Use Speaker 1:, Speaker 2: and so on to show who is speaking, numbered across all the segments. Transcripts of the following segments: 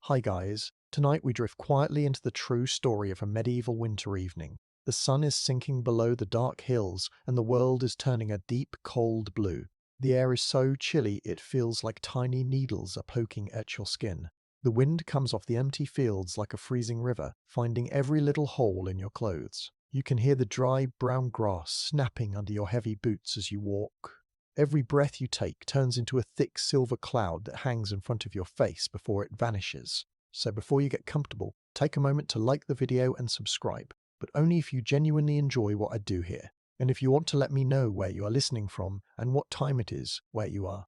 Speaker 1: Hi guys, tonight we drift quietly into the true story of a medieval winter evening. The sun is sinking below the dark hills and the world is turning a deep, cold blue. The air is so chilly it feels like tiny needles are poking at your skin. The wind comes off the empty fields like a freezing river, finding every little hole in your clothes. You can hear the dry, brown grass snapping under your heavy boots as you walk. Every breath you take turns into a thick silver cloud that hangs in front of your face before it vanishes. So before you get comfortable, take a moment to like the video and subscribe, but only if you genuinely enjoy what I do here, and if you want to let me know where you are listening from and what time it is where you are.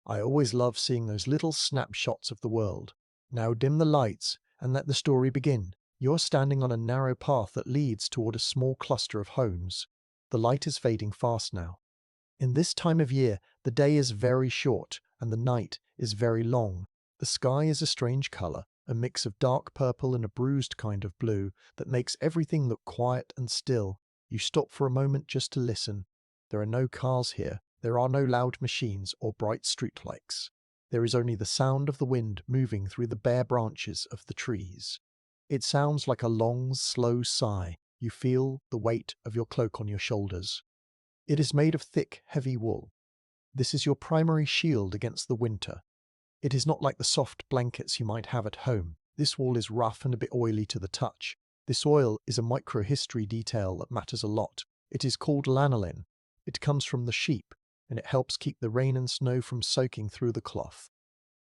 Speaker 1: I always love seeing those little snapshots of the world. Now dim the lights and let the story begin. You're standing on a narrow path that leads toward a small cluster of homes. The light is fading fast now. In this time of year, the day is very short and the night is very long. The sky is a strange color, a mix of dark purple and a bruised kind of blue that makes everything look quiet and still. You stop for a moment just to listen. There are no cars here. There are no loud machines or bright streetlights. There is only the sound of the wind moving through the bare branches of the trees. It sounds like a long, slow sigh. You feel the weight of your cloak on your shoulders. It is made of thick, heavy wool. This is your primary shield against the winter. It is not like the soft blankets you might have at home. This wool is rough and a bit oily to the touch. This oil is a microhistory detail that matters a lot. It is called lanolin. It comes from the sheep, and it helps keep the rain and snow from soaking through the cloth.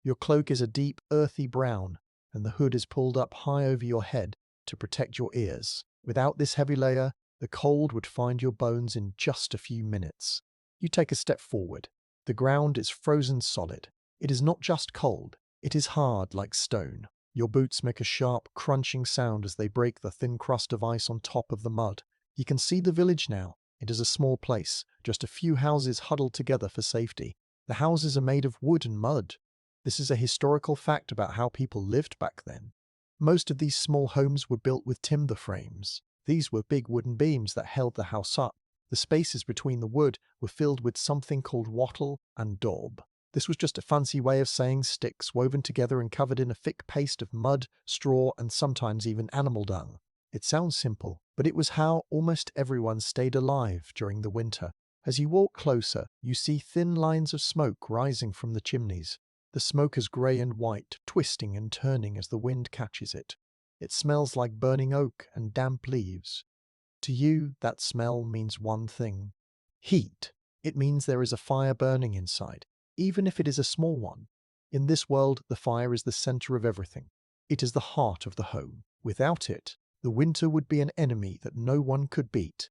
Speaker 1: Your cloak is a deep, earthy brown, and the hood is pulled up high over your head to protect your ears. Without this heavy layer, the cold would find your bones in just a few minutes. You take a step forward. The ground is frozen solid. It is not just cold, it is hard like stone. Your boots make a sharp, crunching sound as they break the thin crust of ice on top of the mud. You can see the village now. It is a small place, just a few houses huddled together for safety. The houses are made of wood and mud. This is a historical fact about how people lived back then. Most of these small homes were built with timber frames. These were big wooden beams that held the house up. The spaces between the wood were filled with something called wattle and daub. This was just a fancy way of saying sticks woven together and covered in a thick paste of mud, straw, and sometimes even animal dung. It sounds simple, but it was how almost everyone stayed alive during the winter. As you walk closer, you see thin lines of smoke rising from the chimneys. The smoke is grey and white, twisting and turning as the wind catches it. It smells like burning oak and damp leaves. To you, that smell means one thing: heat. It means there is a fire burning inside, even if it is a small one. In this world, the fire is the center of everything. It is the heart of the home. Without it, the winter would be an enemy that no one could beat.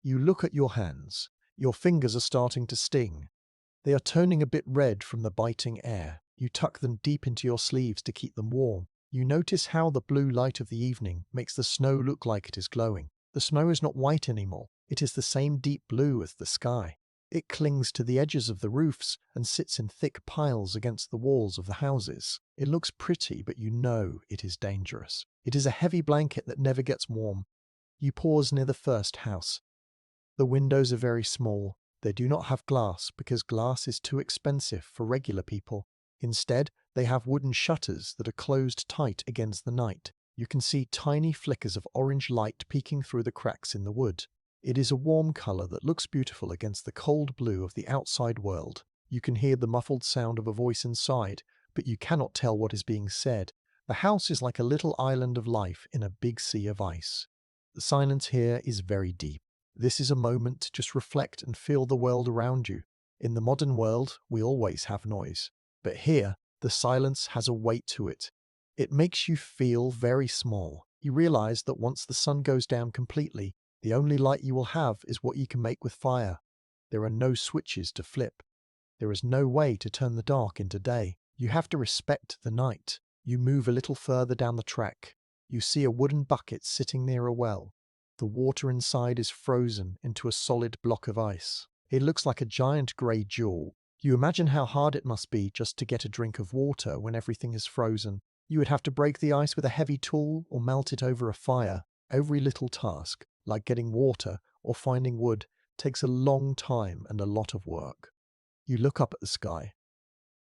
Speaker 1: You look at your hands. Your fingers are starting to sting. They are turning a bit red from the biting air. You tuck them deep into your sleeves to keep them warm. You notice how the blue light of the evening makes the snow look like it is glowing. The snow is not white anymore. It is the same deep blue as the sky. It clings to the edges of the roofs and sits in thick piles against the walls of the houses. It looks pretty, but you know it is dangerous. It is a heavy blanket that never gets warm. You pause near the first house. The windows are very small. They do not have glass because glass is too expensive for regular people. Instead, they have wooden shutters that are closed tight against the night. You can see tiny flickers of orange light peeking through the cracks in the wood. It is a warm color that looks beautiful against the cold blue of the outside world. You can hear the muffled sound of a voice inside, but you cannot tell what is being said. The house is like a little island of life in a big sea of ice. The silence here is very deep. This is a moment to just reflect and feel the world around you. In the modern world, we always have noise. But here, the silence has a weight to it. It makes you feel very small. You realize that once the sun goes down completely, the only light you will have is what you can make with fire. There are no switches to flip. There is no way to turn the dark into day. You have to respect the night. You move a little further down the track. You see a wooden bucket sitting near a well. The water inside is frozen into a solid block of ice. It looks like a giant grey jewel. You imagine how hard it must be just to get a drink of water when everything is frozen. You would have to break the ice with a heavy tool or melt it over a fire. Every little task, like getting water or finding wood, takes a long time and a lot of work. You look up at the sky.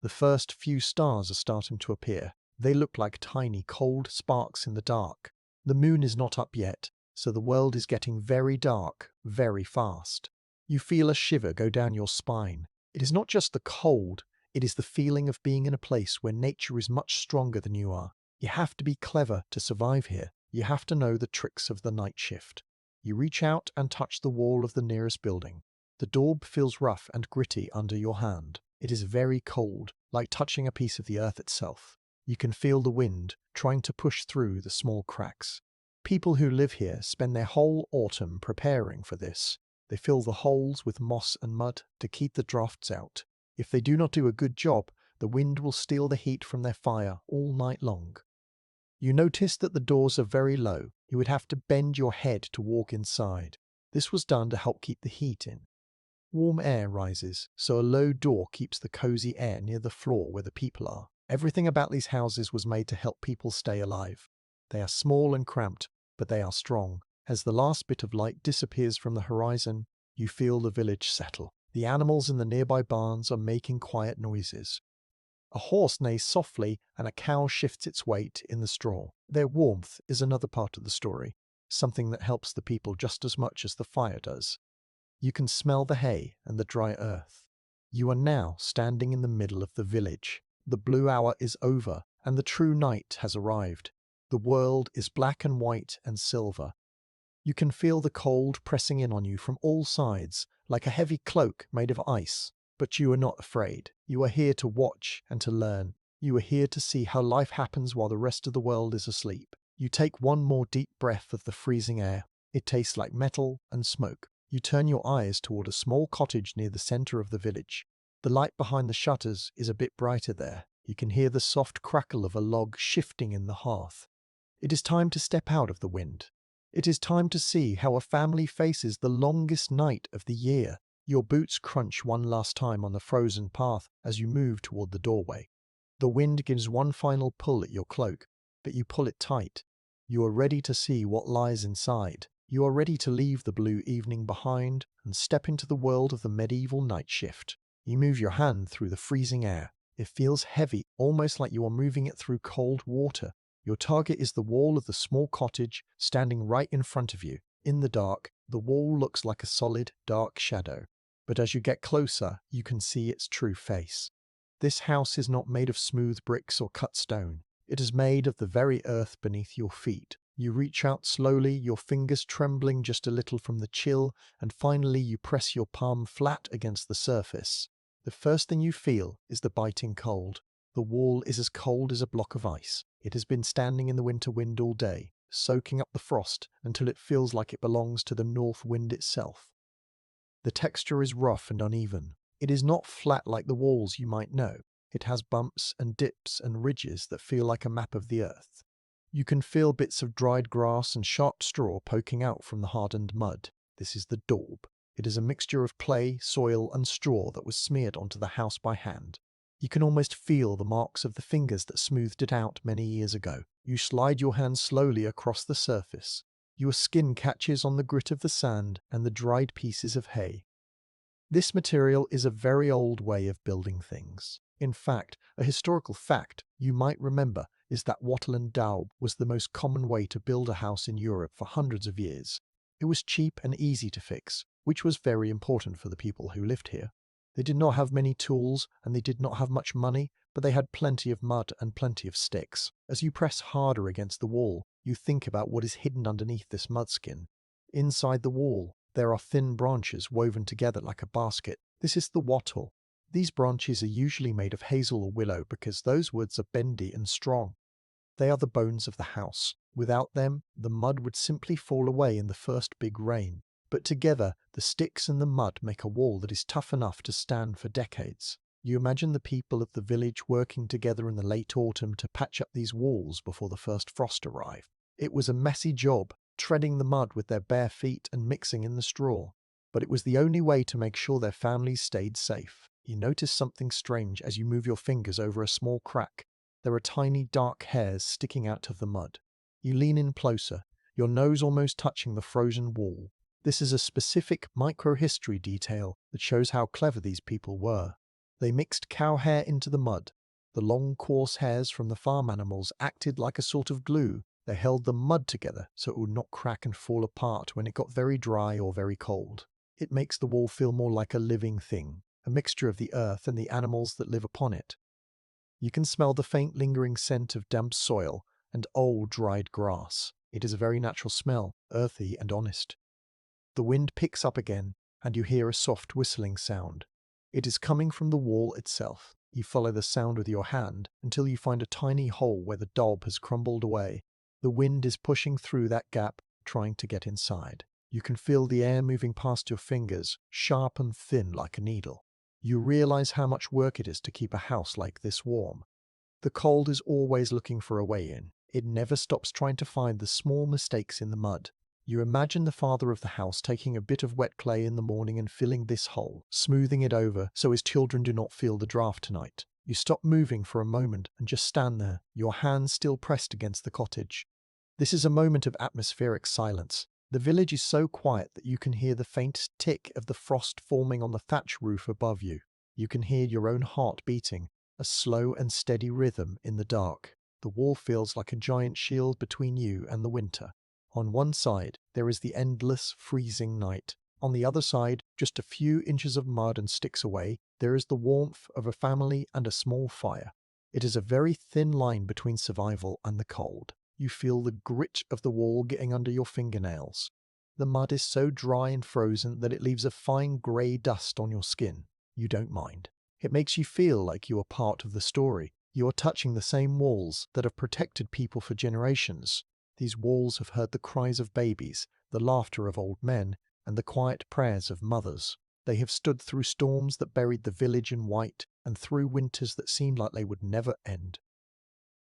Speaker 1: The first few stars are starting to appear. They look like tiny, cold sparks in the dark. The moon is not up yet, so the world is getting very dark, very fast. You feel a shiver go down your spine. It is not just the cold, it is the feeling of being in a place where nature is much stronger than you are. You have to be clever to survive here. You have to know the tricks of the night shift. You reach out and touch the wall of the nearest building. The daub feels rough and gritty under your hand. It is very cold, like touching a piece of the earth itself. You can feel the wind trying to push through the small cracks. People who live here spend their whole autumn preparing for this. They fill the holes with moss and mud to keep the drafts out. If they do not do a good job, the wind will steal the heat from their fire all night long. You notice that the doors are very low. You would have to bend your head to walk inside. This was done to help keep the heat in. Warm air rises, so a low door keeps the cozy air near the floor where the people are. Everything about these houses was made to help people stay alive. They are small and cramped, but they are strong. As the last bit of light disappears from the horizon, you feel the village settle. The animals in the nearby barns are making quiet noises. A horse neighs softly and a cow shifts its weight in the straw. Their warmth is another part of the story, something that helps the people just as much as the fire does. You can smell the hay and the dry earth. You are now standing in the middle of the village. The blue hour is over and the true night has arrived. The world is black and white and silver. You can feel the cold pressing in on you from all sides, like a heavy cloak made of ice. But you are not afraid. You are here to watch and to learn. You are here to see how life happens while the rest of the world is asleep. You take one more deep breath of the freezing air. It tastes like metal and smoke. You turn your eyes toward a small cottage near the center of the village. The light behind the shutters is a bit brighter there. You can hear the soft crackle of a log shifting in the hearth. It is time to step out of the wind. It is time to see how a family faces the longest night of the year. Your boots crunch one last time on the frozen path as you move toward the doorway. The wind gives one final pull at your cloak, but you pull it tight. You are ready to see what lies inside. You are ready to leave the blue evening behind and step into the world of the medieval night shift. You move your hand through the freezing air. It feels heavy, almost like you are moving it through cold water. Your target is the wall of the small cottage standing right in front of you. In the dark, the wall looks like a solid, dark shadow. But as you get closer, you can see its true face. This house is not made of smooth bricks or cut stone. It is made of the very earth beneath your feet. You reach out slowly, your fingers trembling just a little from the chill, and finally you press your palm flat against the surface. The first thing you feel is the biting cold. The wall is as cold as a block of ice. It has been standing in the winter wind all day, soaking up the frost until it feels like it belongs to the north wind itself. The texture is rough and uneven. It is not flat like the walls you might know. It has bumps and dips and ridges that feel like a map of the earth. You can feel bits of dried grass and sharp straw poking out from the hardened mud. This is the daub. It is a mixture of clay, soil, and straw that was smeared onto the house by hand. You can almost feel the marks of the fingers that smoothed it out many years ago. You slide your hand slowly across the surface. Your skin catches on the grit of the sand and the dried pieces of hay. This material is a very old way of building things. In fact, a historical fact you might remember is that wattle and daub was the most common way to build a house in Europe for hundreds of years. It was cheap and easy to fix, which was very important for the people who lived here. They did not have many tools and they did not have much money, but they had plenty of mud and plenty of sticks. As you press harder against the wall, you think about what is hidden underneath this mudskin. Inside the wall, there are thin branches woven together like a basket. This is the wattle. These branches are usually made of hazel or willow because those woods are bendy and strong. They are the bones of the house. Without them, the mud would simply fall away in the first big rain. But together, the sticks and the mud make a wall that is tough enough to stand for decades. You imagine the people of the village working together in the late autumn to patch up these walls before the first frost arrived. It was a messy job, treading the mud with their bare feet and mixing in the straw. But it was the only way to make sure their families stayed safe. You notice something strange as you move your fingers over a small crack. There are tiny dark hairs sticking out of the mud. You lean in closer, your nose almost touching the frozen wall. This is a specific microhistory detail that shows how clever these people were. They mixed cow hair into the mud. The long, coarse hairs from the farm animals acted like a sort of glue. They held the mud together so it would not crack and fall apart when it got very dry or very cold. It makes the wall feel more like a living thing, a mixture of the earth and the animals that live upon it. You can smell the faint lingering scent of damp soil and old dried grass. It is a very natural smell, earthy and honest. The wind picks up again, and you hear a soft whistling sound. It is coming from the wall itself. You follow the sound with your hand until you find a tiny hole where the daub has crumbled away. The wind is pushing through that gap, trying to get inside. You can feel the air moving past your fingers, sharp and thin like a needle. You realize how much work it is to keep a house like this warm. The cold is always looking for a way in. It never stops trying to find the small mistakes in the mud. You imagine the father of the house taking a bit of wet clay in the morning and filling this hole, smoothing it over so his children do not feel the draft tonight. You stop moving for a moment and just stand there, your hands still pressed against the cottage. This is a moment of atmospheric silence. The village is so quiet that you can hear the faint tick of the frost forming on the thatch roof above you. You can hear your own heart beating, a slow and steady rhythm in the dark. The wall feels like a giant shield between you and the winter. On one side, there is the endless, freezing night. On the other side, just a few inches of mud and sticks away, there is the warmth of a family and a small fire. It is a very thin line between survival and the cold. You feel the grit of the wall getting under your fingernails. The mud is so dry and frozen that it leaves a fine grey dust on your skin. You don't mind. It makes you feel like you are part of the story. You are touching the same walls that have protected people for generations. These walls have heard the cries of babies, the laughter of old men, and the quiet prayers of mothers. They have stood through storms that buried the village in white, and through winters that seemed like they would never end.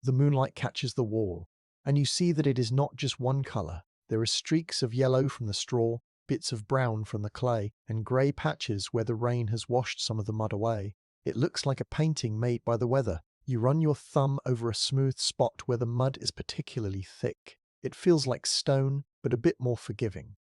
Speaker 1: The moonlight catches the wall, and you see that it is not just one colour. There are streaks of yellow from the straw, bits of brown from the clay, and grey patches where the rain has washed some of the mud away. It looks like a painting made by the weather. You run your thumb over a smooth spot where the mud is particularly thick. It feels like stone, but a bit more forgiving.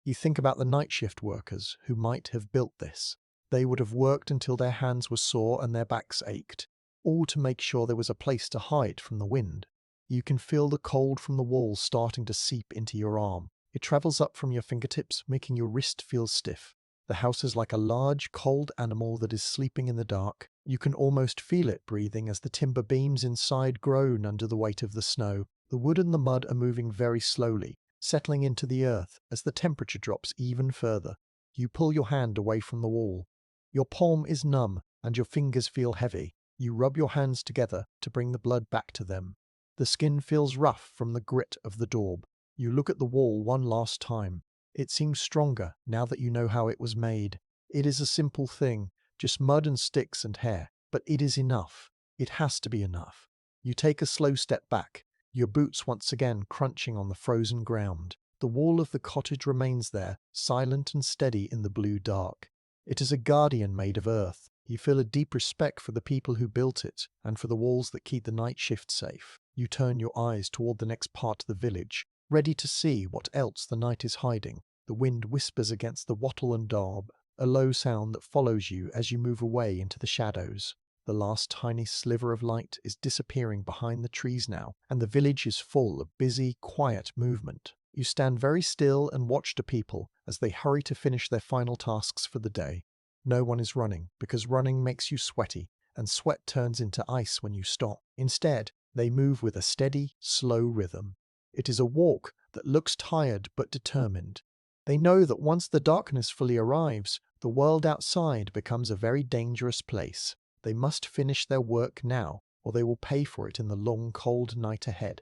Speaker 1: You think about the night shift workers who might have built this. They would have worked until their hands were sore and their backs ached, all to make sure there was a place to hide from the wind. You can feel the cold from the walls starting to seep into your arm. It travels up from your fingertips, making your wrist feel stiff. The house is like a large, cold animal that is sleeping in the dark. You can almost feel it breathing as the timber beams inside groan under the weight of the snow. The wood and the mud are moving very slowly, settling into the earth as the temperature drops even further. You pull your hand away from the wall. Your palm is numb and your fingers feel heavy. You rub your hands together to bring the blood back to them. The skin feels rough from the grit of the daub. You look at the wall one last time. It seems stronger now that you know how it was made. It is a simple thing, just mud and sticks and hair, but it is enough. It has to be enough. You take a slow step back, your boots once again crunching on the frozen ground. The wall of the cottage remains there, silent and steady in the blue dark. It is a guardian made of earth. You feel a deep respect for the people who built it, and for the walls that keep the night shift safe. You turn your eyes toward the next part of the village, ready to see what else the night is hiding. The wind whispers against the wattle and daub, a low sound that follows you as you move away into the shadows. The last tiny sliver of light is disappearing behind the trees now, and the village is full of busy, quiet movement. You stand very still and watch the people as they hurry to finish their final tasks for the day. No one is running, because running makes you sweaty, and sweat turns into ice when you stop. Instead, they move with a steady, slow rhythm. It is a walk that looks tired but determined. They know that once the darkness fully arrives, the world outside becomes a very dangerous place. They must finish their work now, or they will pay for it in the long, cold night ahead.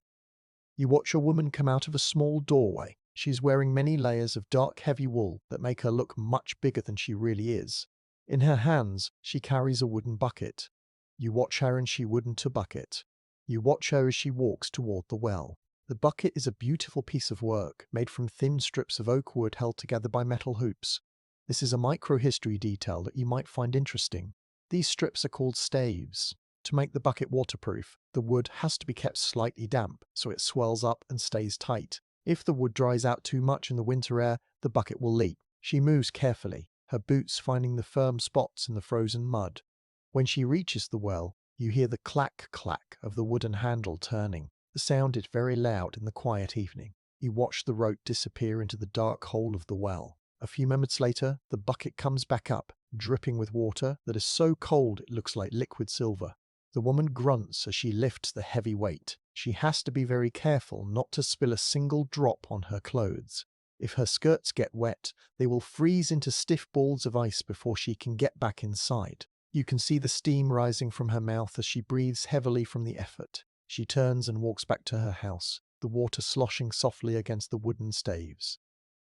Speaker 1: You watch a woman come out of a small doorway. She is wearing many layers of dark, heavy wool that make her look much bigger than she really is. In her hands, she carries a wooden bucket. You watch her and she wouldn't a bucket. You watch her as she walks toward the well. The bucket is a beautiful piece of work, made from thin strips of oak wood held together by metal hoops. This is a microhistory detail that you might find interesting. These strips are called staves. To make the bucket waterproof, the wood has to be kept slightly damp so it swells up and stays tight. If the wood dries out too much in the winter air, the bucket will leak. She moves carefully, her boots finding the firm spots in the frozen mud. When she reaches the well, You hear the clack-clack of the wooden handle turning. The sound is very loud in the quiet evening. You watch the rope disappear into the dark hole of the well. A few moments later, the bucket comes back up, dripping with water that is so cold it looks like liquid silver. The woman grunts as she lifts the heavy weight. She has to be very careful not to spill a single drop on her clothes. If her skirts get wet, they will freeze into stiff balls of ice before she can get back inside. You can see the steam rising from her mouth as she breathes heavily from the effort. She turns and walks back to her house, the water sloshing softly against the wooden staves.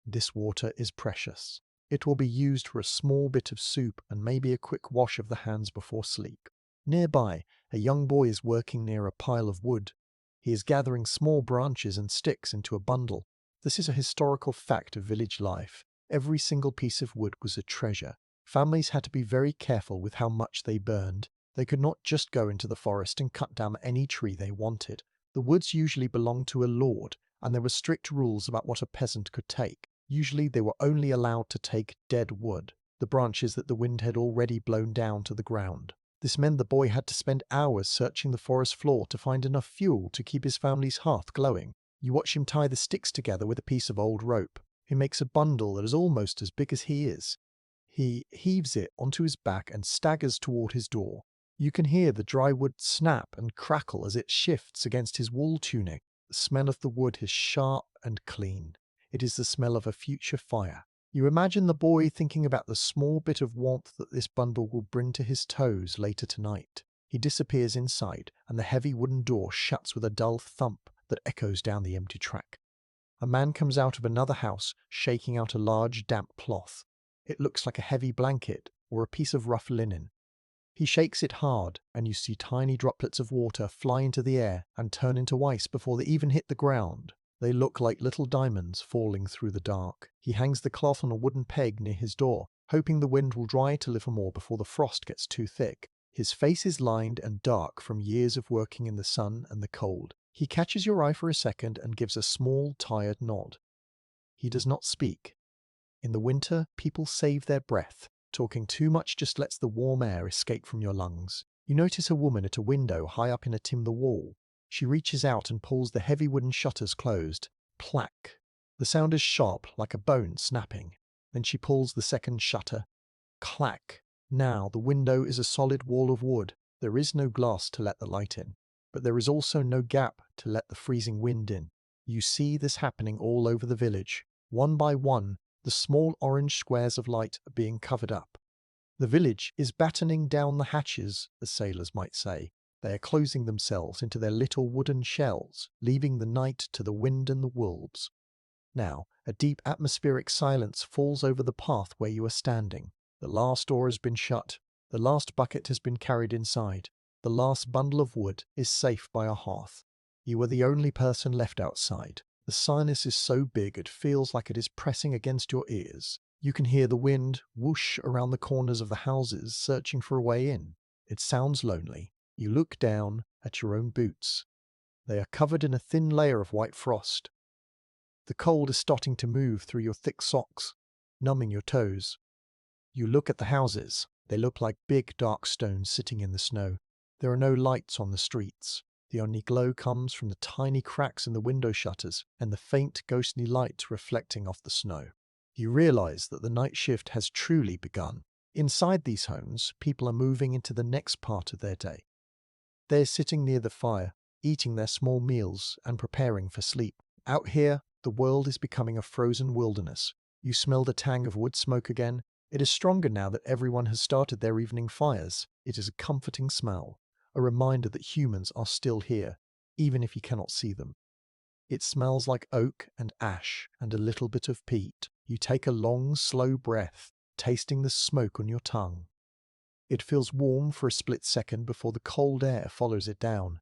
Speaker 1: This water is precious. It will be used for a small bit of soup and maybe a quick wash of the hands before sleep. Nearby, a young boy is working near a pile of wood. He is gathering small branches and sticks into a bundle. This is a historical fact of village life. Every single piece of wood was a treasure. Families had to be very careful with how much they burned. They could not just go into the forest and cut down any tree they wanted. The woods usually belonged to a lord, and there were strict rules about what a peasant could take. Usually they were only allowed to take dead wood, the branches that the wind had already blown down to the ground. This meant the boy had to spend hours searching the forest floor to find enough fuel to keep his family's hearth glowing. You watch him tie the sticks together with a piece of old rope. He makes a bundle that is almost as big as he is. He heaves it onto his back and staggers toward his door. You can hear the dry wood snap and crackle as it shifts against his wool tunic. The smell of the wood is sharp and clean. It is the smell of a future fire. You imagine the boy thinking about the small bit of warmth that this bundle will bring to his toes later tonight. He disappears inside, and the heavy wooden door shuts with a dull thump that echoes down the empty track. A man comes out of another house, shaking out a large damp cloth. It looks like a heavy blanket or a piece of rough linen. He shakes it hard, and you see tiny droplets of water fly into the air and turn into ice before they even hit the ground. They look like little diamonds falling through the dark. He hangs the cloth on a wooden peg near his door, hoping the wind will dry it a little more before the frost gets too thick. His face is lined and dark from years of working in the sun and the cold. He catches your eye for a second and gives a small, tired nod. He does not speak. In the winter, people save their breath. Talking too much just lets the warm air escape from your lungs. You notice a woman at a window high up in a timber wall. She reaches out and pulls the heavy wooden shutters closed. Plack. The sound is sharp, like a bone snapping. Then she pulls the second shutter. Clack. Now the window is a solid wall of wood. There is no glass to let the light in. But there is also no gap to let the freezing wind in. You see this happening all over the village. One by one, the small orange squares of light are being covered up. The village is battening down the hatches, as sailors might say. They are closing themselves into their little wooden shells, leaving the night to the wind and the wolves. Now, a deep atmospheric silence falls over the path where you are standing. The last door has been shut. The last bucket has been carried inside. The last bundle of wood is safe by a hearth. You are the only person left outside. The silence is so big it feels like it is pressing against your ears. You can hear the wind whoosh around the corners of the houses, searching for a way in. It sounds lonely. You look down at your own boots. They are covered in a thin layer of white frost. The cold is starting to move through your thick socks, numbing your toes. You look at the houses. They look like big dark stones sitting in the snow. There are no lights on the streets. The only glow comes from the tiny cracks in the window shutters and the faint ghostly light reflecting off the snow. You realize that the night shift has truly begun. Inside these homes, people are moving into the next part of their day. They're sitting near the fire, eating their small meals and preparing for sleep. Out here, the world is becoming a frozen wilderness. You smell the tang of wood smoke again. It is stronger now that everyone has started their evening fires. It is a comforting smell, a reminder that humans are still here, even if you cannot see them. It smells like oak and ash and a little bit of peat. You take a long, slow breath, tasting the smoke on your tongue. It feels warm for a split second before the cold air follows it down.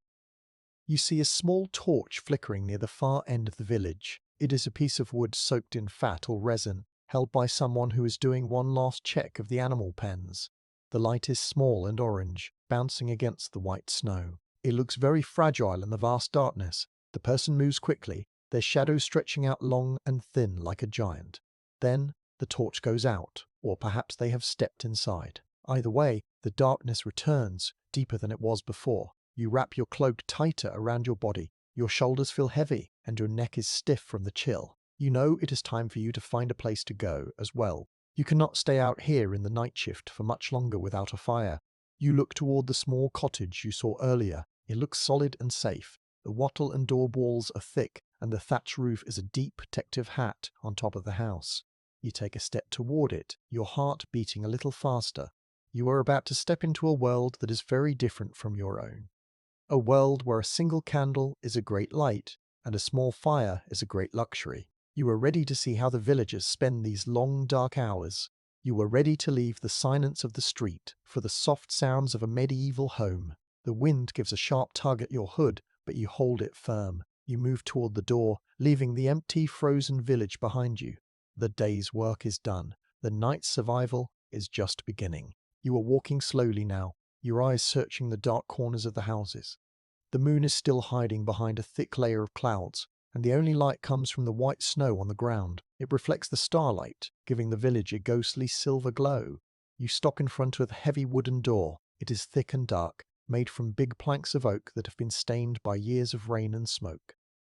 Speaker 1: You see a small torch flickering near the far end of the village. It is a piece of wood soaked in fat or resin, held by someone who is doing one last check of the animal pens. The light is small and orange, bouncing against the white snow. It looks very fragile in the vast darkness. The person moves quickly, their shadow stretching out long and thin like a giant. Then the torch goes out, or perhaps they have stepped inside. Either way, the darkness returns, deeper than it was before. You wrap your cloak tighter around your body, your shoulders feel heavy, and your neck is stiff from the chill. You know it is time for you to find a place to go as well. You cannot stay out here in the night shift for much longer without a fire. You look toward the small cottage you saw earlier. It looks solid and safe. The wattle and door walls are thick, and the thatch roof is a deep protective hat on top of the house. You take a step toward it, your heart beating a little faster. You are about to step into a world that is very different from your own. A world where a single candle is a great light, and a small fire is a great luxury. You are ready to see how the villagers spend these long dark hours. You are ready to leave the silence of the street for the soft sounds of a medieval home. The wind gives a sharp tug at your hood, but you hold it firm. You move toward the door, leaving the empty, frozen village behind you. The day's work is done. The night's survival is just beginning. You are walking slowly now, your eyes searching the dark corners of the houses. The moon is still hiding behind a thick layer of clouds, and the only light comes from the white snow on the ground. It reflects the starlight, giving the village a ghostly silver glow. You stop in front of a heavy wooden door. It is thick and dark, made from big planks of oak that have been stained by years of rain and smoke.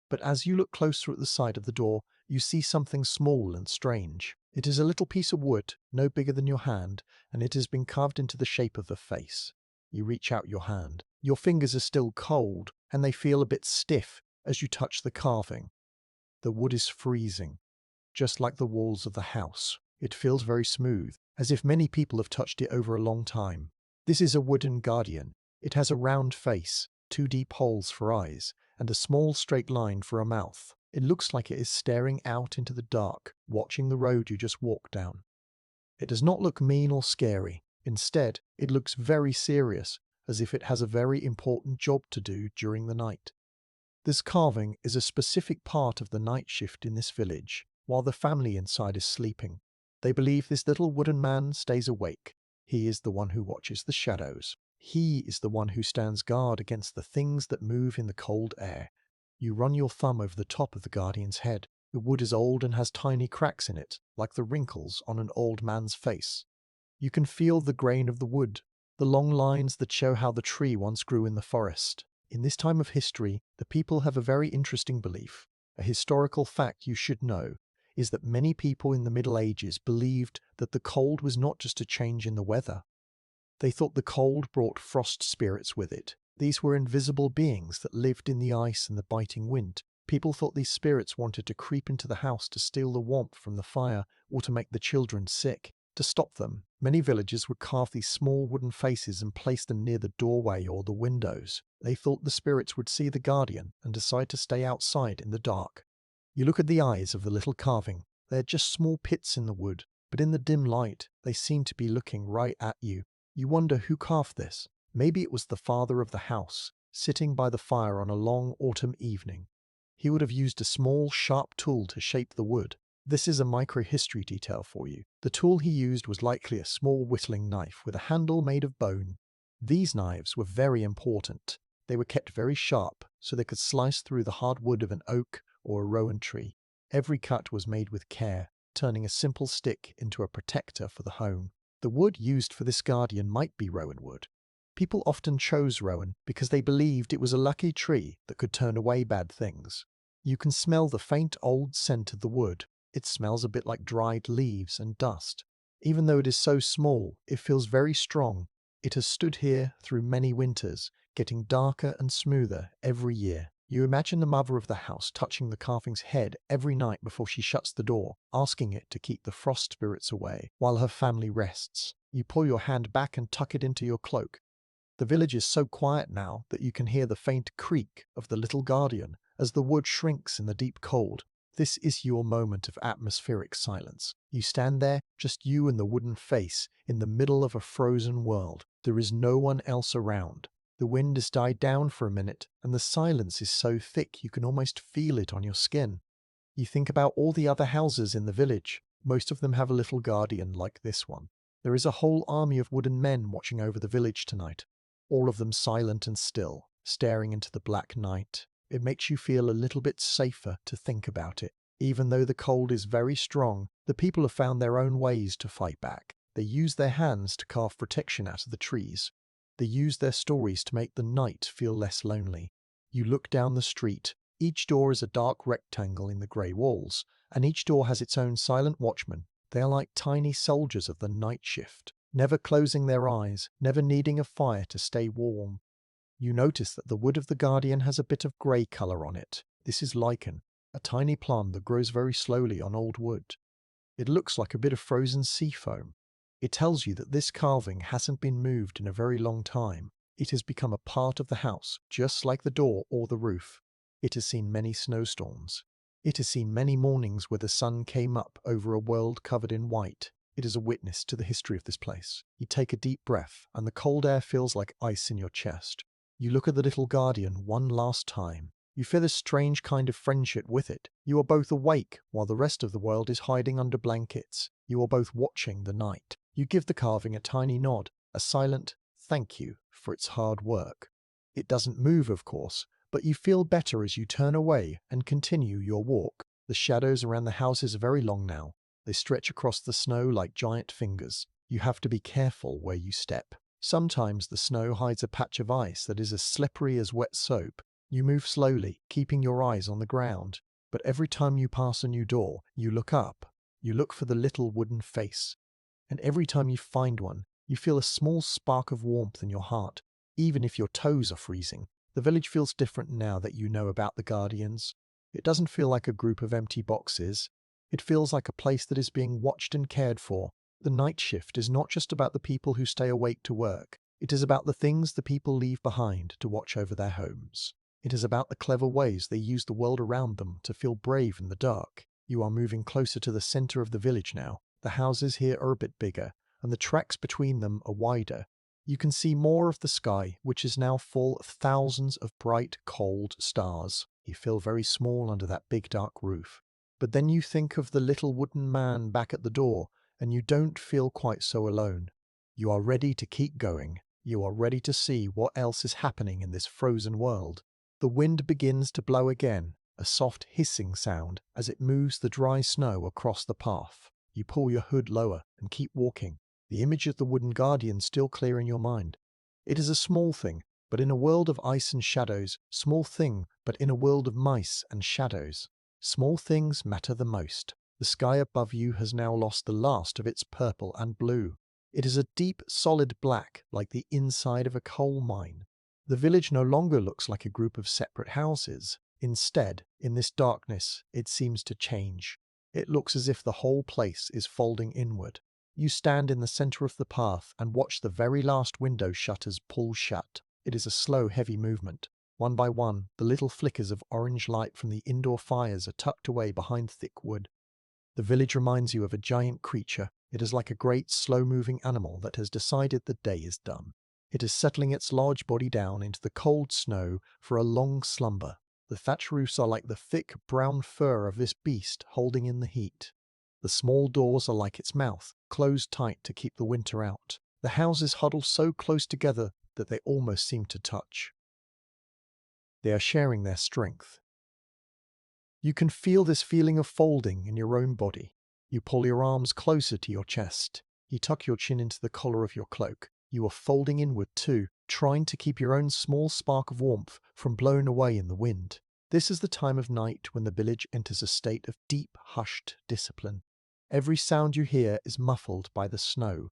Speaker 1: But as you look closer at the side of the door, you see something small and strange. It is a little piece of wood, no bigger than your hand, and it has been carved into the shape of a face. You reach out your hand. Your fingers are still cold, and they feel a bit stiff as you touch the carving. The wood is freezing, just like the walls of the house. It feels very smooth, as if many people have touched it over a long time. This is a wooden guardian. It has a round face, 2 deep holes for eyes, and a small straight line for a mouth. It looks like it is staring out into the dark, watching the road you just walked down. It does not look mean or scary. Instead, it looks very serious, as if it has a very important job to do during the night. This carving is a specific part of the night shift in this village, while the family inside is sleeping. They believe this little wooden man stays awake. He is the one who watches the shadows. He is the one who stands guard against the things that move in the cold air. You run your thumb over the top of the guardian's head. The wood is old and has tiny cracks in it, like the wrinkles on an old man's face. You can feel the grain of the wood, the long lines that show how the tree once grew in the forest. In this time of history, the people have a very interesting belief. A historical fact you should know is that many people in the Middle Ages believed that the cold was not just a change in the weather. They thought the cold brought frost spirits with it. These were invisible beings that lived in the ice and the biting wind. People thought these spirits wanted to creep into the house to steal the warmth from the fire or to make the children sick. To stop them, many villagers would carve these small wooden faces and place them near the doorway or the windows. They thought the spirits would see the guardian and decide to stay outside in the dark. You look at the eyes of the little carving. They are just small pits in the wood, but in the dim light, they seem to be looking right at you. You wonder who carved this. Maybe it was the father of the house, sitting by the fire on a long autumn evening. He would have used a small, sharp tool to shape the wood. This is a microhistory detail for you. The tool he used was likely a small whittling knife with a handle made of bone. These knives were very important. They were kept very sharp, so they could slice through the hard wood of an oak or a rowan tree. Every cut was made with care, turning a simple stick into a protector for the home. The wood used for this guardian might be rowan wood. People often chose rowan because they believed it was a lucky tree that could turn away bad things. You can smell the faint old scent of the wood. It smells a bit like dried leaves and dust. Even though it is so small, it feels very strong. It has stood here through many winters, getting darker and smoother every year. You imagine the mother of the house touching the carving's head every night before she shuts the door, asking it to keep the frost spirits away while her family rests. You pull your hand back and tuck it into your cloak. The village is so quiet now that you can hear the faint creak of the little guardian as the wood shrinks in the deep cold. This is your moment of atmospheric silence. You stand there, just you and the wooden face, in the middle of a frozen world. There is no one else around. The wind has died down for a minute, and the silence is so thick you can almost feel it on your skin. You think about all the other houses in the village. Most of them have a little guardian like this one. There is a whole army of wooden men watching over the village tonight. All of them silent and still, staring into the black night. It makes you feel a little bit safer to think about it. Even though the cold is very strong, the people have found their own ways to fight back. They use their hands to carve protection out of the trees. They use their stories to make the night feel less lonely. You look down the street. Each door is a dark rectangle in the grey walls, and each door has its own silent watchman. They are like tiny soldiers of the night shift, never closing their eyes, never needing a fire to stay warm. You notice that the wood of the guardian has a bit of grey colour on it. This is lichen, a tiny plant that grows very slowly on old wood. It looks like a bit of frozen sea foam. It tells you that this carving hasn't been moved in a very long time. It has become a part of the house, just like the door or the roof. It has seen many snowstorms. It has seen many mornings where the sun came up over a world covered in white. It is a witness to the history of this place. You take a deep breath, and the cold air feels like ice in your chest. You look at the little guardian one last time. You feel a strange kind of friendship with it. You are both awake while the rest of the world is hiding under blankets. You are both watching the night. You give the carving a tiny nod, a silent thank you for its hard work. It doesn't move, of course, but you feel better as you turn away and continue your walk. The shadows around the houses are very long now. They stretch across the snow like giant fingers. You have to be careful where you step. Sometimes the snow hides a patch of ice that is as slippery as wet soap. You move slowly, keeping your eyes on the ground. But every time you pass a new door, you look up. You look for the little wooden face. And every time you find one, you feel a small spark of warmth in your heart, even if your toes are freezing. The village feels different now that you know about the guardians. It doesn't feel like a group of empty boxes. It feels like a place that is being watched and cared for. The night shift is not just about the people who stay awake to work. It is about the things the people leave behind to watch over their homes. It is about the clever ways they use the world around them to feel brave in the dark. You are moving closer to the center of the village now. The houses here are a bit bigger, and the tracks between them are wider. You can see more of the sky, which is now full of thousands of bright, cold stars. You feel very small under that big dark roof. But then you think of the little wooden man back at the door, and you don't feel quite so alone. You are ready to keep going. You are ready to see what else is happening in this frozen world. The wind begins to blow again, a soft hissing sound as it moves the dry snow across the path. You pull your hood lower and keep walking, the image of the wooden guardian still clear in your mind. It is a small thing, but in a world of ice and shadows, small thing, but in a world of mice and shadows. Small things matter the most. The sky above you has now lost the last of its purple and blue. It is a deep, solid black, like the inside of a coal mine. The village no longer looks like a group of separate houses. Instead, in this darkness, it seems to change. It looks as if the whole place is folding inward. You stand in the center of the path and watch the very last window shutters pull shut. It is a slow, heavy movement. One by one, the little flickers of orange light from the indoor fires are tucked away behind thick wood. The village reminds you of a giant creature. It is like a great, slow-moving animal that has decided the day is done. It is settling its large body down into the cold snow for a long slumber. The thatch roofs are like the thick, brown fur of this beast holding in the heat. The small doors are like its mouth, closed tight to keep the winter out. The houses huddle so close together that they almost seem to touch. They are sharing their strength. You can feel this feeling of folding in your own body. You pull your arms closer to your chest. You tuck your chin into the collar of your cloak. You are folding inward too, trying to keep your own small spark of warmth from blown away in the wind. This is the time of night when the village enters a state of deep, hushed discipline. Every sound you hear is muffled by the snow.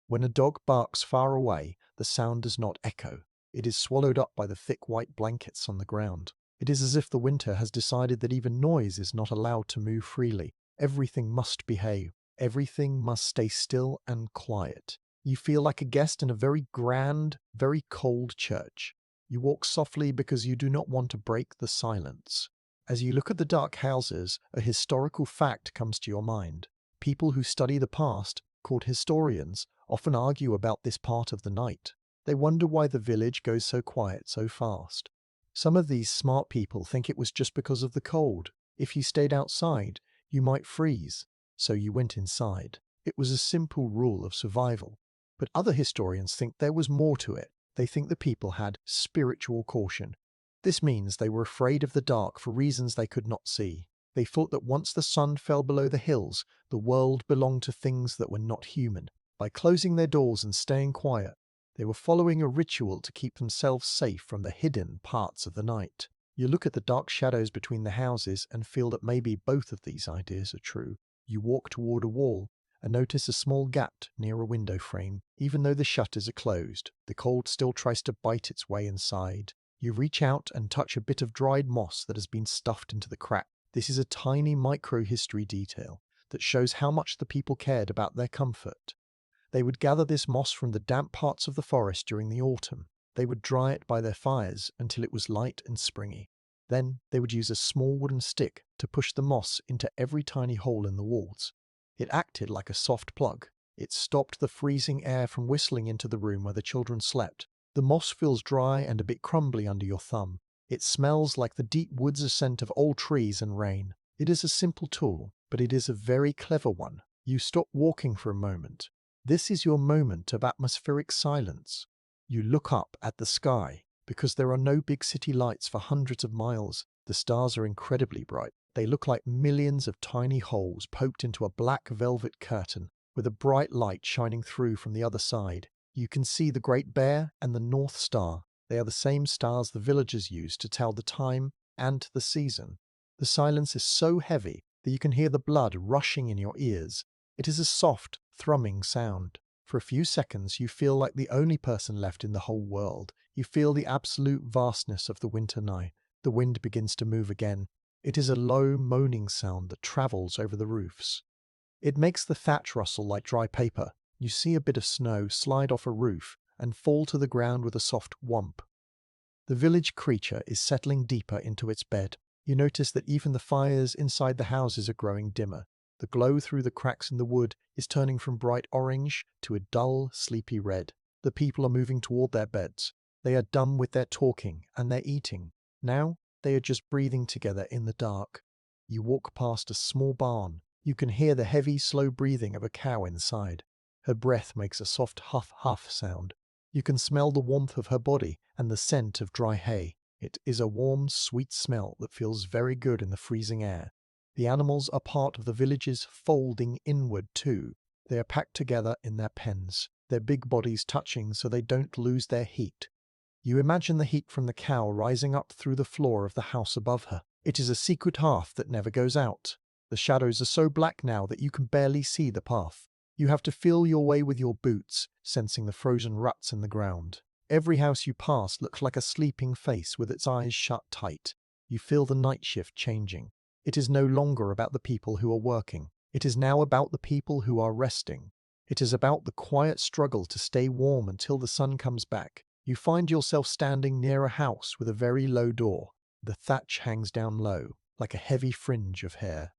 Speaker 1: When a dog barks far away, the sound does not echo. It is swallowed up by the thick white blankets on the ground. It is as if the winter has decided that even noise is not allowed to move freely. Everything must behave. Everything must stay still and quiet. You feel like a guest in a very grand, very cold church. You walk softly because you do not want to break the silence. As you look at the dark houses, a historical fact comes to your mind. People who study the past, called historians, often argue about this part of the night. They wonder why the village goes so quiet so fast. Some of these smart people think it was just because of the cold. If you stayed outside, you might freeze. So you went inside. It was a simple rule of survival. But other historians think there was more to it. They think the people had spiritual caution. This means they were afraid of the dark for reasons they could not see. They thought that once the sun fell below the hills, the world belonged to things that were not human. By closing their doors and staying quiet, they were following a ritual to keep themselves safe from the hidden parts of the night. You look at the dark shadows between the houses and feel that maybe both of these ideas are true. You walk toward a wall and notice a small gap near a window frame. Even though the shutters are closed, the cold still tries to bite its way inside. You reach out and touch a bit of dried moss that has been stuffed into the crack. This is a tiny micro-history detail that shows how much the people cared about their comfort. They would gather this moss from the damp parts of the forest during the autumn. They would dry it by their fires until it was light and springy. Then they would use a small wooden stick to push the moss into every tiny hole in the walls. It acted like a soft plug. It stopped the freezing air from whistling into the room where the children slept. The moss feels dry and a bit crumbly under your thumb. It smells like the deep woods' scent of old trees and rain. It is a simple tool, but it is a very clever one. You stop walking for a moment. This is your moment of atmospheric silence. You look up at the sky. Because there are no big city lights for hundreds of miles, the stars are incredibly bright. They look like millions of tiny holes poked into a black velvet curtain, with a bright light shining through from the other side. You can see the Great Bear and the North Star. They are the same stars the villagers use to tell the time and the season. The silence is so heavy that you can hear the blood rushing in your ears. It is a soft, thrumming sound. For a few seconds you feel like the only person left in the whole world. You feel the absolute vastness of the winter night. The wind begins to move again. It is a low, moaning sound that travels over the roofs. It makes the thatch rustle like dry paper. You see a bit of snow slide off a roof and fall to the ground with a soft whomp. The village creature is settling deeper into its bed. You notice that even the fires inside the houses are growing dimmer. The glow through the cracks in the wood is turning from bright orange to a dull, sleepy red. The people are moving toward their beds. They are done with their talking and their eating. Now they are just breathing together in the dark. You walk past a small barn. You can hear the heavy, slow breathing of a cow inside. Her breath makes a soft huff-huff sound. You can smell the warmth of her body and the scent of dry hay. It is a warm, sweet smell that feels very good in the freezing air. The animals are part of the village's folding inward too. They are packed together in their pens, their big bodies touching so they don't lose their heat. You imagine the heat from the cow rising up through the floor of the house above her. It is a secret hearth that never goes out. The shadows are so black now that you can barely see the path. You have to feel your way with your boots, sensing the frozen ruts in the ground. Every house you pass looks like a sleeping face with its eyes shut tight. You feel the night shift changing. It is no longer about the people who are working. It is now about the people who are resting. It is about the quiet struggle to stay warm until the sun comes back. You find yourself standing near a house with a very low door. The thatch hangs down low, like a heavy fringe of hair.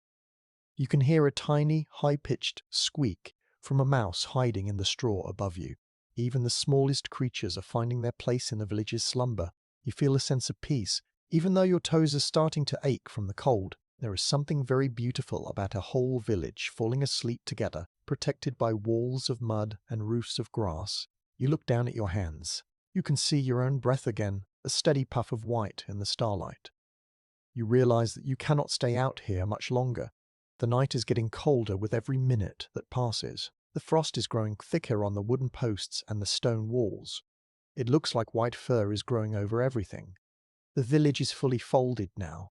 Speaker 1: You can hear a tiny, high-pitched squeak from a mouse hiding in the straw above you. Even the smallest creatures are finding their place in the village's slumber. You feel a sense of peace, even though your toes are starting to ache from the cold. There is something very beautiful about a whole village falling asleep together, protected by walls of mud and roofs of grass. You look down at your hands. You can see your own breath again, a steady puff of white in the starlight. You realize that you cannot stay out here much longer. The night is getting colder with every minute that passes. The frost is growing thicker on the wooden posts and the stone walls. It looks like white fur is growing over everything. The village is fully folded now.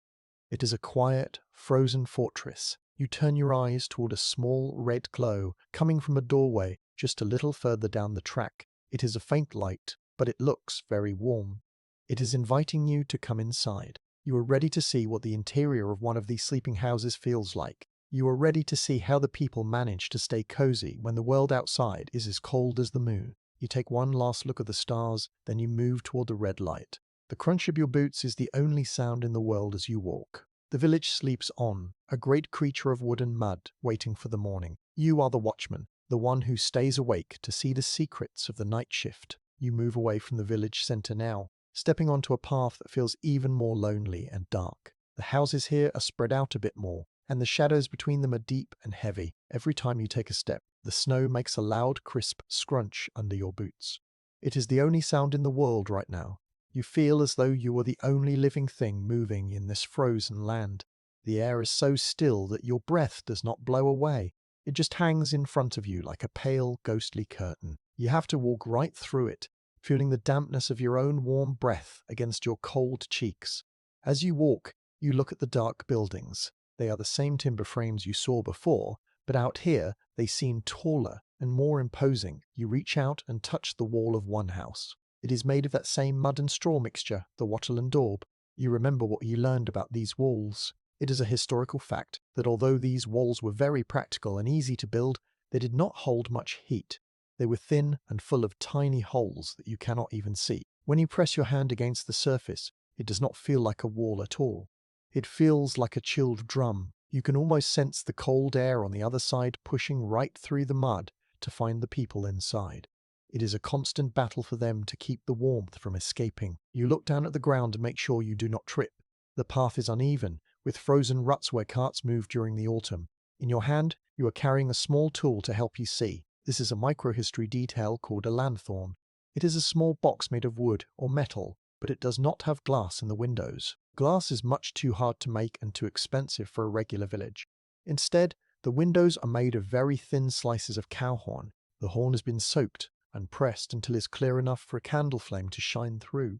Speaker 1: It is a quiet, frozen fortress. You turn your eyes toward a small red glow coming from a doorway just a little further down the track. It is a faint light, but it looks very warm. It is inviting you to come inside. You are ready to see what the interior of one of these sleeping houses feels like. You are ready to see how the people manage to stay cozy when the world outside is as cold as the moon. You take one last look at the stars, then you move toward the red light. The crunch of your boots is the only sound in the world as you walk. The village sleeps on, a great creature of wood and mud, waiting for the morning. You are the watchman, the one who stays awake to see the secrets of the night shift. You move away from the village center now, stepping onto a path that feels even more lonely and dark. The houses here are spread out a bit more, and the shadows between them are deep and heavy. Every time you take a step, the snow makes a loud, crisp scrunch under your boots. It is the only sound in the world right now. You feel as though you are the only living thing moving in this frozen land. The air is so still that your breath does not blow away. It just hangs in front of you like a pale, ghostly curtain. You have to walk right through it, feeling the dampness of your own warm breath against your cold cheeks. As you walk, you look at the dark buildings. They are the same timber frames you saw before, but out here they seem taller and more imposing. You reach out and touch the wall of one house. It is made of that same mud and straw mixture, the wattle and daub. You remember what you learned about these walls. It is a historical fact that although these walls were very practical and easy to build, they did not hold much heat. They were thin and full of tiny holes that you cannot even see. When you press your hand against the surface, it does not feel like a wall at all. It feels like a chilled drum. You can almost sense the cold air on the other side pushing right through the mud to find the people inside. It is a constant battle for them to keep the warmth from escaping. You look down at the ground to make sure you do not trip. The path is uneven, with frozen ruts where carts move during the autumn. In your hand, you are carrying a small tool to help you see. This is a microhistory detail called a lanthorn. It is a small box made of wood or metal, but it does not have glass in the windows. Glass is much too hard to make and too expensive for a regular village. Instead, the windows are made of very thin slices of cow horn. The horn has been soaked and pressed until it's clear enough for a candle flame to shine through.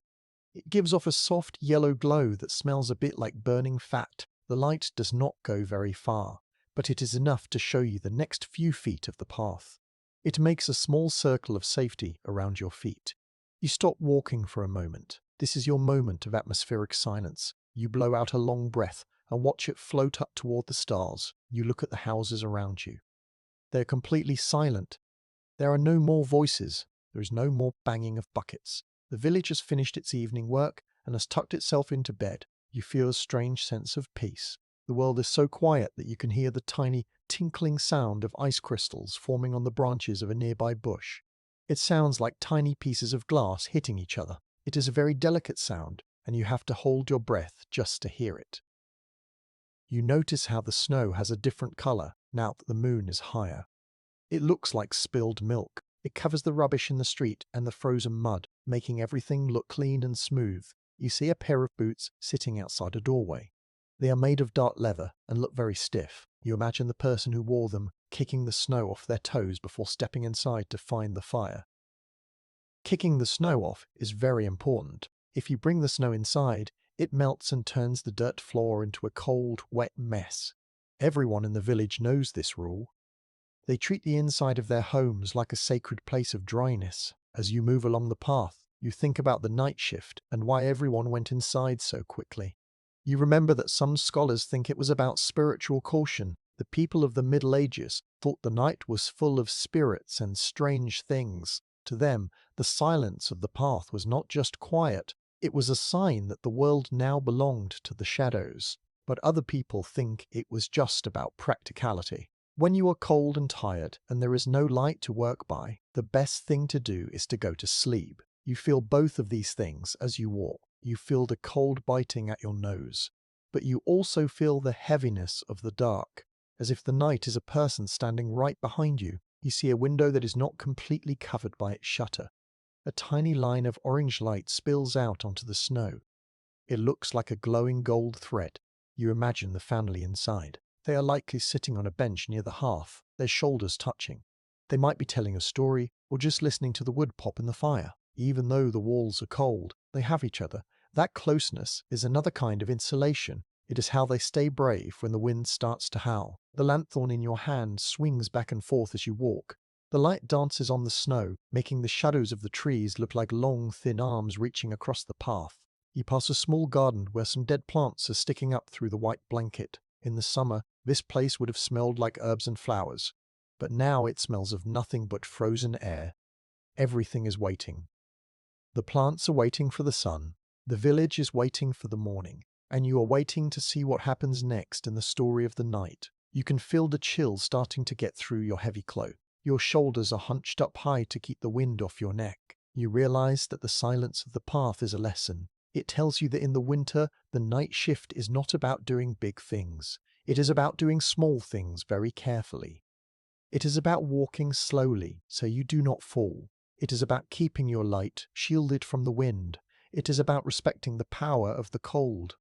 Speaker 1: It gives off a soft yellow glow that smells a bit like burning fat. The light does not go very far, but it is enough to show you the next few feet of the path. It makes a small circle of safety around your feet. You stop walking for a moment. This is your moment of atmospheric silence. You blow out a long breath and watch it float up toward the stars. You look at the houses around you. They are completely silent. There are no more voices. There is no more banging of buckets. The village has finished its evening work and has tucked itself into bed. You feel a strange sense of peace. The world is so quiet that you can hear the tiny tinkling sound of ice crystals forming on the branches of a nearby bush. It sounds like tiny pieces of glass hitting each other. It is a very delicate sound, and you have to hold your breath just to hear it. You notice how the snow has a different color now that the moon is higher. It looks like spilled milk. It covers the rubbish in the street and the frozen mud, making everything look clean and smooth. You see a pair of boots sitting outside a doorway. They are made of dark leather and look very stiff. You imagine the person who wore them kicking the snow off their toes before stepping inside to find the fire. Kicking the snow off is very important. If you bring the snow inside, it melts and turns the dirt floor into a cold, wet mess. Everyone in the village knows this rule. They treat the inside of their homes like a sacred place of dryness. As you move along the path, you think about the night shift and why everyone went inside so quickly. You remember that some scholars think it was about spiritual caution. The people of the Middle Ages thought the night was full of spirits and strange things. To them, the silence of the path was not just quiet, it was a sign that the world now belonged to the shadows. But other people think it was just about practicality. When you are cold and tired and there is no light to work by, the best thing to do is to go to sleep. You feel both of these things as you walk. You feel the cold biting at your nose, but you also feel the heaviness of the dark, as if the night is a person standing right behind you. You see a window that is not completely covered by its shutter. A tiny line of orange light spills out onto the snow. It looks like a glowing gold thread. You imagine the family inside. They are likely sitting on a bench near the hearth, their shoulders touching. They might be telling a story or just listening to the wood pop in the fire. Even though the walls are cold, they have each other. That closeness is another kind of insulation. It is how they stay brave when the wind starts to howl. The lanthorn in your hand swings back and forth as you walk. The light dances on the snow, making the shadows of the trees look like long, thin arms reaching across the path. You pass a small garden where some dead plants are sticking up through the white blanket. In the summer, this place would have smelled like herbs and flowers, but now it smells of nothing but frozen air. Everything is waiting. The plants are waiting for the sun. The village is waiting for the morning, and you are waiting to see what happens next in the story of the night. You can feel the chill starting to get through your heavy cloak. Your shoulders are hunched up high to keep the wind off your neck. You realize that the silence of the path is a lesson. It tells you that in the winter, the night shift is not about doing big things. It is about doing small things very carefully. It is about walking slowly so you do not fall. It is about keeping your light shielded from the wind. It is about respecting the power of the cold.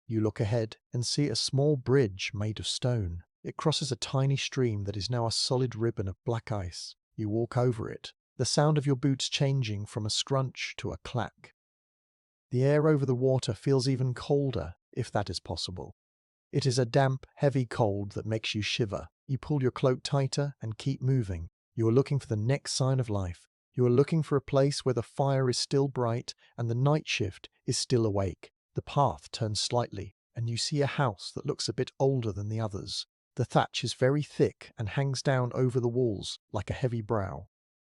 Speaker 1: You look ahead and see a small bridge made of stone. It crosses a tiny stream that is now a solid ribbon of black ice. You walk over it, the sound of your boots changing from a scrunch to a clack. The air over the water feels even colder, if that is possible. It is a damp, heavy cold that makes you shiver. You pull your cloak tighter and keep moving. You are looking for the next sign of life. You are looking for a place where the fire is still bright and the night shift is still awake. The path turns slightly, and you see a house that looks a bit older than the others. The thatch is very thick and hangs down over the walls like a heavy brow.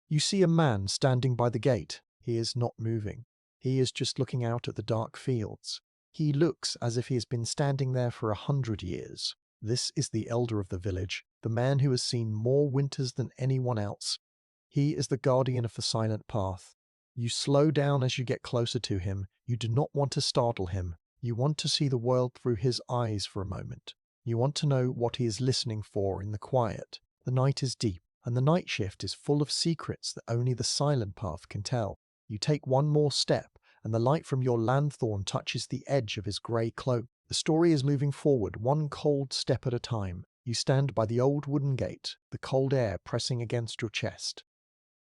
Speaker 1: You see a man standing by the gate. He is not moving. He is just looking out at the dark fields. He looks as if he has been standing there for 100 years. This is the elder of the village, the man who has seen more winters than anyone else. He is the guardian of the silent path. You slow down as you get closer to him. You do not want to startle him. You want to see the world through his eyes for a moment. You want to know what he is listening for in the quiet. The night is deep, and the night shift is full of secrets that only the silent path can tell. You take one more step, and the light from your lanthorn touches the edge of his grey cloak. The story is moving forward, one cold step at a time. You stand by the old wooden gate, the cold air pressing against your chest.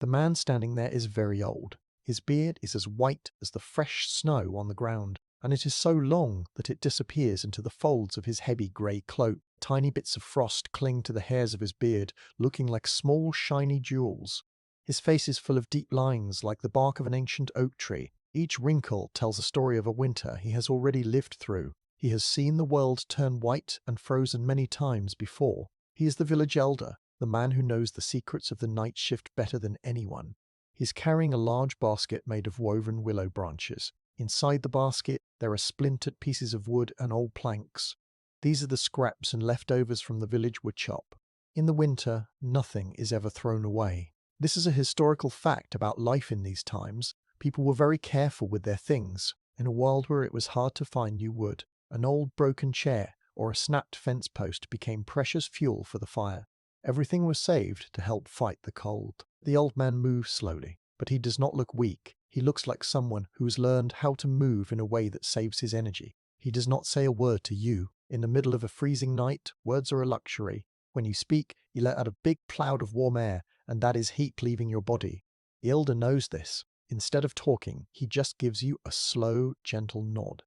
Speaker 1: The man standing there is very old. His beard is as white as the fresh snow on the ground, and it is so long that it disappears into the folds of his heavy grey cloak. Tiny bits of frost cling to the hairs of his beard, looking like small shiny jewels. His face is full of deep lines like the bark of an ancient oak tree. Each wrinkle tells a story of a winter he has already lived through. He has seen the world turn white and frozen many times before. He is the village elder, the man who knows the secrets of the night shift better than anyone. He is carrying a large basket made of woven willow branches. Inside the basket, there are splintered pieces of wood and old planks. These are the scraps and leftovers from the village wood shop. In the winter, nothing is ever thrown away. This is a historical fact about life in these times. People were very careful with their things. In a world where it was hard to find new wood, an old broken chair or a snapped fence post became precious fuel for the fire. Everything was saved to help fight the cold. The old man moves slowly, but he does not look weak. He looks like someone who has learned how to move in a way that saves his energy. He does not say a word to you. In the middle of a freezing night, words are a luxury. When you speak, you let out a big cloud of warm air, and that is heat leaving your body. The elder knows this. Instead of talking, he just gives you a slow, gentle nod.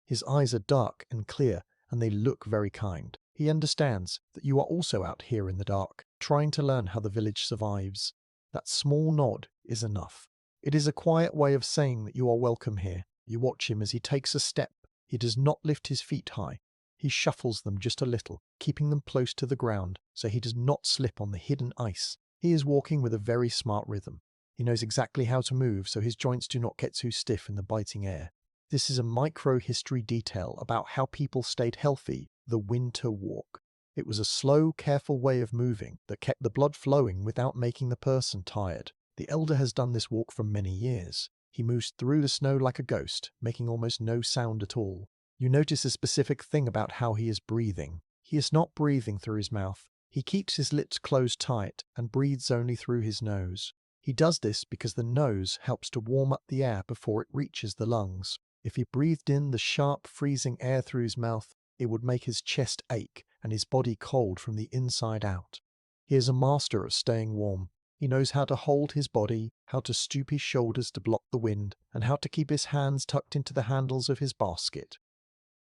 Speaker 1: His eyes are dark and clear, and they look very kind. He understands that you are also out here in the dark, trying to learn how the village survives. That small nod is enough. It is a quiet way of saying that you are welcome here. You watch him as he takes a step. He does not lift his feet high. He shuffles them just a little, keeping them close to the ground, so he does not slip on the hidden ice. He is walking with a very smart rhythm. He knows exactly how to move so his joints do not get too stiff in the biting air. This is a micro-history detail about how people stayed healthy the winter walk. It was a slow, careful way of moving that kept the blood flowing without making the person tired. The elder has done this walk for many years. He moves through the snow like a ghost, making almost no sound at all. You notice a specific thing about how he is breathing. He is not breathing through his mouth. He keeps his lips closed tight and breathes only through his nose. He does this because the nose helps to warm up the air before it reaches the lungs. If he breathed in the sharp, freezing air through his mouth, it would make his chest ache and his body cold from the inside out. He is a master of staying warm. He knows how to hold his body, how to stoop his shoulders to block the wind, and how to keep his hands tucked into the handles of his basket.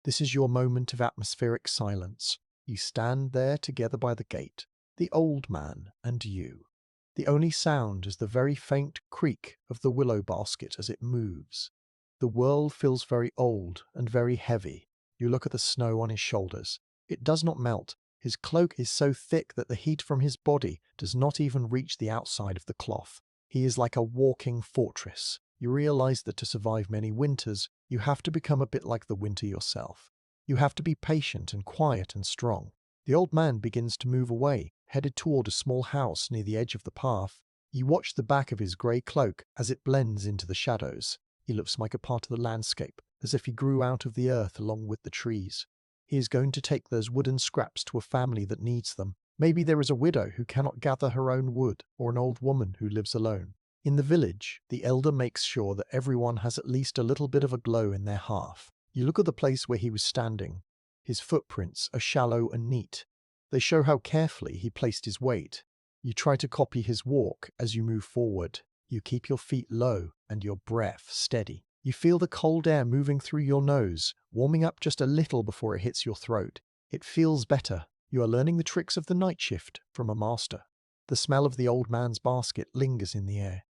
Speaker 1: This is your moment of atmospheric silence. You stand there together by the gate, the old man and you. The only sound is the very faint creak of the willow basket as it moves. The world feels very old and very heavy. You look at the snow on his shoulders. It does not melt. His cloak is so thick that the heat from his body does not even reach the outside of the cloth. He is like a walking fortress. You realize that to survive many winters, you have to become a bit like the winter yourself. You have to be patient and quiet and strong. The old man begins to move away, headed toward a small house near the edge of the path. You watch the back of his grey cloak as it blends into the shadows. He looks like a part of the landscape, as if he grew out of the earth along with the trees. He is going to take those wooden scraps to a family that needs them. Maybe there is a widow who cannot gather her own wood, or an old woman who lives alone. In the village, the elder makes sure that everyone has at least a little bit of a glow in their hearth. You look at the place where he was standing. His footprints are shallow and neat. They show how carefully he placed his weight. You try to copy his walk as you move forward. You keep your feet low and your breath steady. You feel the cold air moving through your nose, warming up just a little before it hits your throat. It feels better. You are learning the tricks of the night shift from a master. The smell of the old man's basket lingers in the air.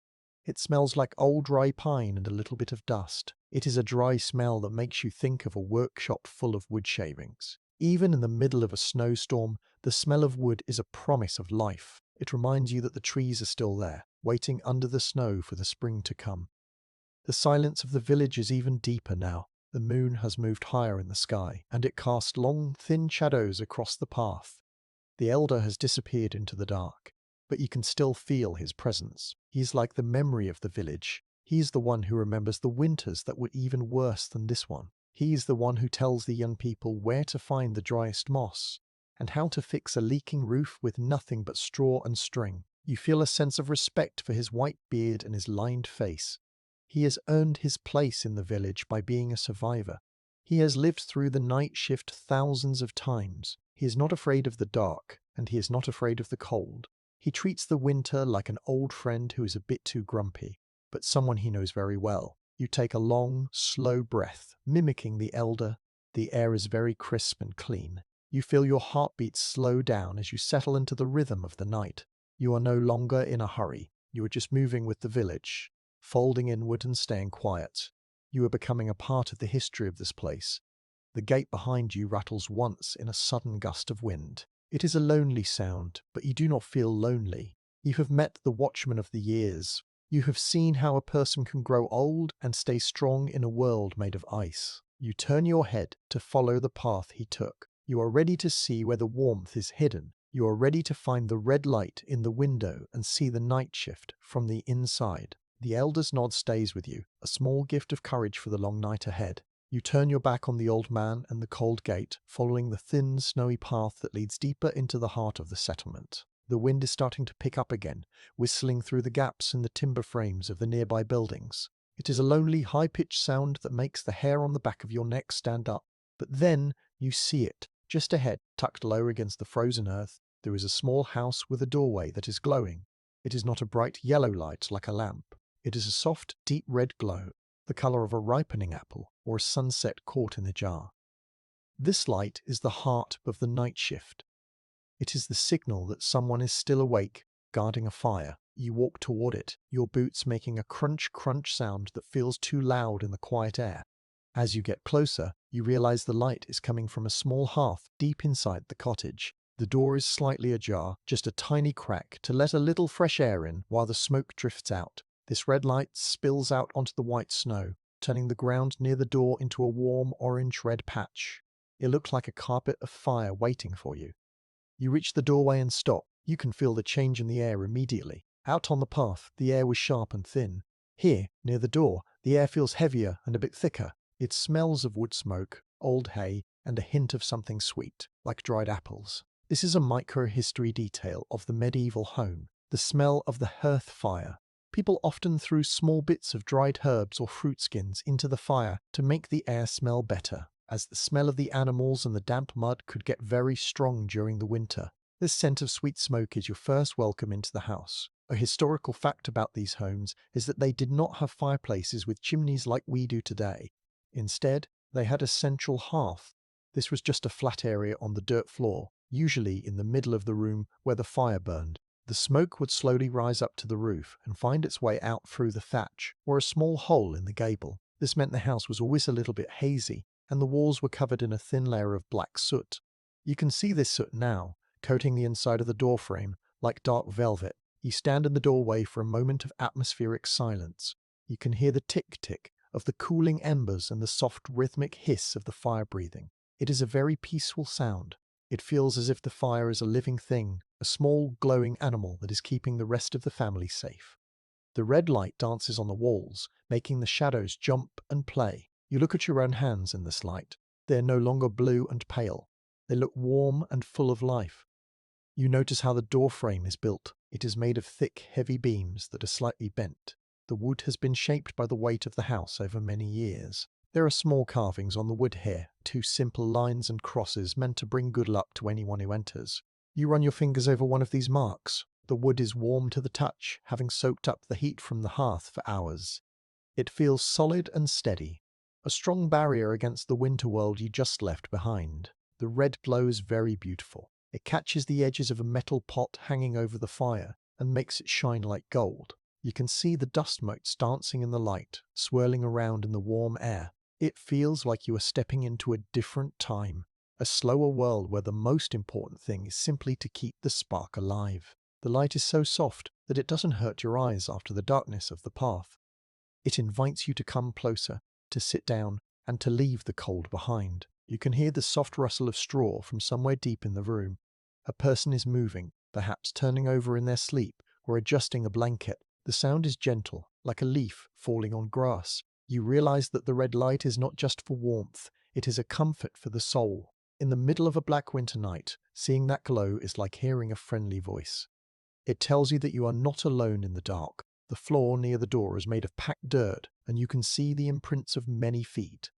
Speaker 1: It smells like old dry pine and a little bit of dust. It is a dry smell that makes you think of a workshop full of wood shavings. Even in the middle of a snowstorm, the smell of wood is a promise of life. It reminds you that the trees are still there, waiting under the snow for the spring to come. The silence of the village is even deeper now. The moon has moved higher in the sky, and it casts long, thin shadows across the path. The elder has disappeared into the dark, but you can still feel his presence. He is like the memory of the village. He is the one who remembers the winters that were even worse than this one. He is the one who tells the young people where to find the driest moss, and how to fix a leaking roof with nothing but straw and string. You feel a sense of respect for his white beard and his lined face. He has earned his place in the village by being a survivor. He has lived through the night shift thousands of times. He is not afraid of the dark, and he is not afraid of the cold. He treats the winter like an old friend who is a bit too grumpy, but someone he knows very well. You take a long, slow breath, mimicking the elder. The air is very crisp and clean. You feel your heartbeat slow down as you settle into the rhythm of the night. You are no longer in a hurry. You are just moving with the village, folding inward and staying quiet. You are becoming a part of the history of this place. The gate behind you rattles once in a sudden gust of wind. It is a lonely sound, but you do not feel lonely. You have met the watchman of the years. You have seen how a person can grow old and stay strong in a world made of ice. You turn your head to follow the path he took. You are ready to see where the warmth is hidden. You are ready to find the red light in the window and see the night shift from the inside. The elder's nod stays with you, a small gift of courage for the long night ahead. You turn your back on the old man and the cold gate, following the thin, snowy path that leads deeper into the heart of the settlement. The wind is starting to pick up again, whistling through the gaps in the timber frames of the nearby buildings. It is a lonely, high-pitched sound that makes the hair on the back of your neck stand up. But then you see it. Just ahead, tucked low against the frozen earth, there is a small house with a doorway that is glowing. It is not a bright yellow light like a lamp. It is a soft, deep red glow, the color of a ripening apple or a sunset caught in a jar. This light is the heart of the night shift. It is the signal that someone is still awake, guarding a fire. You walk toward it, your boots making a crunch-crunch sound that feels too loud in the quiet air. As you get closer, you realize the light is coming from a small hearth deep inside the cottage. The door is slightly ajar, just a tiny crack to let a little fresh air in while the smoke drifts out. This red light spills out onto the white snow, turning the ground near the door into a warm orange-red patch. It looks like a carpet of fire waiting for you. You reach the doorway and stop. You can feel the change in the air immediately. Out on the path, the air was sharp and thin. Here, near the door, the air feels heavier and a bit thicker. It smells of wood smoke, old hay, and a hint of something sweet, like dried apples. This is a micro-history detail of the medieval home, the smell of the hearth fire. People often threw small bits of dried herbs or fruit skins into the fire to make the air smell better, as the smell of the animals and the damp mud could get very strong during the winter. This scent of sweet smoke is your first welcome into the house. A historical fact about these homes is that they did not have fireplaces with chimneys like we do today. Instead, they had a central hearth. This was just a flat area on the dirt floor, usually in the middle of the room where the fire burned. The smoke would slowly rise up to the roof and find its way out through the thatch or a small hole in the gable. This meant the house was always a little bit hazy, and the walls were covered in a thin layer of black soot. You can see this soot now, coating the inside of the doorframe like dark velvet. You stand in the doorway for a moment of atmospheric silence. You can hear the tick-tick of the cooling embers and the soft rhythmic hiss of the fire breathing. It is a very peaceful sound. It feels as if the fire is a living thing, a small glowing animal that is keeping the rest of the family safe. The red light dances on the walls, making the shadows jump and play. You look at your own hands in this light. They are no longer blue and pale. They look warm and full of life. You notice how the door frame is built. It is made of thick, heavy beams that are slightly bent. The wood has been shaped by the weight of the house over many years. There are small carvings on the wood here, two simple lines and crosses meant to bring good luck to anyone who enters. You run your fingers over one of these marks. The wood is warm to the touch, having soaked up the heat from the hearth for hours. It feels solid and steady, a strong barrier against the winter world you just left behind. The red glow is very beautiful. It catches the edges of a metal pot hanging over the fire and makes it shine like gold. You can see the dust motes dancing in the light, swirling around in the warm air. It feels like you are stepping into a different time, a slower world where the most important thing is simply to keep the spark alive. The light is so soft that it doesn't hurt your eyes after the darkness of the path. It invites you to come closer, to sit down, and to leave the cold behind. You can hear the soft rustle of straw from somewhere deep in the room. A person is moving, perhaps turning over in their sleep or adjusting a blanket. The sound is gentle, like a leaf falling on grass. You realize that the red light is not just for warmth, it is a comfort for the soul. In the middle of a black winter night, seeing that glow is like hearing a friendly voice. It tells you that you are not alone in the dark. The floor near the door is made of packed dirt, and you can see the imprints of many feet.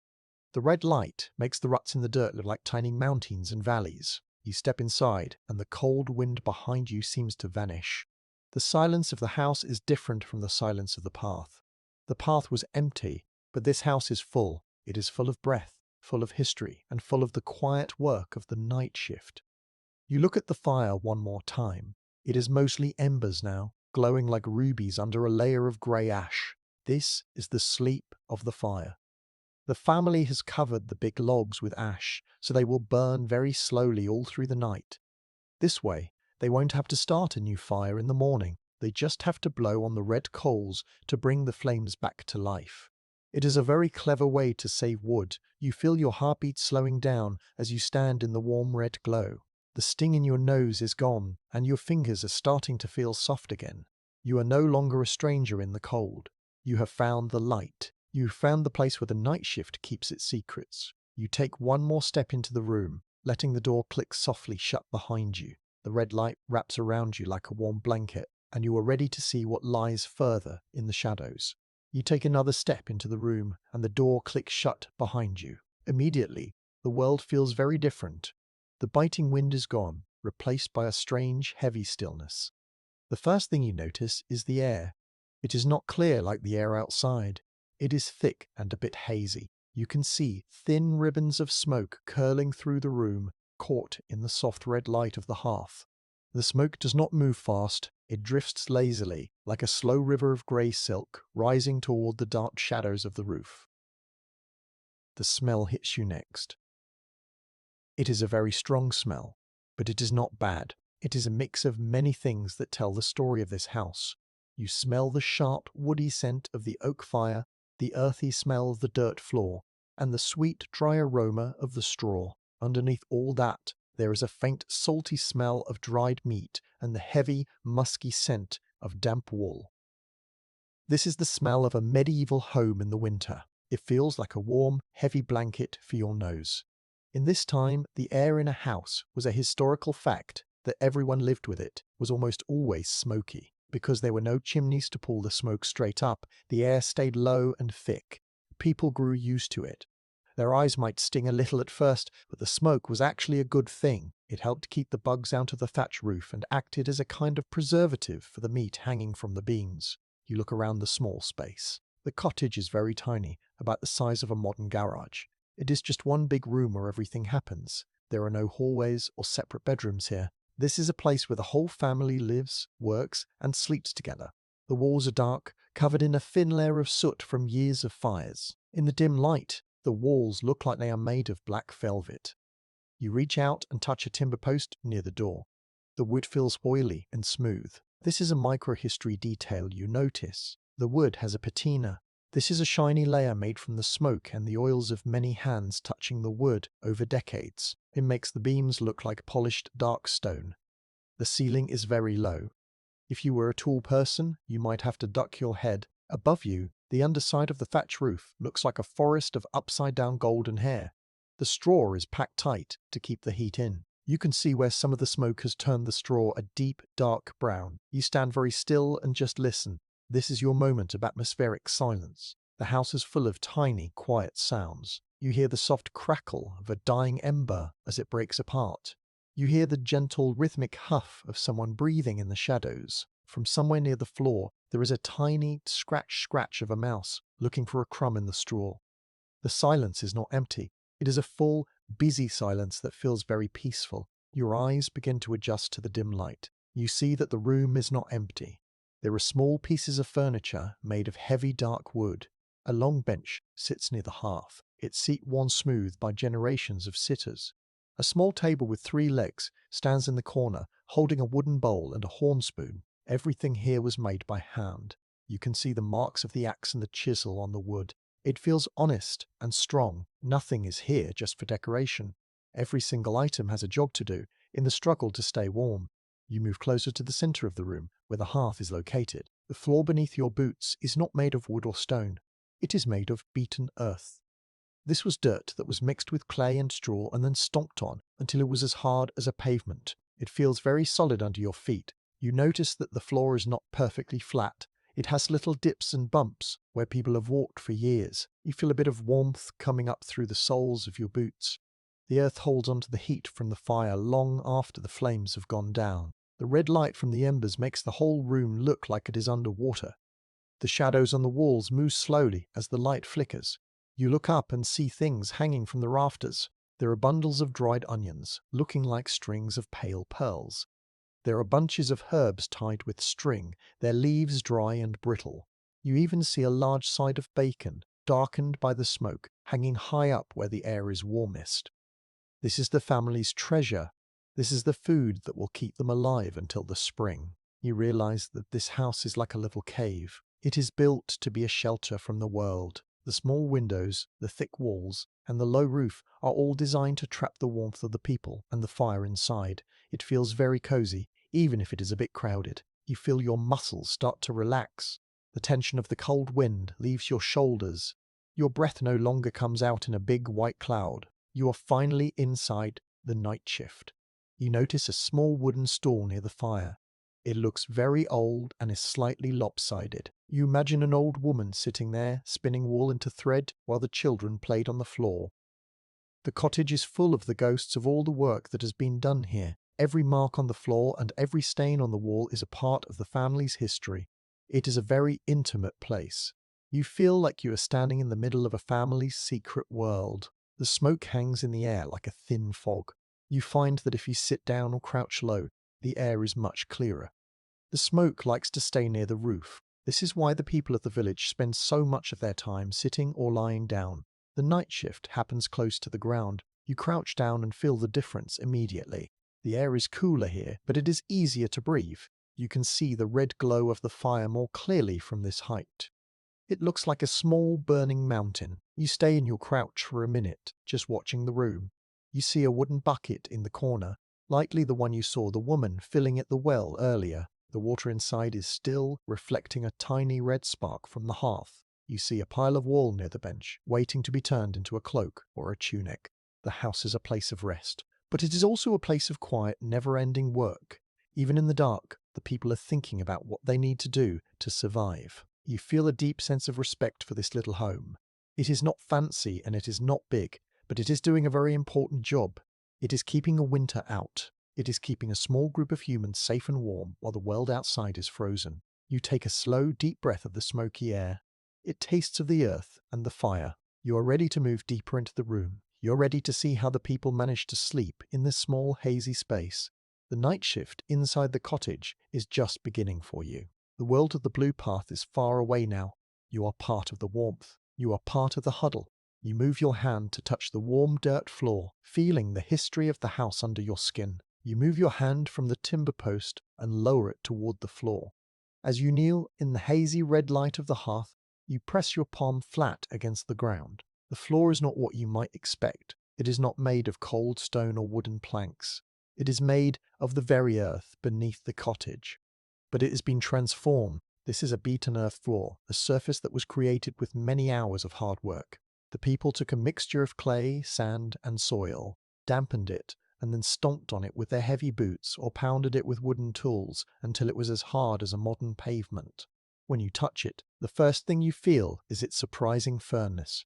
Speaker 1: The red light makes the ruts in the dirt look like tiny mountains and valleys. You step inside, and the cold wind behind you seems to vanish. The silence of the house is different from the silence of the path. The path was empty, but this house is full. It is full of breath, full of history, and full of the quiet work of the night shift. You look at the fire one more time. It is mostly embers now, glowing like rubies under a layer of grey ash. This is the sleep of the fire. The family has covered the big logs with ash, so they will burn very slowly all through the night. This way, they won't have to start a new fire in the morning. They just have to blow on the red coals to bring the flames back to life. It is a very clever way to save wood. You feel your heartbeat slowing down as you stand in the warm red glow. The sting in your nose is gone, and your fingers are starting to feel soft again. You are no longer a stranger in the cold. You have found the light. You found the place where the night shift keeps its secrets. You take one more step into the room, letting the door click softly shut behind you. The red light wraps around you like a warm blanket, and you are ready to see what lies further in the shadows. You take another step into the room, and the door clicks shut behind you. Immediately, the world feels very different. The biting wind is gone, replaced by a strange, heavy stillness. The first thing you notice is the air. It is not clear like the air outside. It is thick and a bit hazy. You can see thin ribbons of smoke curling through the room, caught in the soft red light of the hearth. The smoke does not move fast. It drifts lazily, like a slow river of grey silk, rising toward the dark shadows of the roof. The smell hits you next. It is a very strong smell, but it is not bad. It is a mix of many things that tell the story of this house. You smell the sharp, woody scent of the oak fire, the earthy smell of the dirt floor, and the sweet, dry aroma of the straw. Underneath all that, there is a faint, salty smell of dried meat and the heavy, musky scent of damp wool. This is the smell of a medieval home in the winter. It feels like a warm, heavy blanket for your nose. In this time, the air in a house was a historical fact that everyone lived with. It was almost always smoky. Because there were no chimneys to pull the smoke straight up, the air stayed low and thick. People grew used to it. Their eyes might sting a little at first, but the smoke was actually a good thing. It helped keep the bugs out of the thatch roof and acted as a kind of preservative for the meat hanging from the beams. You look around the small space. The cottage is very tiny, about the size of a modern garage. It is just one big room where everything happens. There are no hallways or separate bedrooms here. This is a place where the whole family lives, works, and sleeps together. The walls are dark, covered in a thin layer of soot from years of fires. In the dim light, the walls look like they are made of black velvet. You reach out and touch a timber post near the door. The wood feels oily and smooth. This is a microhistory detail you notice. The wood has a patina. This is a shiny layer made from the smoke and the oils of many hands touching the wood over decades. It makes the beams look like polished dark stone. The ceiling is very low. If you were a tall person, you might have to duck your head. Above you, the underside of the thatch roof looks like a forest of upside-down golden hair. The straw is packed tight to keep the heat in. You can see where some of the smoke has turned the straw a deep, dark brown. You stand very still and just listen. This is your moment of atmospheric silence. The house is full of tiny, quiet sounds. You hear the soft crackle of a dying ember as it breaks apart. You hear the gentle, rhythmic huff of someone breathing in the shadows. From somewhere near the floor, there is a tiny scratch of a mouse looking for a crumb in the straw. The silence is not empty. It is a full, busy silence that feels very peaceful. Your eyes begin to adjust to the dim light. You see that the room is not empty. There are small pieces of furniture made of heavy dark wood. A long bench sits near the hearth, its seat worn smooth by generations of sitters. A small table with 3 legs stands in the corner, holding a wooden bowl and a horn spoon. Everything here was made by hand. You can see the marks of the axe and the chisel on the wood. It feels honest and strong. Nothing is here just for decoration. Every single item has a job to do in the struggle to stay warm. You move closer to the center of the room, where the hearth is located. The floor beneath your boots is not made of wood or stone. It is made of beaten earth. This was dirt that was mixed with clay and straw and then stomped on until it was as hard as a pavement. It feels very solid under your feet. You notice that the floor is not perfectly flat. It has little dips and bumps where people have walked for years. You feel a bit of warmth coming up through the soles of your boots. The earth holds onto the heat from the fire long after the flames have gone down. The red light from the embers makes the whole room look like it is underwater. The shadows on the walls move slowly as the light flickers. You look up and see things hanging from the rafters. There are bundles of dried onions, looking like strings of pale pearls. There are bunches of herbs tied with string, their leaves dry and brittle. You even see a large side of bacon, darkened by the smoke, hanging high up where the air is warmest. This is the family's treasure. This is the food that will keep them alive until the spring. You realize that this house is like a little cave. It is built to be a shelter from the world. The small windows, the thick walls, and the low roof are all designed to trap the warmth of the people and the fire inside. It feels very cozy, even if it is a bit crowded. You feel your muscles start to relax. The tension of the cold wind leaves your shoulders. Your breath no longer comes out in a big white cloud. You are finally inside the night shift. You notice a small wooden stool near the fire. It looks very old and is slightly lopsided. You imagine an old woman sitting there, spinning wool into thread while the children played on the floor. The cottage is full of the ghosts of all the work that has been done here. Every mark on the floor and every stain on the wall is a part of the family's history. It is a very intimate place. You feel like you are standing in the middle of a family's secret world. The smoke hangs in the air like a thin fog. You find that if you sit down or crouch low, the air is much clearer. The smoke likes to stay near the roof. This is why the people of the village spend so much of their time sitting or lying down. The night shift happens close to the ground. You crouch down and feel the difference immediately. The air is cooler here, but it is easier to breathe. You can see the red glow of the fire more clearly from this height. It looks like a small burning mountain. You stay in your crouch for a minute, just watching the room. You see a wooden bucket in the corner, likely the one you saw the woman filling at the well earlier. The water inside is still, reflecting a tiny red spark from the hearth. You see a pile of wool near the bench, waiting to be turned into a cloak or a tunic. The house is a place of rest, but it is also a place of quiet, never-ending work. Even in the dark, the people are thinking about what they need to do to survive. You feel a deep sense of respect for this little home. It is not fancy and it is not big, but it is doing a very important job. It is keeping a winter out. It is keeping a small group of humans safe and warm while the world outside is frozen. You take a slow, deep breath of the smoky air. It tastes of the earth and the fire. You are ready to move deeper into the room. You're ready to see how the people manage to sleep in this small, hazy space. The night shift inside the cottage is just beginning for you. The world of the blue path is far away now. You are part of the warmth. You are part of the huddle. You move your hand to touch the warm dirt floor, feeling the history of the house under your skin. You move your hand from the timber post and lower it toward the floor. As you kneel in the hazy red light of the hearth, you press your palm flat against the ground. The floor is not what you might expect. It is not made of cold stone or wooden planks. It is made of the very earth beneath the cottage. But it has been transformed. This is a beaten earth floor, a surface that was created with many hours of hard work. The people took a mixture of clay, sand, and soil, dampened it, and then stomped on it with their heavy boots or pounded it with wooden tools until it was as hard as a modern pavement. When you touch it, the first thing you feel is its surprising firmness.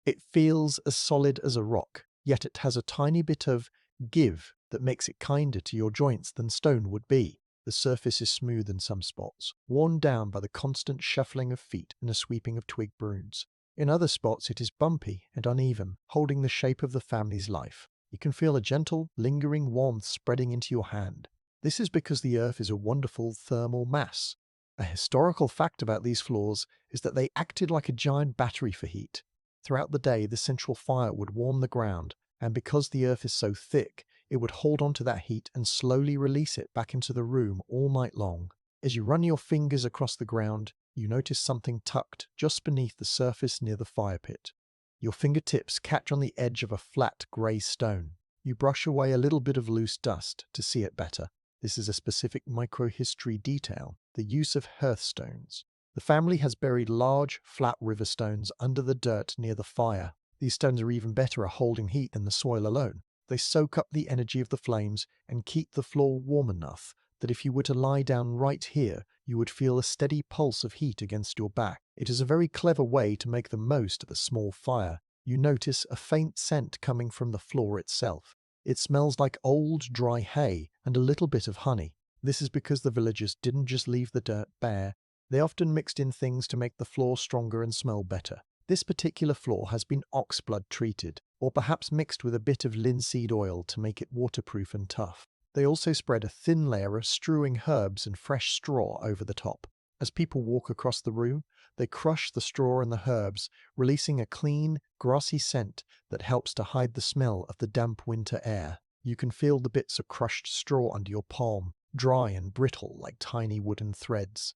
Speaker 1: It feels as solid as a rock, yet it has a tiny bit of give that makes it kinder to your joints than stone would be. The surface is smooth in some spots, worn down by the constant shuffling of feet and a sweeping of twig prunes. In other spots it is bumpy and uneven, holding the shape of the family's life. You can feel a gentle, lingering warmth spreading into your hand. This is because the earth is a wonderful thermal mass. A historical fact about these floors is that they acted like a giant battery for heat. Throughout the day, the central fire would warm the ground, and because the earth is so thick, it would hold on to that heat and slowly release it back into the room all night long. As you run your fingers across the ground, you notice something tucked just beneath the surface near the fire pit. Your fingertips catch on the edge of a flat grey stone. You brush away a little bit of loose dust to see it better. This is a specific microhistory detail, the use of hearthstones. The family has buried large, flat river stones under the dirt near the fire. These stones are even better at holding heat than the soil alone. They soak up the energy of the flames and keep the floor warm enough that if you were to lie down right here, you would feel a steady pulse of heat against your back. It is a very clever way to make the most of a small fire. You notice a faint scent coming from the floor itself. It smells like old, dry hay and a little bit of honey. This is because the villagers didn't just leave the dirt bare. They often mixed in things to make the floor stronger and smell better. This particular floor has been oxblood treated, or perhaps mixed with a bit of linseed oil to make it waterproof and tough. They also spread a thin layer of strewing herbs and fresh straw over the top. As people walk across the room, they crush the straw and the herbs, releasing a clean, grassy scent that helps to hide the smell of the damp winter air. You can feel the bits of crushed straw under your palm, dry and brittle like tiny wooden threads.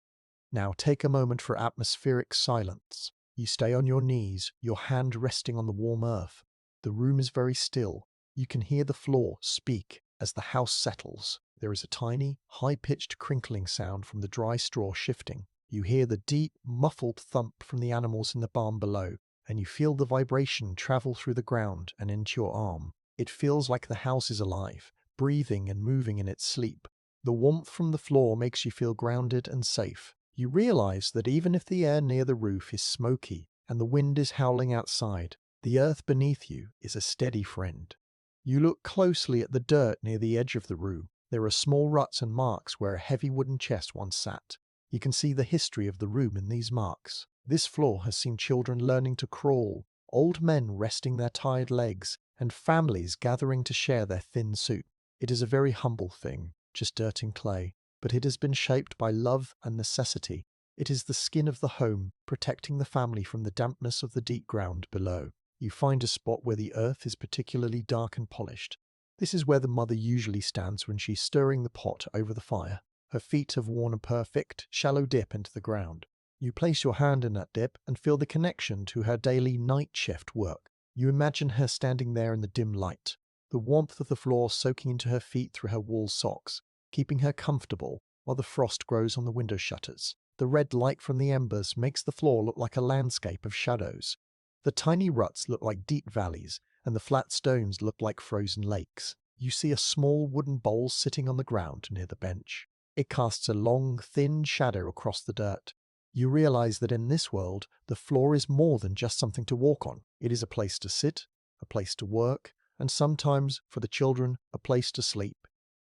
Speaker 1: Now take a moment for atmospheric silence. You stay on your knees, your hand resting on the warm earth. The room is very still. You can hear the floor speak as the house settles. There is a tiny, high-pitched crinkling sound from the dry straw shifting. You hear the deep, muffled thump from the animals in the barn below, and you feel the vibration travel through the ground and into your arm. It feels like the house is alive, breathing and moving in its sleep. The warmth from the floor makes you feel grounded and safe. You realize that even if the air near the roof is smoky and the wind is howling outside, the earth beneath you is a steady friend. You look closely at the dirt near the edge of the room. There are small ruts and marks where a heavy wooden chest once sat. You can see the history of the room in these marks. This floor has seen children learning to crawl, old men resting their tired legs, and families gathering to share their thin soup. It is a very humble thing, just dirt and clay, but it has been shaped by love and necessity. It is the skin of the home, protecting the family from the dampness of the deep ground below. You find a spot where the earth is particularly dark and polished. This is where the mother usually stands when she's stirring the pot over the fire. Her feet have worn a perfect, shallow dip into the ground. You place your hand in that dip and feel the connection to her daily night shift work. You imagine her standing there in the dim light, the warmth of the floor soaking into her feet through her wool socks, keeping her comfortable while the frost grows on the window shutters. The red light from the embers makes the floor look like a landscape of shadows. The tiny ruts look like deep valleys, and the flat stones look like frozen lakes. You see a small wooden bowl sitting on the ground near the bench. It casts a long, thin shadow across the dirt. You realize that in this world, the floor is more than just something to walk on. It is a place to sit, a place to work, and sometimes, for the children, a place to sleep.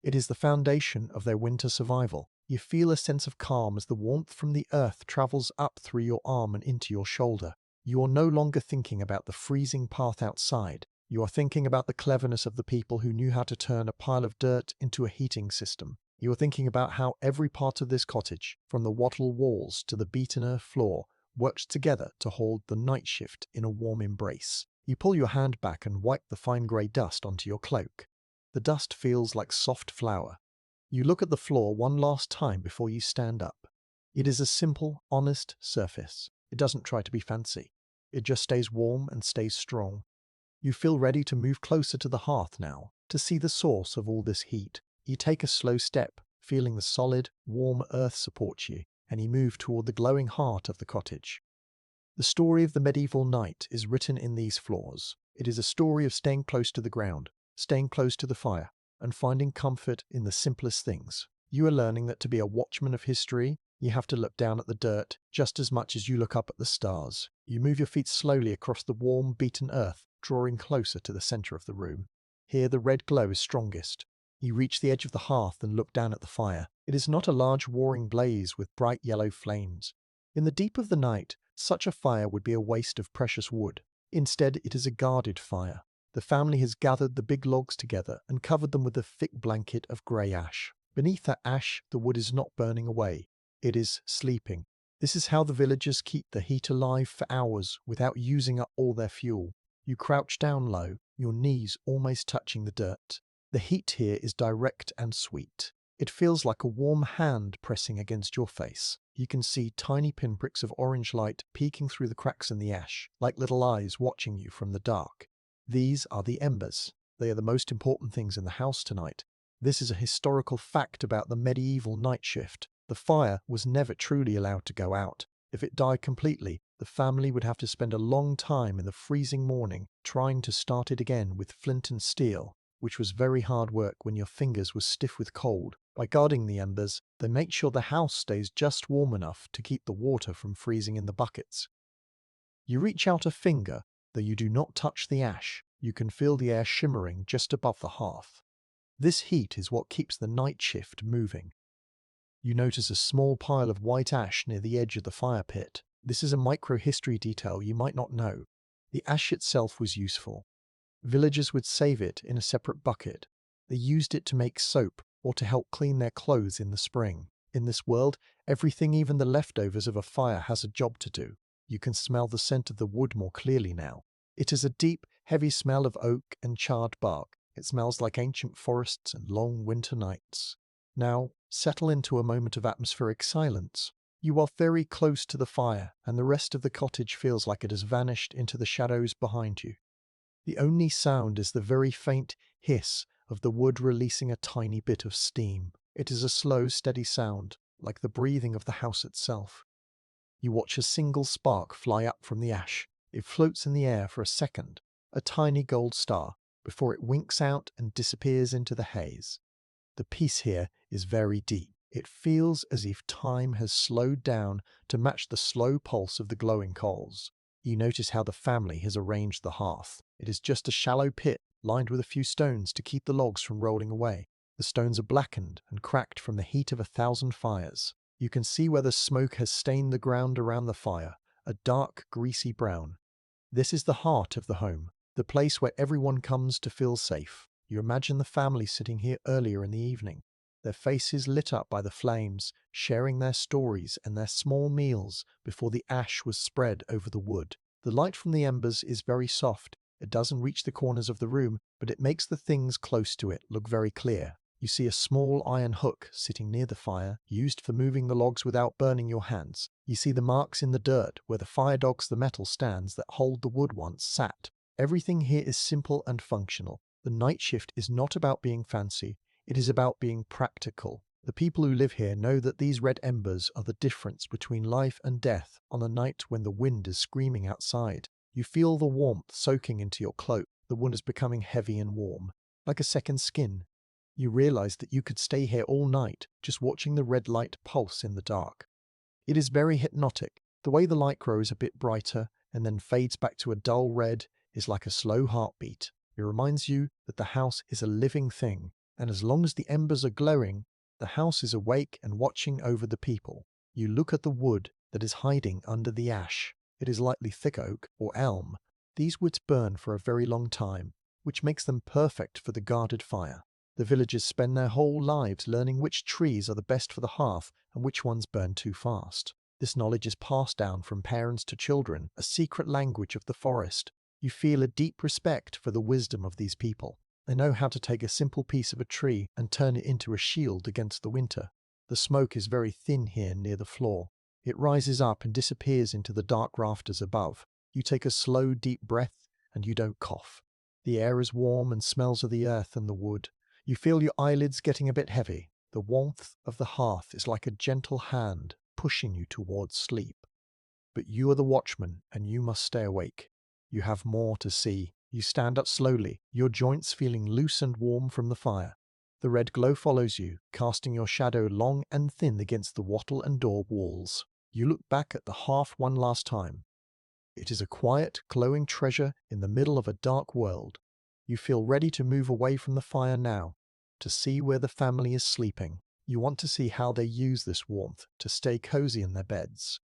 Speaker 1: It is the foundation of their winter survival. You feel a sense of calm as the warmth from the earth travels up through your arm and into your shoulder. You are no longer thinking about the freezing path outside. You are thinking about the cleverness of the people who knew how to turn a pile of dirt into a heating system. You are thinking about how every part of this cottage, from the wattle walls to the beaten earth floor, works together to hold the night shift in a warm embrace. You pull your hand back and wipe the fine grey dust onto your cloak. The dust feels like soft flour. You look at the floor one last time before you stand up. It is a simple, honest surface. It doesn't try to be fancy. It just stays warm and stays strong. You feel ready to move closer to the hearth now, to see the source of all this heat. You take a slow step, feeling the solid, warm earth support you, and you move toward the glowing heart of the cottage. The story of the medieval night is written in these floors. It is a story of staying close to the ground, staying close to the fire, and finding comfort in the simplest things. You are learning that to be a watchman of history, You have to look down at the dirt just as much as you look up at the stars. You move your feet slowly across the warm, beaten earth, drawing closer to the center of the room. Here the red glow is strongest. You reach the edge of the hearth and look down at the fire. It is not a large roaring blaze with bright yellow flames. In the deep of the night, such a fire would be a waste of precious wood. Instead, it is a guarded fire. The family has gathered the big logs together and covered them with a thick blanket of grey ash. Beneath that ash, the wood is not burning away. It is sleeping. This is how the villagers keep the heat alive for hours without using up all their fuel. You crouch down low, your knees almost touching the dirt. The heat here is direct and sweet. It feels like a warm hand pressing against your face. You can see tiny pinpricks of orange light peeking through the cracks in the ash, like little eyes watching you from the dark. These are the embers. They are the most important things in the house tonight. This is a historical fact about the medieval night shift. The fire was never truly allowed to go out. If it died completely, the family would have to spend a long time in the freezing morning trying to start it again with flint and steel, which was very hard work when your fingers were stiff with cold. By guarding the embers, they make sure the house stays just warm enough to keep the water from freezing in the buckets. You reach out a finger, though you do not touch the ash. You can feel the air shimmering just above the hearth. This heat is what keeps the night shift moving. You notice a small pile of white ash near the edge of the fire pit. This is a micro-history detail you might not know. The ash itself was useful. Villagers would save it in a separate bucket. They used it to make soap or to help clean their clothes in the spring. In this world, everything, even the leftovers of a fire, has a job to do. You can smell the scent of the wood more clearly now. It is a deep, heavy smell of oak and charred bark. It smells like ancient forests and long winter nights. Now, settle into a moment of atmospheric silence. You are very close to the fire, and the rest of the cottage feels like it has vanished into the shadows behind you. The only sound is the very faint hiss of the wood releasing a tiny bit of steam. It is a slow, steady sound, like the breathing of the house itself. You watch a single spark fly up from the ash. It floats in the air for a second, a tiny gold star, before it winks out and disappears into the haze. The peace here is very deep. It feels as if time has slowed down to match the slow pulse of the glowing coals. You notice how the family has arranged the hearth. It is just a shallow pit lined with a few stones to keep the logs from rolling away. The stones are blackened and cracked from the heat of 1,000 fires. You can see where the smoke has stained the ground around the fire, a dark, greasy brown. This is the heart of the home, the place where everyone comes to feel safe. You imagine the family sitting here earlier in the evening, their faces lit up by the flames, sharing their stories and their small meals before the ash was spread over the wood. The light from the embers is very soft. It doesn't reach the corners of the room, but it makes the things close to it look very clear. You see a small iron hook sitting near the fire, used for moving the logs without burning your hands. You see the marks in the dirt where the fire dogs, the metal stands that hold the wood, once sat. Everything here is simple and functional. The night shift is not about being fancy, it is about being practical. The people who live here know that these red embers are the difference between life and death on a night when the wind is screaming outside. You feel the warmth soaking into your cloak. The wood is becoming heavy and warm, like a second skin. You realize that you could stay here all night, just watching the red light pulse in the dark. It is very hypnotic. The way the light grows a bit brighter and then fades back to a dull red is like a slow heartbeat. It reminds you that the house is a living thing, and as long as the embers are glowing, the house is awake and watching over the people. You look at the wood that is hiding under the ash. It is likely thick oak or elm. These woods burn for a very long time, which makes them perfect for the guarded fire. The villagers spend their whole lives learning which trees are the best for the hearth and which ones burn too fast. This knowledge is passed down from parents to children, a secret language of the forest. You feel a deep respect for the wisdom of these people. They know how to take a simple piece of a tree and turn it into a shield against the winter. The smoke is very thin here near the floor. It rises up and disappears into the dark rafters above. You take a slow, deep breath and you don't cough. The air is warm and smells of the earth and the wood. You feel your eyelids getting a bit heavy. The warmth of the hearth is like a gentle hand pushing you towards sleep. But you are the watchman and you must stay awake. You have more to see. You stand up slowly, your joints feeling loose and warm from the fire. The red glow follows you, casting your shadow long and thin against the wattle and daub walls. You look back at the hearth one last time. It is a quiet, glowing treasure in the middle of a dark world. You feel ready to move away from the fire now, to see where the family is sleeping. You want to see how they use this warmth to stay cozy in their beds.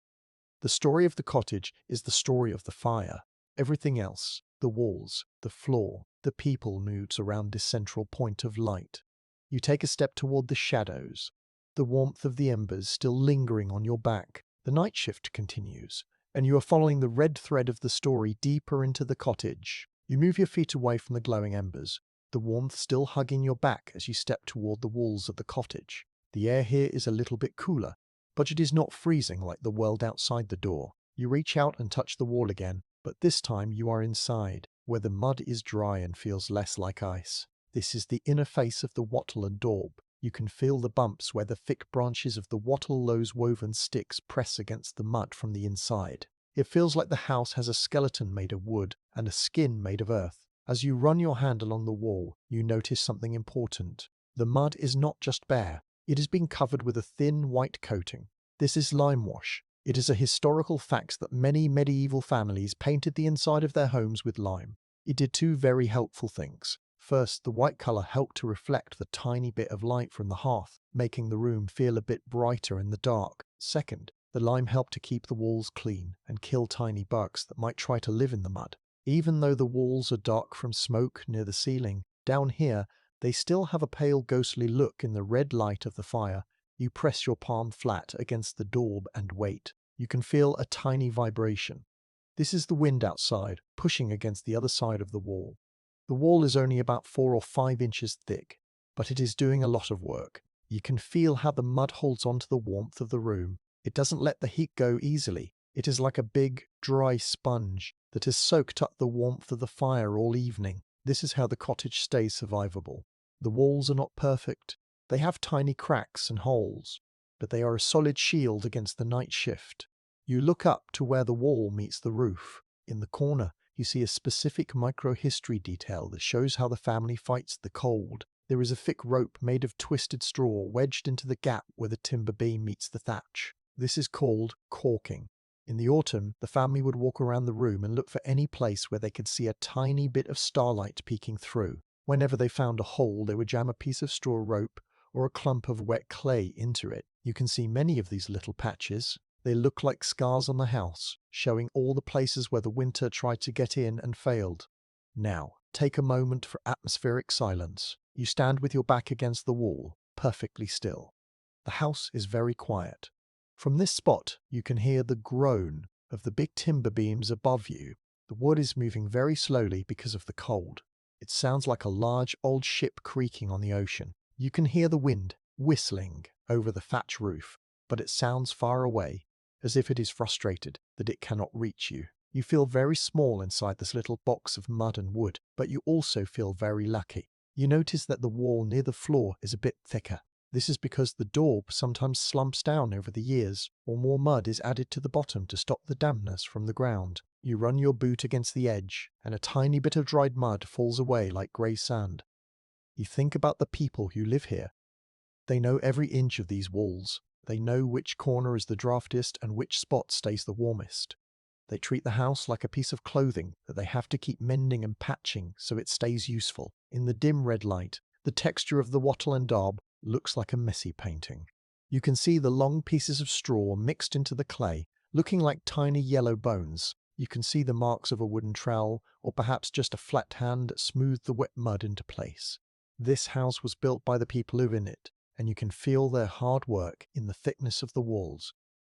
Speaker 1: The story of the cottage is the story of the fire. Everything else, the walls, the floor, the people, moves around this central point of light. You take a step toward the shadows, the warmth of the embers still lingering on your back. The night shift continues, and you are following the red thread of the story deeper into the cottage. You move your feet away from the glowing embers, the warmth still hugging your back as you step toward the walls of the cottage. The air here is a little bit cooler, but it is not freezing like the world outside the door. You reach out and touch the wall again, but this time you are inside, where the mud is dry and feels less like ice. This is the inner face of the wattle and daub. You can feel the bumps where the thick branches of the wattle-lows woven sticks press against the mud from the inside. It feels like the house has a skeleton made of wood and a skin made of earth. As you run your hand along the wall, you notice something important. The mud is not just bare. It has been covered with a thin white coating. This is lime wash. It is a historical fact that many medieval families painted the inside of their homes with lime. It did two very helpful things. First, the white color helped to reflect the tiny bit of light from the hearth, making the room feel a bit brighter in the dark. Second, the lime helped to keep the walls clean and kill tiny bugs that might try to live in the mud. Even though the walls are dark from smoke near the ceiling, down here, they still have a pale ghostly look in the red light of the fire. You press your palm flat against the daub and wait. You can feel a tiny vibration. This is the wind outside, pushing against the other side of the wall. The wall is only about 4 or 5 inches thick, but it is doing a lot of work. You can feel how the mud holds on to the warmth of the room. It doesn't let the heat go easily. It is like a big, dry sponge that has soaked up the warmth of the fire all evening. This is how the cottage stays survivable. The walls are not perfect. They have tiny cracks and holes, but they are a solid shield against the night shift. You look up to where the wall meets the roof. In the corner, you see a specific microhistory detail that shows how the family fights the cold. There is a thick rope made of twisted straw wedged into the gap where the timber beam meets the thatch. This is called caulking. In the autumn, the family would walk around the room and look for any place where they could see a tiny bit of starlight peeking through. Whenever they found a hole, they would jam a piece of straw rope or a clump of wet clay into it. You can see many of these little patches. They look like scars on the house, showing all the places where the winter tried to get in and failed. Now, take a moment for atmospheric silence. You stand with your back against the wall, perfectly still. The house is very quiet. From this spot, you can hear the groan of the big timber beams above you. The wood is moving very slowly because of the cold. It sounds like a large old ship creaking on the ocean. You can hear the wind whistling over the thatch roof, but it sounds far away, as if it is frustrated that it cannot reach you. You feel very small inside this little box of mud and wood, but you also feel very lucky. You notice that the wall near the floor is a bit thicker. This is because the daub sometimes slumps down over the years, or more mud is added to the bottom to stop the dampness from the ground. You run your boot against the edge, and a tiny bit of dried mud falls away like grey sand. You think about the people who live here. They know every inch of these walls. They know which corner is the draftiest and which spot stays the warmest. They treat the house like a piece of clothing that they have to keep mending and patching so it stays useful. In the dim red light, the texture of the wattle and daub looks like a messy painting. You can see the long pieces of straw mixed into the clay, looking like tiny yellow bones. You can see the marks of a wooden trowel, or perhaps just a flat hand that smoothed the wet mud into place. This house was built by the people who live in it, and you can feel their hard work in the thickness of the walls.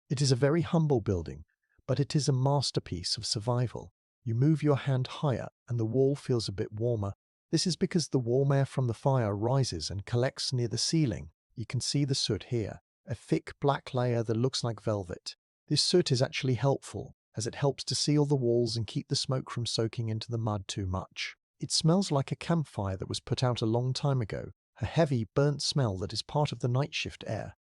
Speaker 1: It is a very humble building, but it is a masterpiece of survival. You move your hand higher, and the wall feels a bit warmer. This is because the warm air from the fire rises and collects near the ceiling. You can see the soot here, a thick black layer that looks like velvet. This soot is actually helpful, as it helps to seal the walls and keep the smoke from soaking into the mud too much. It smells like a campfire that was put out a long time ago, a heavy, burnt smell that is part of the night shift air.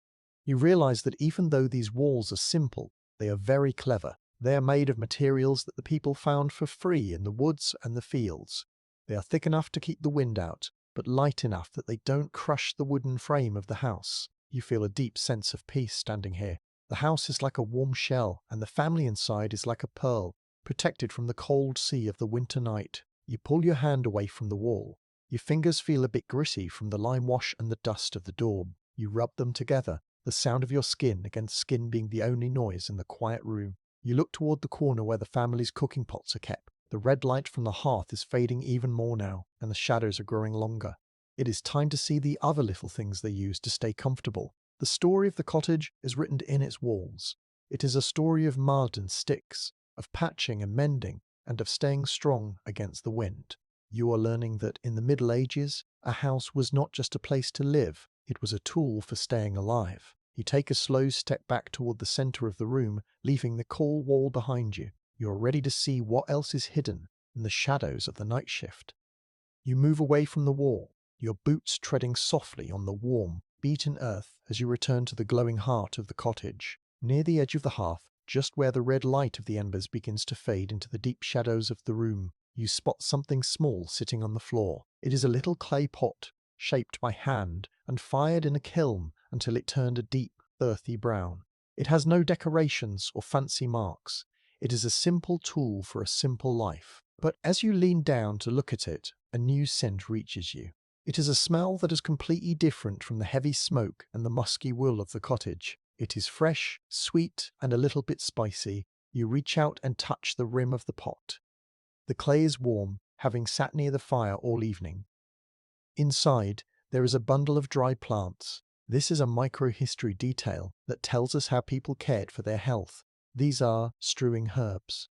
Speaker 1: You realize that even though these walls are simple, they are very clever. They are made of materials that the people found for free in the woods and the fields. They are thick enough to keep the wind out, but light enough that they don't crush the wooden frame of the house. You feel a deep sense of peace standing here. The house is like a warm shell, and the family inside is like a pearl, protected from the cold sea of the winter night. You pull your hand away from the wall. Your fingers feel a bit gritty from the lime wash and the dust of the daub. You rub them together, the sound of your skin against skin being the only noise in the quiet room. You look toward the corner where the family's cooking pots are kept. The red light from the hearth is fading even more now, and the shadows are growing longer. It is time to see the other little things they use to stay comfortable. The story of the cottage is written in its walls. It is a story of mud and sticks, of patching and mending, and of staying strong against the wind. You are learning that in the Middle Ages, a house was not just a place to live, it was a tool for staying alive. You take a slow step back toward the center of the room, leaving the cold wall behind you. You are ready to see what else is hidden in the shadows of the night shift. You move away from the wall, your boots treading softly on the warm, beaten earth as you return to the glowing heart of the cottage. Near the edge of the hearth, just where the red light of the embers begins to fade into the deep shadows of the room, you spot something small sitting on the floor. It is a little clay pot, shaped by hand and fired in a kiln until it turned a deep, earthy brown. It has no decorations or fancy marks. It is a simple tool for a simple life. But as you lean down to look at it, a new scent reaches you. It is a smell that is completely different from the heavy smoke and the musky wool of the cottage. It is fresh, sweet, and a little bit spicy. You reach out and touch the rim of the pot. The clay is warm, having sat near the fire all evening. Inside, there is a bundle of dry plants. This is a microhistory detail that tells us how people cared for their health. These are strewing herbs.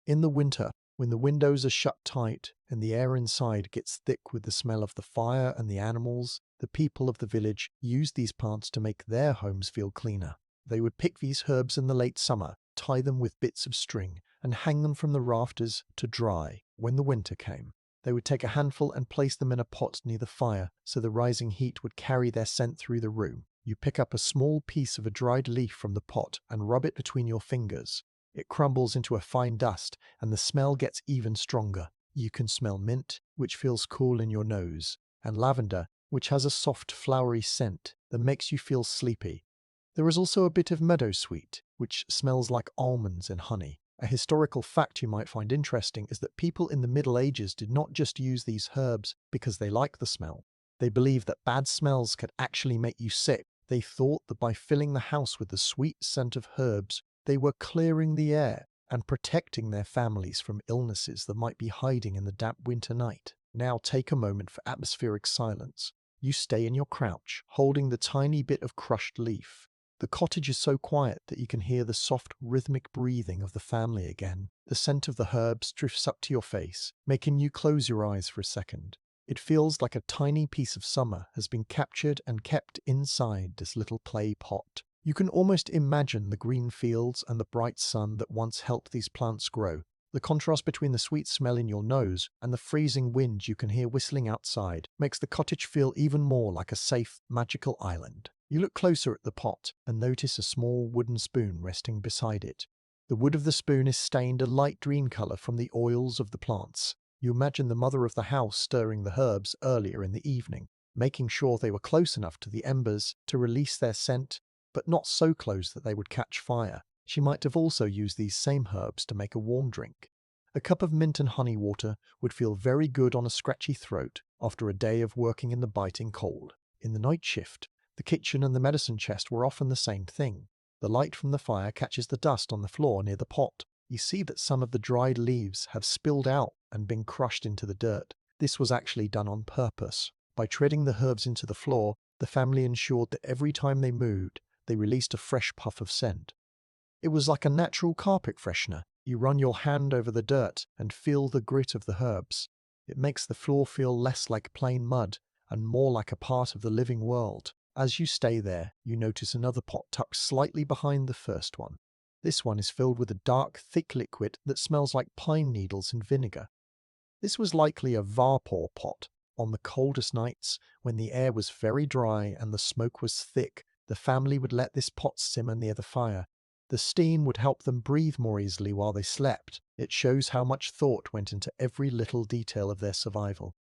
Speaker 1: In the winter, when the windows are shut tight and the air inside gets thick with the smell of the fire and the animals, the people of the village used these plants to make their homes feel cleaner. They would pick these herbs in the late summer, tie them with bits of string, and hang them from the rafters to dry when the winter came. They would take a handful and place them in a pot near the fire so the rising heat would carry their scent through the room. You pick up a small piece of a dried leaf from the pot and rub it between your fingers. It crumbles into a fine dust and the smell gets even stronger. You can smell mint, which feels cool in your nose, and lavender, which has a soft flowery scent that makes you feel sleepy. There is also a bit of meadowsweet, which smells like almonds and honey. A historical fact you might find interesting is that people in the Middle Ages did not just use these herbs because they liked the smell. They believed that bad smells could actually make you sick. They thought that by filling the house with the sweet scent of herbs, they were clearing the air and protecting their families from illnesses that might be hiding in the damp winter night. Now take a moment for atmospheric silence. You stay in your crouch, holding the tiny bit of crushed leaf. The cottage is so quiet that you can hear the soft, rhythmic breathing of the family again. The scent of the herbs drifts up to your face, making you close your eyes for a second. It feels like a tiny piece of summer has been captured and kept inside this little clay pot. You can almost imagine the green fields and the bright sun that once helped these plants grow. The contrast between the sweet smell in your nose and the freezing wind you can hear whistling outside makes the cottage feel even more like a safe, magical island. You look closer at the pot and notice a small wooden spoon resting beside it. The wood of the spoon is stained a light green color from the oils of the plants. You imagine the mother of the house stirring the herbs earlier in the evening, making sure they were close enough to the embers to release their scent, but not so close that they would catch fire. She might have also used these same herbs to make a warm drink. A cup of mint and honey water would feel very good on a scratchy throat after a day of working in the biting cold. In the night shift, the kitchen and the medicine chest were often the same thing. The light from the fire catches the dust on the floor near the pot. You see that some of the dried leaves have spilled out and been crushed into the dirt. This was actually done on purpose. By treading the herbs into the floor, the family ensured that every time they moved, they released a fresh puff of scent. It was like a natural carpet freshener. You run your hand over the dirt and feel the grit of the herbs. It makes the floor feel less like plain mud and more like a part of the living world. As you stay there, you notice another pot tucked slightly behind the first one. This one is filled with a dark, thick liquid that smells like pine needles and vinegar. This was likely a vapor pot. On the coldest nights, when the air was very dry and the smoke was thick, the family would let this pot simmer near the fire. The steam would help them breathe more easily while they slept. It shows how much thought went into every little detail of their survival.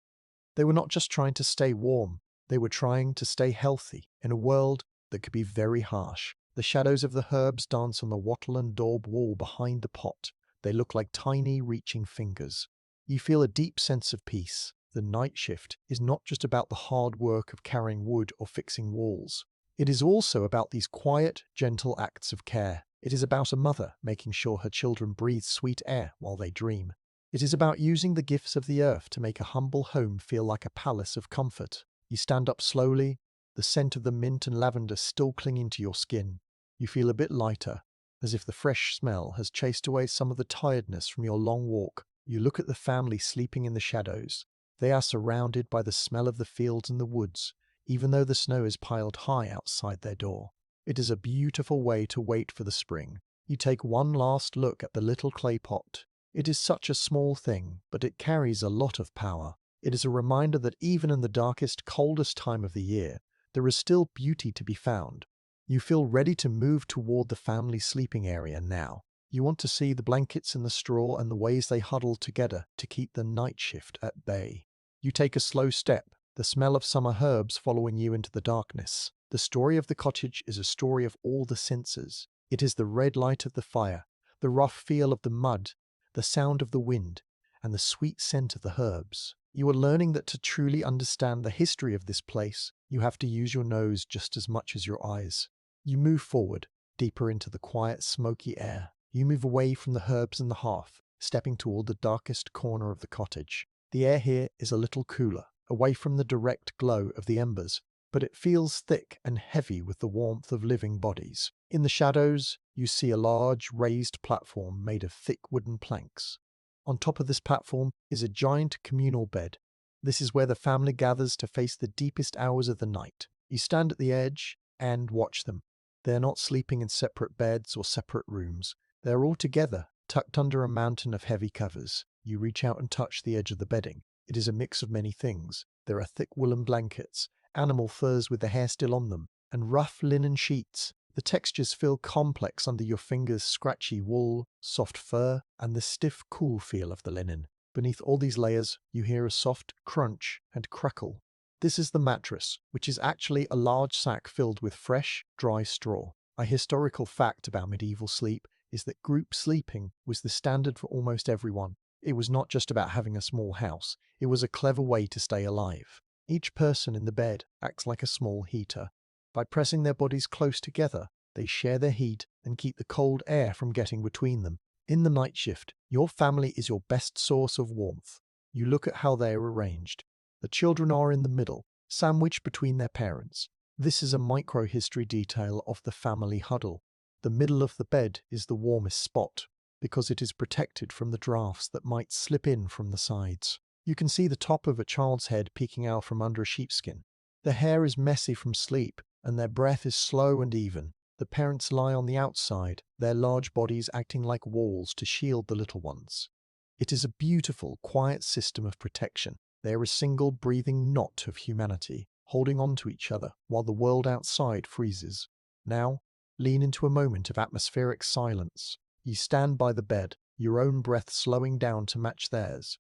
Speaker 1: They were not just trying to stay warm, they were trying to stay healthy in a world that could be very harsh. The shadows of the herbs dance on the wattle and daub wall behind the pot. They look like tiny, reaching fingers. You feel a deep sense of peace. The night shift is not just about the hard work of carrying wood or fixing walls. It is also about these quiet, gentle acts of care. It is about a mother making sure her children breathe sweet air while they dream. It is about using the gifts of the earth to make a humble home feel like a palace of comfort. You stand up slowly, the scent of the mint and lavender still clinging to your skin. You feel a bit lighter, as if the fresh smell has chased away some of the tiredness from your long walk. You look at the family sleeping in the shadows. They are surrounded by the smell of the fields and the woods, even though the snow is piled high outside their door. It is a beautiful way to wait for the spring. You take one last look at the little clay pot. It is such a small thing, but it carries a lot of power. It is a reminder that even in the darkest, coldest time of the year, there is still beauty to be found. You feel ready to move toward the family sleeping area now. You want to see the blankets in the straw and the ways they huddle together to keep the night shift at bay. You take a slow step, the smell of summer herbs following you into the darkness. The story of the cottage is a story of all the senses. It is the red light of the fire, the rough feel of the mud, the sound of the wind, and the sweet scent of the herbs. You are learning that to truly understand the history of this place, you have to use your nose just as much as your eyes. You move forward, deeper into the quiet, smoky air. You move away from the herbs and the hearth, stepping toward the darkest corner of the cottage. The air here is a little cooler, away from the direct glow of the embers, but it feels thick and heavy with the warmth of living bodies. In the shadows, you see a large raised platform made of thick wooden planks. On top of this platform is a giant communal bed. This is where the family gathers to face the deepest hours of the night. You stand at the edge and watch them. They are not sleeping in separate beds or separate rooms. They are all together, tucked under a mountain of heavy covers. You reach out and touch the edge of the bedding. It is a mix of many things. There are thick woolen blankets, animal furs with the hair still on them, and rough linen sheets. The textures feel complex under your fingers: scratchy wool, soft fur, and the stiff, cool feel of the linen. Beneath all these layers, you hear a soft crunch and crackle. This is the mattress, which is actually a large sack filled with fresh, dry straw. A historical fact about medieval sleep is that group sleeping was the standard for almost everyone. It was not just about having a small house, it was a clever way to stay alive. Each person in the bed acts like a small heater. By pressing their bodies close together, they share their heat and keep the cold air from getting between them. In the night shift, your family is your best source of warmth. You look at how they are arranged. The children are in the middle, sandwiched between their parents. This is a micro-history detail of the family huddle. The middle of the bed is the warmest spot, because it is protected from the drafts that might slip in from the sides. You can see the top of a child's head peeking out from under a sheepskin. Their hair is messy from sleep, and their breath is slow and even. The parents lie on the outside, their large bodies acting like walls to shield the little ones. It is a beautiful, quiet system of protection. They are a single breathing knot of humanity, holding on to each other while the world outside freezes. Now, lean into a moment of atmospheric silence. You stand by the bed, your own breath slowing down to match theirs.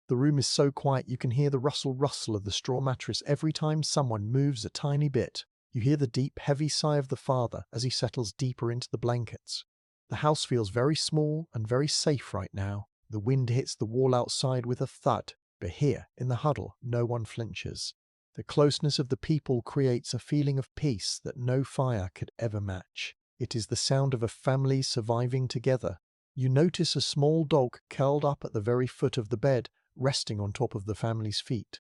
Speaker 1: The room is so quiet you can hear the rustle of the straw mattress every time someone moves a tiny bit. You hear the deep, heavy sigh of the father as he settles deeper into the blankets. The house feels very small and very safe right now. The wind hits the wall outside with a thud, but here, in the huddle, no one flinches. The closeness of the people creates a feeling of peace that no fire could ever match. It is the sound of a family surviving together. You notice a small dog curled up at the very foot of the bed, resting on top of the family's feet.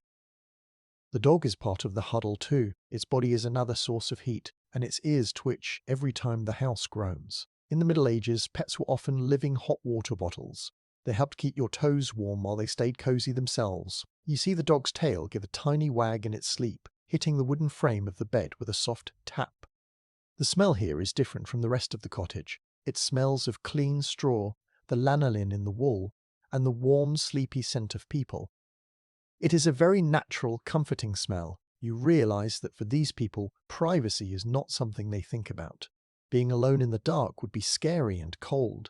Speaker 1: The dog is part of the huddle too. Its body is another source of heat, and its ears twitch every time the house groans. In the Middle Ages, pets were often living hot water bottles. They helped keep your toes warm while they stayed cozy themselves. You see the dog's tail give a tiny wag in its sleep, hitting the wooden frame of the bed with a soft tap. The smell here is different from the rest of the cottage. It smells of clean straw, the lanolin in the wool, and the warm, sleepy scent of people. It is a very natural, comforting smell. You realize that for these people, privacy is not something they think about. Being alone in the dark would be scary and cold.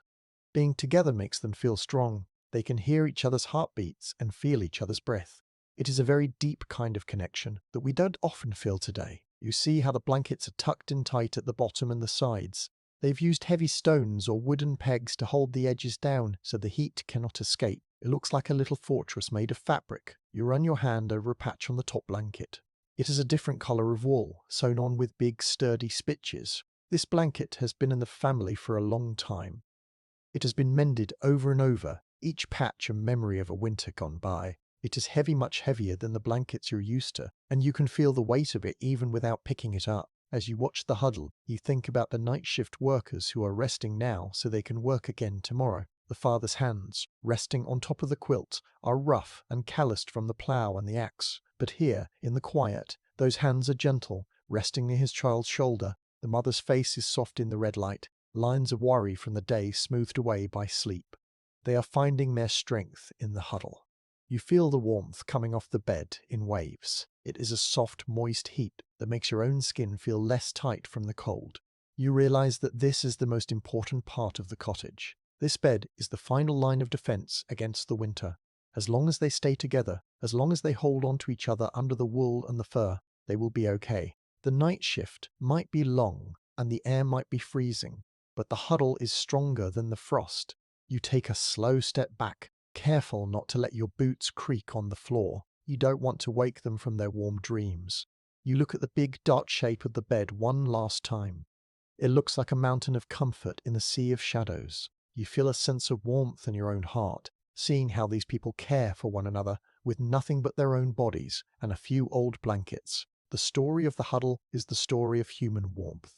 Speaker 1: Being together makes them feel strong. They can hear each other's heartbeats and feel each other's breath. It is a very deep kind of connection that we don't often feel today. You see how the blankets are tucked in tight at the bottom and the sides. They've used heavy stones or wooden pegs to hold the edges down so the heat cannot escape. It looks like a little fortress made of fabric. You run your hand over a patch on the top blanket. It is a different colour of wool, sewn on with big sturdy stitches. This blanket has been in the family for a long time. It has been mended over and over, each patch a memory of a winter gone by. It is heavy, much heavier than the blankets you're used to, and you can feel the weight of it even without picking it up. As you watch the huddle, you think about the night shift workers who are resting now so they can work again tomorrow. The father's hands, resting on top of the quilt, are rough and calloused from the plough and the axe. But here, in the quiet, those hands are gentle, resting near his child's shoulder. The mother's face is soft in the red light, lines of worry from the day smoothed away by sleep. They are finding their strength in the huddle. You feel the warmth coming off the bed in waves. It is a soft, moist heat that makes your own skin feel less tight from the cold. You realize that this is the most important part of the cottage. This bed is the final line of defense against the winter. As long as they stay together, as long as they hold on to each other under the wool and the fur, they will be okay. The night shift might be long and the air might be freezing, but the huddle is stronger than the frost. You take a slow step back, careful not to let your boots creak on the floor. You don't want to wake them from their warm dreams. You look at the big dark shape of the bed one last time. It looks like a mountain of comfort in a sea of shadows. You feel a sense of warmth in your own heart, seeing how these people care for one another with nothing but their own bodies and a few old blankets. The story of the huddle is the story of human warmth.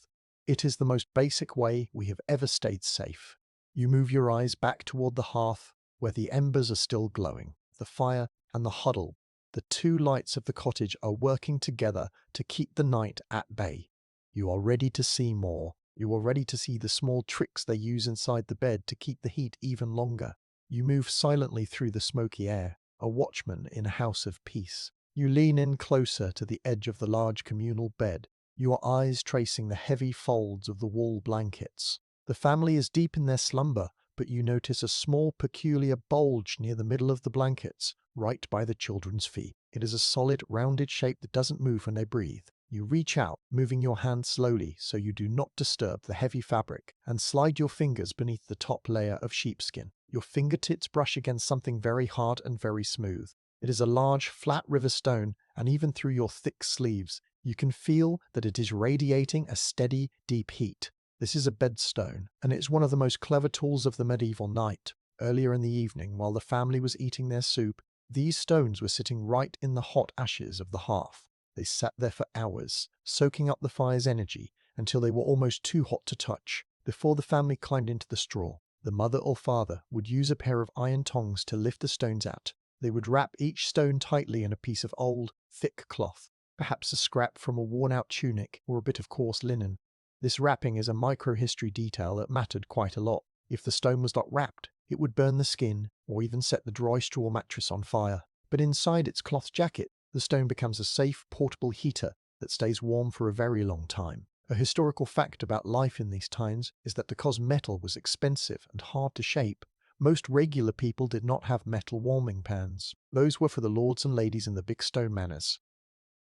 Speaker 1: It is the most basic way we have ever stayed safe. You move your eyes back toward the hearth, where the embers are still glowing. The fire and the huddle, the two lights of the cottage, are working together to keep the night at bay. You are ready to see more. You are ready to see the small tricks they use inside the bed to keep the heat even longer. You move silently through the smoky air, a watchman in a house of peace. You lean in closer to the edge of the large communal bed, your eyes tracing the heavy folds of the wool blankets. The family is deep in their slumber, but you notice a small peculiar bulge near the middle of the blankets, right by the children's feet. It is a solid, rounded shape that doesn't move when they breathe. You reach out, moving your hand slowly so you do not disturb the heavy fabric, and slide your fingers beneath the top layer of sheepskin. Your fingertips brush against something very hard and very smooth. It is a large, flat river stone, and even through your thick sleeves, you can feel that it is radiating a steady, deep heat. This is a bedstone, and it's one of the most clever tools of the medieval night. Earlier in the evening, while the family was eating their soup, these stones were sitting right in the hot ashes of the hearth. They sat there for hours, soaking up the fire's energy until they were almost too hot to touch. Before the family climbed into the straw, the mother or father would use a pair of iron tongs to lift the stones out. They would wrap each stone tightly in a piece of old, thick cloth, perhaps a scrap from a worn-out tunic or a bit of coarse linen. This wrapping is a microhistory detail that mattered quite a lot. If the stone was not wrapped, it would burn the skin or even set the dry straw mattress on fire. But inside its cloth jacket, the stone becomes a safe, portable heater that stays warm for a very long time. A historical fact about life in these times is that because metal was expensive and hard to shape, most regular people did not have metal warming pans. Those were for the lords and ladies in the big stone manors.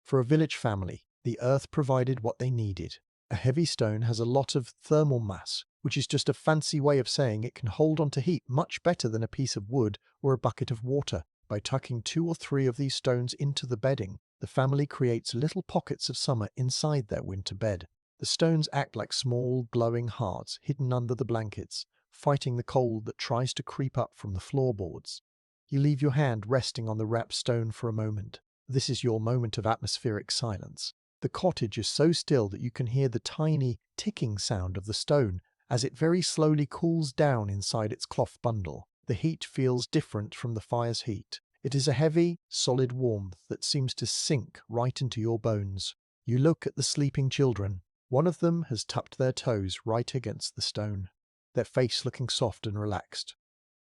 Speaker 1: For a village family, the earth provided what they needed. A heavy stone has a lot of thermal mass, which is just a fancy way of saying it can hold on to heat much better than a piece of wood or a bucket of water. By tucking 2 or 3 of these stones into the bedding, the family creates little pockets of summer inside their winter bed. The stones act like small, glowing hearts hidden under the blankets, fighting the cold that tries to creep up from the floorboards. You leave your hand resting on the wrapped stone for a moment. This is your moment of atmospheric silence. The cottage is so still that you can hear the tiny, ticking sound of the stone as it very slowly cools down inside its cloth bundle. The heat feels different from the fire's heat. It is a heavy, solid warmth that seems to sink right into your bones. You look at the sleeping children. One of them has tucked their toes right against the stone, their face looking soft and relaxed.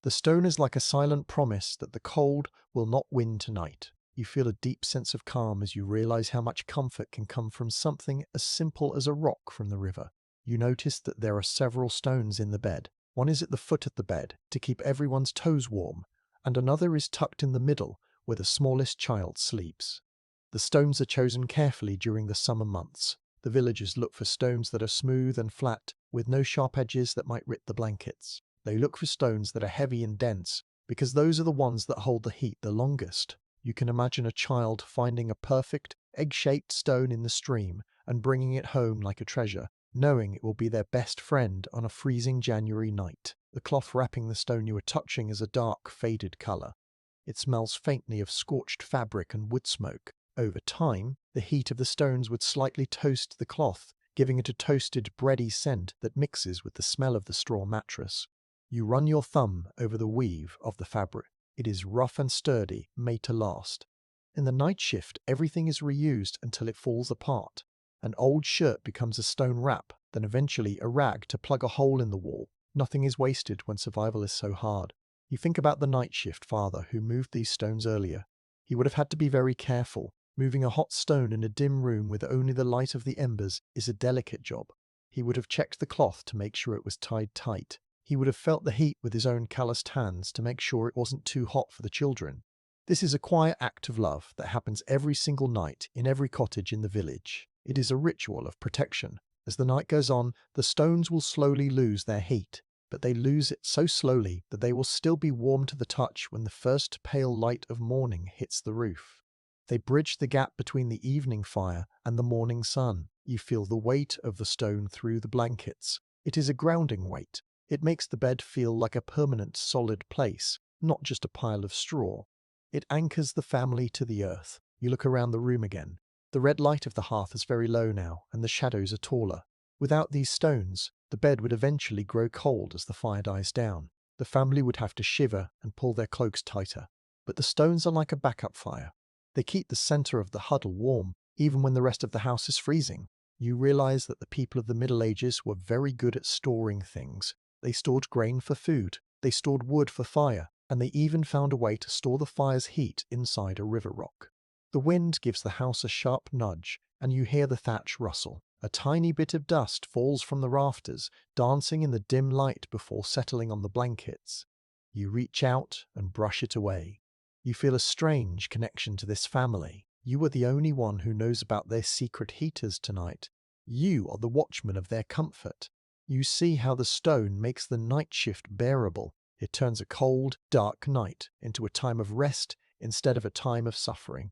Speaker 1: The stone is like a silent promise that the cold will not win tonight. You feel a deep sense of calm as you realize how much comfort can come from something as simple as a rock from the river. You notice that there are several stones in the bed. One is at the foot of the bed to keep everyone's toes warm, and another is tucked in the middle where the smallest child sleeps. The stones are chosen carefully during the summer months. The villagers look for stones that are smooth and flat, with no sharp edges that might rip the blankets. They look for stones that are heavy and dense, because those are the ones that hold the heat the longest. You can imagine a child finding a perfect, egg-shaped stone in the stream and bringing it home like a treasure, knowing it will be their best friend on a freezing January night. The cloth wrapping the stone you are touching is a dark, faded colour. It smells faintly of scorched fabric and wood smoke. Over time, the heat of the stones would slightly toast the cloth, giving it a toasted, bready scent that mixes with the smell of the straw mattress. You run your thumb over the weave of the fabric. It is rough and sturdy, made to last. In the night shift, everything is reused until it falls apart. An old shirt becomes a stone wrap, then eventually a rag to plug a hole in the wall. Nothing is wasted when survival is so hard. You think about the night shift father who moved these stones earlier. He would have had to be very careful. Moving a hot stone in a dim room with only the light of the embers is a delicate job. He would have checked the cloth to make sure it was tied tight. He would have felt the heat with his own calloused hands to make sure it wasn't too hot for the children. This is a quiet act of love that happens every single night in every cottage in the village. It is a ritual of protection. As the night goes on, the stones will slowly lose their heat, but they lose it so slowly that they will still be warm to the touch when the first pale light of morning hits the roof. They bridge the gap between the evening fire and the morning sun. You feel the weight of the stone through the blankets. It is a grounding weight. It makes the bed feel like a permanent, solid place, not just a pile of straw. It anchors the family to the earth. You look around the room again. The red light of the hearth is very low now, and the shadows are taller. Without these stones, the bed would eventually grow cold as the fire dies down. The family would have to shiver and pull their cloaks tighter. But the stones are like a backup fire. They keep the center of the huddle warm, even when the rest of the house is freezing. You realize that the people of the Middle Ages were very good at storing things. They stored grain for food, they stored wood for fire, and they even found a way to store the fire's heat inside a river rock. The wind gives the house a sharp nudge, and you hear the thatch rustle. A tiny bit of dust falls from the rafters, dancing in the dim light before settling on the blankets. You reach out and brush it away. You feel a strange connection to this family. You are the only one who knows about their secret heaters tonight. You are the watchman of their comfort. You see how the stone makes the night shift bearable. It turns a cold, dark night into a time of rest instead of a time of suffering.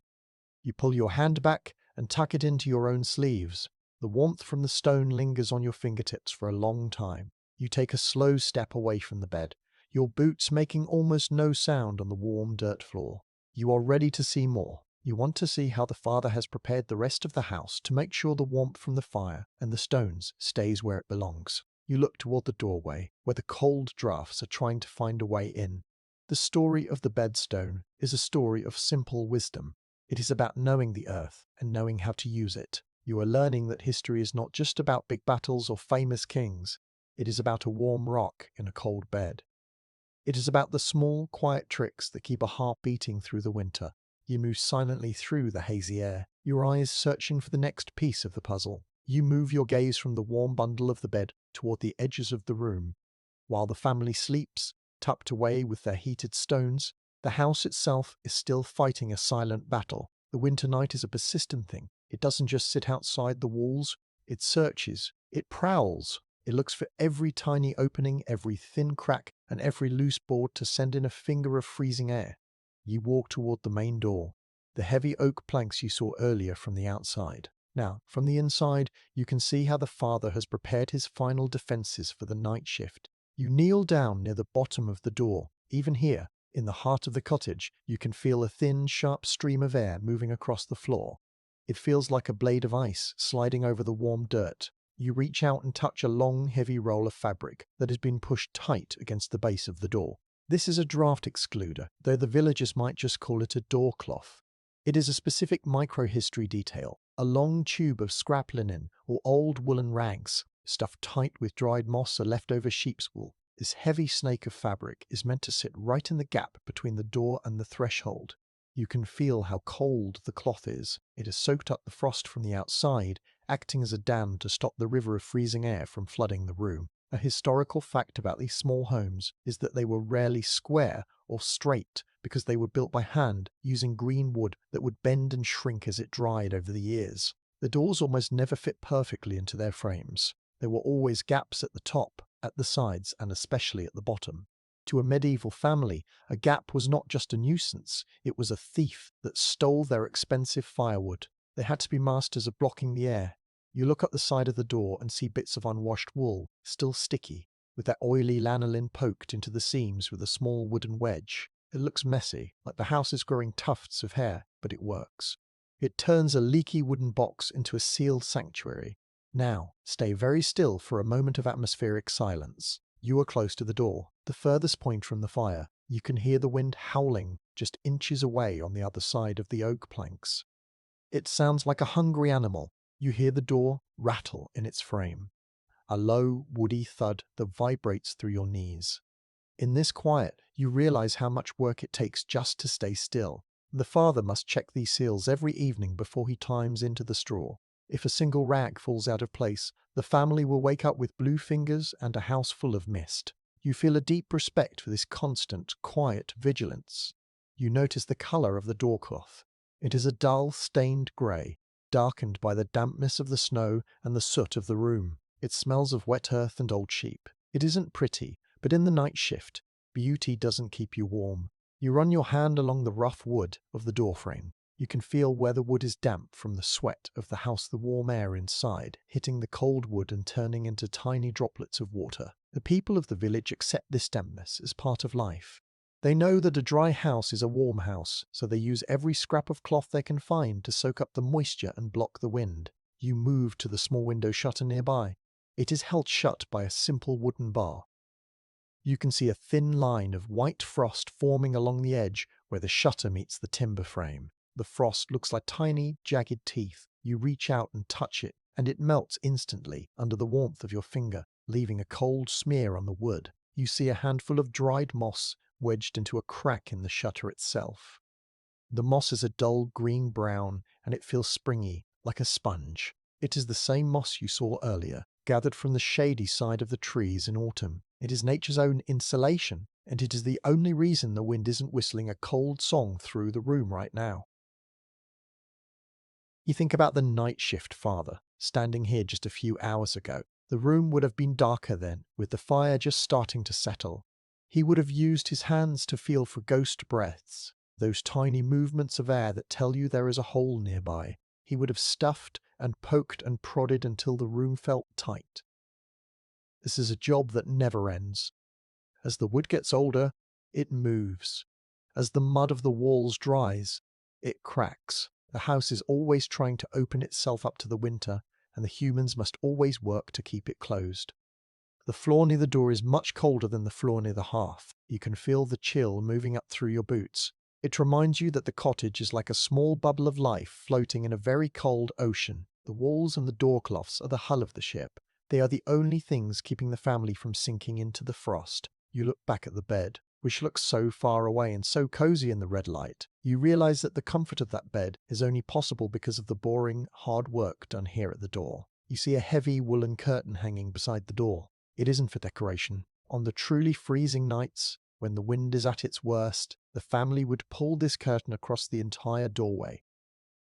Speaker 1: You pull your hand back and tuck it into your own sleeves. The warmth from the stone lingers on your fingertips for a long time. You take a slow step away from the bed, your boots making almost no sound on the warm dirt floor. You are ready to see more. You want to see how the father has prepared the rest of the house to make sure the warmth from the fire and the stones stays where it belongs. You look toward the doorway, where the cold drafts are trying to find a way in. The story of the bedstone is a story of simple wisdom. It is about knowing the earth and knowing how to use it. You are learning that history is not just about big battles or famous kings. It is about a warm rock in a cold bed. It is about the small, quiet tricks that keep a heart beating through the winter. You move silently through the hazy air, your eyes searching for the next piece of the puzzle. You move your gaze from the warm bundle of the bed toward the edges of the room. While the family sleeps, tucked away with their heated stones, the house itself is still fighting a silent battle. The winter night is a persistent thing. It doesn't just sit outside the walls. It searches. It prowls. It looks for every tiny opening, every thin crack, and every loose board to send in a finger of freezing air. You walk toward the main door, the heavy oak planks you saw earlier from the outside. Now, from the inside, you can see how the father has prepared his final defenses for the night shift. You kneel down near the bottom of the door. Even here, in the heart of the cottage, you can feel a thin, sharp stream of air moving across the floor. It feels like a blade of ice sliding over the warm dirt. You reach out and touch a long, heavy roll of fabric that has been pushed tight against the base of the door. This is a draft excluder, though the villagers might just call it a door cloth. It is a specific microhistory detail, a long tube of scrap linen or old woolen rags, stuffed tight with dried moss or leftover sheep's wool. This heavy snake of fabric is meant to sit right in the gap between the door and the threshold. You can feel how cold the cloth is. It has soaked up the frost from the outside, acting as a dam to stop the river of freezing air from flooding the room. A historical fact about these small homes is that they were rarely square or straight, because they were built by hand using green wood that would bend and shrink as it dried over the years. The doors almost never fit perfectly into their frames. There were always gaps at the top, at the sides, and especially at the bottom. To a medieval family, a gap was not just a nuisance, it was a thief that stole their expensive firewood. They had to be masters of blocking the air. You look up the side of the door and see bits of unwashed wool, still sticky, with that oily lanolin poked into the seams with a small wooden wedge. It looks messy, like the house is growing tufts of hair, but it works. It turns a leaky wooden box into a sealed sanctuary. Now, stay very still for a moment of atmospheric silence. You are close to the door, the furthest point from the fire. You can hear the wind howling just inches away on the other side of the oak planks. It sounds like a hungry animal. You hear the door rattle in its frame, a low, woody thud that vibrates through your knees. In this quiet, you realize how much work it takes just to stay still. The father must check these seals every evening before he climbs into the straw. If a single rag falls out of place, the family will wake up with blue fingers and a house full of mist. You feel a deep respect for this constant, quiet vigilance. You notice the color of the doorcloth. It is a dull, stained grey, darkened by the dampness of the snow and the soot of the room. It smells of wet earth and old sheep. It isn't pretty, but in the night shift, beauty doesn't keep you warm. You run your hand along the rough wood of the doorframe. You can feel where the wood is damp from the sweat of the house, the warm air inside, hitting the cold wood and turning into tiny droplets of water. The people of the village accept this dampness as part of life. They know that a dry house is a warm house, so they use every scrap of cloth they can find to soak up the moisture and block the wind. You move to the small window shutter nearby. It is held shut by a simple wooden bar. You can see a thin line of white frost forming along the edge where the shutter meets the timber frame. The frost looks like tiny, jagged teeth. You reach out and touch it, and it melts instantly under the warmth of your finger, leaving a cold smear on the wood. You see a handful of dried moss wedged into a crack in the shutter itself. The moss is a dull green-brown, and it feels springy, like a sponge. It is the same moss you saw earlier, gathered from the shady side of the trees in autumn. It is nature's own insulation, and it is the only reason the wind isn't whistling a cold song through the room right now. You think about the night shift father, standing here just a few hours ago. The room would have been darker then, with the fire just starting to settle. He would have used his hands to feel for ghost breaths, those tiny movements of air that tell you there is a hole nearby. He would have stuffed and poked and prodded until the room felt tight. This is a job that never ends. As the wood gets older, it moves. As the mud of the walls dries, it cracks. The house is always trying to open itself up to the winter, and the humans must always work to keep it closed. The floor near the door is much colder than the floor near the hearth. You can feel the chill moving up through your boots. It reminds you that the cottage is like a small bubble of life floating in a very cold ocean. The walls and the doorcloths are the hull of the ship. They are the only things keeping the family from sinking into the frost. You look back at the bed, which looks so far away and so cozy in the red light. You realize that the comfort of that bed is only possible because of the boring, hard work done here at the door. You see a heavy woolen curtain hanging beside the door. It isn't for decoration. On the truly freezing nights, when the wind is at its worst, the family would pull this curtain across the entire doorway.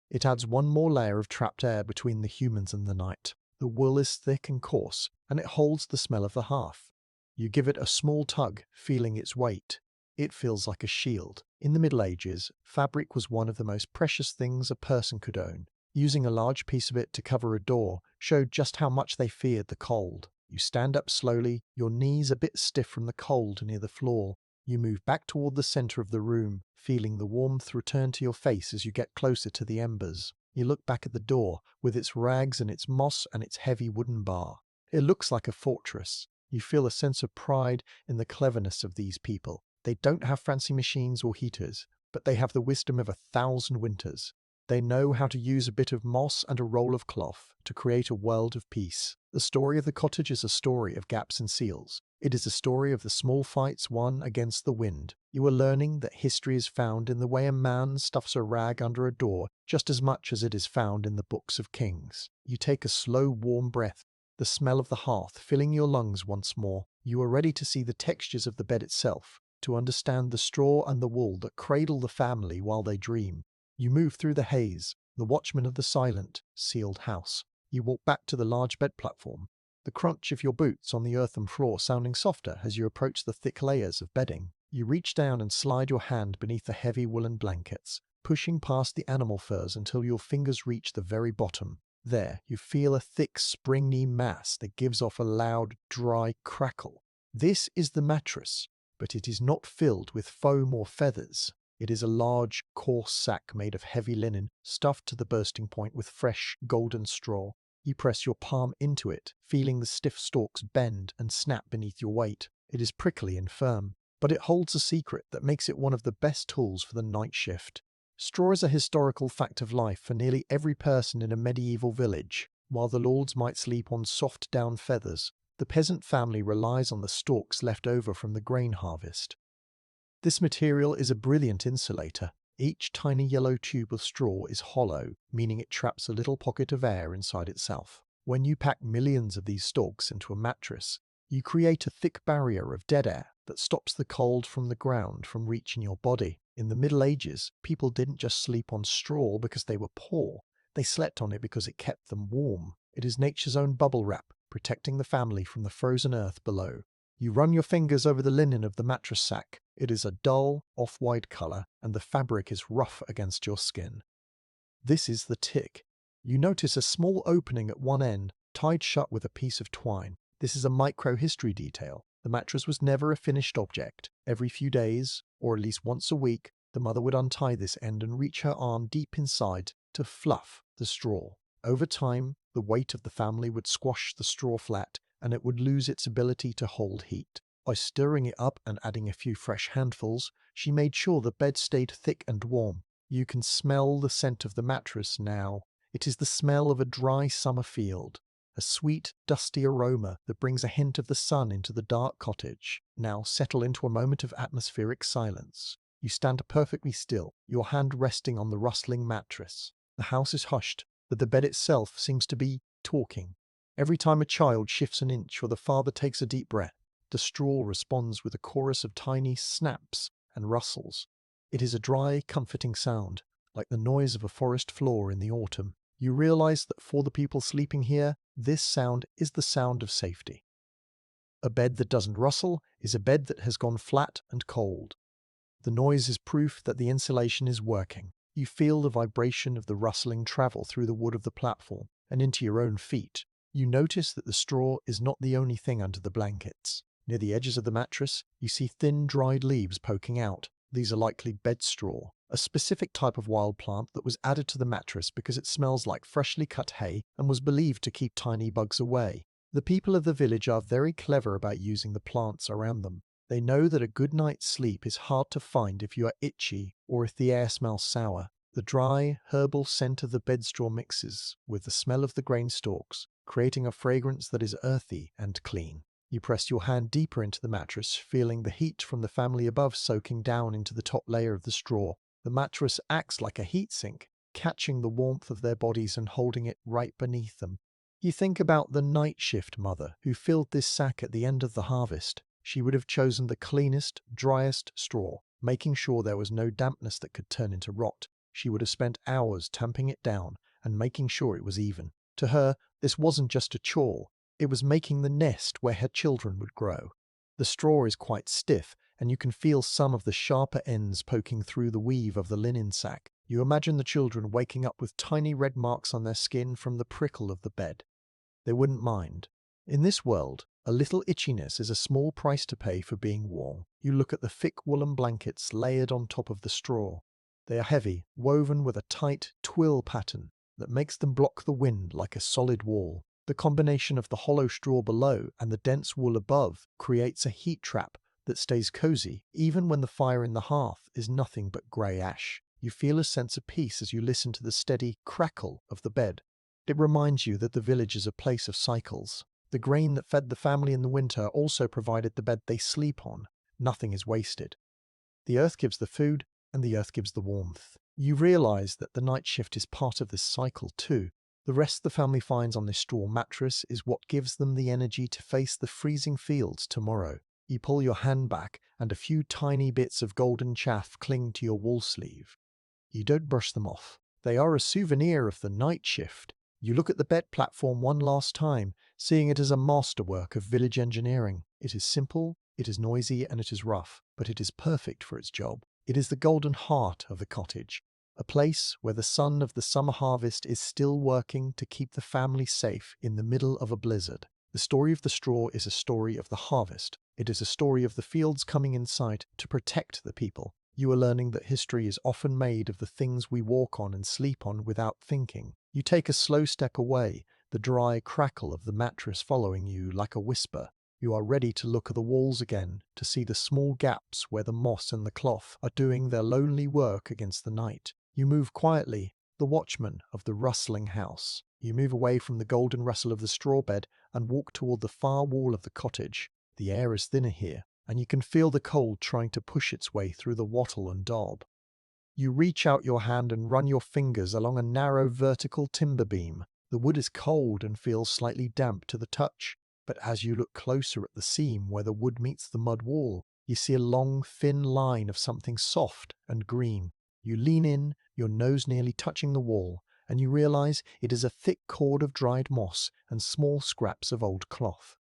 Speaker 1: It adds one more layer of trapped air between the humans and the night. The wool is thick and coarse, and it holds the smell of the hearth. You give it a small tug, feeling its weight. It feels like a shield. In the Middle Ages, fabric was one of the most precious things a person could own. Using a large piece of it to cover a door showed just how much they feared the cold. You stand up slowly, your knees a bit stiff from the cold near the floor. You move back toward the center of the room, feeling the warmth return to your face as you get closer to the embers. You look back at the door, with its rags and its moss and its heavy wooden bar. It looks like a fortress. You feel a sense of pride in the cleverness of these people. They don't have fancy machines or heaters, but they have the wisdom of 1,000 winters. They know how to use a bit of moss and a roll of cloth to create a world of peace. The story of the cottage is a story of gaps and seals. It is a story of the small fights won against the wind. You are learning that history is found in the way a man stuffs a rag under a door just as much as it is found in the books of kings. You take a slow, warm breath, the smell of the hearth filling your lungs once more. You are ready to see the textures of the bed itself. to understand the straw and the wool that cradle the family while they dream. You move through the haze, the watchman of the silent, sealed house. You walk back to the large bed platform, the crunch of your boots on the earthen floor sounding softer as you approach the thick layers of bedding. You reach down and slide your hand beneath the heavy woolen blankets, pushing past the animal furs until your fingers reach the very bottom. There, you feel a thick, springy mass that gives off a loud, dry crackle. This is the mattress, but it is not filled with foam or feathers. It is a large, coarse sack made of heavy linen, stuffed to the bursting point with fresh, golden straw. You press your palm into it, feeling the stiff stalks bend and snap beneath your weight. It is prickly and firm, but it holds a secret that makes it one of the best tools for the night shift. Straw is a historical fact of life for nearly every person in a medieval village. While the lords might sleep on soft down feathers, the peasant family relies on the stalks left over from the grain harvest. This material is a brilliant insulator. Each tiny yellow tube of straw is hollow, meaning it traps a little pocket of air inside itself. When you pack millions of these stalks into a mattress, you create a thick barrier of dead air that stops the cold from the ground from reaching your body. In the Middle Ages, people didn't just sleep on straw because they were poor. They slept on it because it kept them warm. It is nature's own bubble wrap, protecting the family from the frozen earth below. You run your fingers over the linen of the mattress sack. It is a dull, off-white color, and the fabric is rough against your skin. This is the tick. You notice a small opening at one end, tied shut with a piece of twine. This is a micro-history detail. The mattress was never a finished object. Every few days, or at least once a week, the mother would untie this end and reach her arm deep inside to fluff the straw. Over time, the weight of the family would squash the straw flat, and it would lose its ability to hold heat. By stirring it up and adding a few fresh handfuls, she made sure the bed stayed thick and warm. You can smell the scent of the mattress now. It is the smell of a dry summer field, a sweet, dusty aroma that brings a hint of the sun into the dark cottage. Now settle into a moment of atmospheric silence. You stand perfectly still, your hand resting on the rustling mattress. The house is hushed, but the bed itself seems to be talking. Every time a child shifts an inch or the father takes a deep breath, the straw responds with a chorus of tiny snaps and rustles. It is a dry, comforting sound, like the noise of a forest floor in the autumn. You realize that for the people sleeping here, this sound is the sound of safety. A bed that doesn't rustle is a bed that has gone flat and cold. The noise is proof that the insulation is working. You feel the vibration of the rustling travel through the wood of the platform and into your own feet. You notice that the straw is not the only thing under the blankets. Near the edges of the mattress, you see thin, dried leaves poking out. These are likely bed straw, a specific type of wild plant that was added to the mattress because it smells like freshly cut hay and was believed to keep tiny bugs away. The people of the village are very clever about using the plants around them. They know that a good night's sleep is hard to find if you are itchy or if the air smells sour. The dry, herbal scent of the bedstraw mixes with the smell of the grain stalks, creating a fragrance that is earthy and clean. You press your hand deeper into the mattress, feeling the heat from the family above soaking down into the top layer of the straw. The mattress acts like a heat sink, catching the warmth of their bodies and holding it right beneath them. You think about the night shift mother who filled this sack at the end of the harvest. She would have chosen the cleanest, driest straw, making sure there was no dampness that could turn into rot. She would have spent hours tamping it down and making sure it was even. To her, this wasn't just a chore. It was making the nest where her children would grow. The straw is quite stiff, and you can feel some of the sharper ends poking through the weave of the linen sack. You imagine the children waking up with tiny red marks on their skin from the prickle of the bed. They wouldn't mind. In this world, a little itchiness is a small price to pay for being warm. You look at the thick woolen blankets layered on top of the straw. They are heavy, woven with a tight twill pattern that makes them block the wind like a solid wall. The combination of the hollow straw below and the dense wool above creates a heat trap that stays cozy even when the fire in the hearth is nothing but grey ash. You feel a sense of peace as you listen to the steady crackle of the bed. It reminds you that the village is a place of cycles. The grain that fed the family in the winter also provided the bed they sleep on. Nothing is wasted. The earth gives the food, and the earth gives the warmth. You realize that the night shift is part of this cycle too. The rest the family finds on this straw mattress is what gives them the energy to face the freezing fields tomorrow. You pull your hand back and a few tiny bits of golden chaff cling to your wall sleeve. You don't brush them off. They are a souvenir of the night shift. You look at the bed platform one last time, seeing it as a masterwork of village engineering. It is simple, it is noisy, and it is rough, but it is perfect for its job. It is the golden heart of the cottage, a place where the sun of the summer harvest is still working to keep the family safe in the middle of a blizzard. The story of the straw is a story of the harvest. It is a story of the fields coming in sight to protect the people. You are learning that history is often made of the things we walk on and sleep on without thinking. You take a slow step away, the dry crackle of the mattress following you like a whisper. You are ready to look at the walls again, to see the small gaps where the moss and the cloth are doing their lonely work against the night. You move quietly, the watchman of the rustling house. You move away from the golden rustle of the straw bed and walk toward the far wall of the cottage. The air is thinner here, and you can feel the cold trying to push its way through the wattle and daub. You reach out your hand and run your fingers along a narrow vertical timber beam. The wood is cold and feels slightly damp to the touch, but as you look closer at the seam where the wood meets the mud wall, you see a long, thin line of something soft and green. You lean in, your nose nearly touching the wall, and you realize it is a thick cord of dried moss and small scraps of old cloth.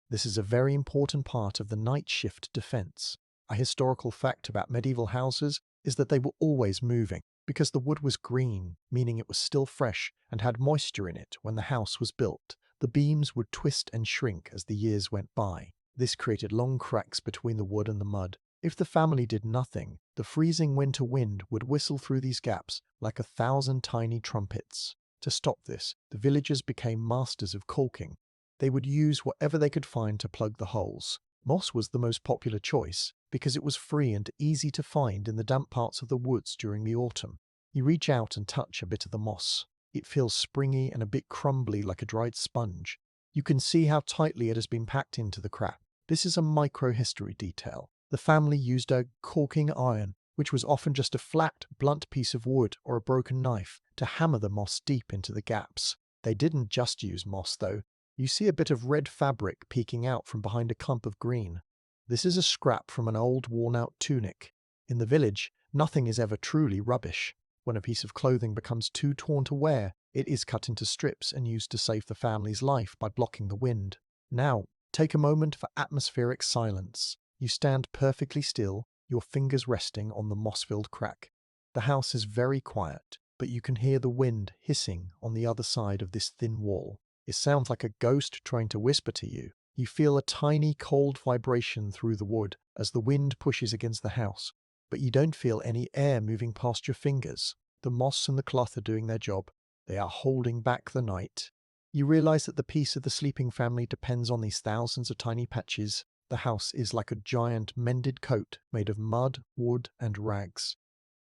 Speaker 1: This is a very important part of the night shift defense. A historical fact about medieval houses is that they were always moving, because the wood was green, meaning it was still fresh and had moisture in it when the house was built. The beams would twist and shrink as the years went by. This created long cracks between the wood and the mud. If the family did nothing, the freezing winter wind would whistle through these gaps like 1,000 tiny trumpets. To stop this, the villagers became masters of caulking. They would use whatever they could find to plug the holes. Moss was the most popular choice because it was free and easy to find in the damp parts of the woods during the autumn. You reach out and touch a bit of the moss. It feels springy and a bit crumbly like a dried sponge. You can see how tightly it has been packed into the crap. This is a micro-history detail. The family used a caulking iron, which was often just a flat, blunt piece of wood or a broken knife, to hammer the moss deep into the gaps. They didn't just use moss, though. You see a bit of red fabric peeking out from behind a clump of green. This is a scrap from an old worn-out tunic. In the village, nothing is ever truly rubbish. When a piece of clothing becomes too torn to wear, it is cut into strips and used to save the family's life by blocking the wind. Now, take a moment for atmospheric silence. You stand perfectly still, your fingers resting on the moss-filled crack. The house is very quiet, but you can hear the wind hissing on the other side of this thin wall. It sounds like a ghost trying to whisper to you. You feel a tiny cold vibration through the wood as the wind pushes against the house, but you don't feel any air moving past your fingers. The moss and the cloth are doing their job. They are holding back the night. You realize that the peace of the sleeping family depends on these thousands of tiny patches. The house is like a giant mended coat made of mud, wood, and rags.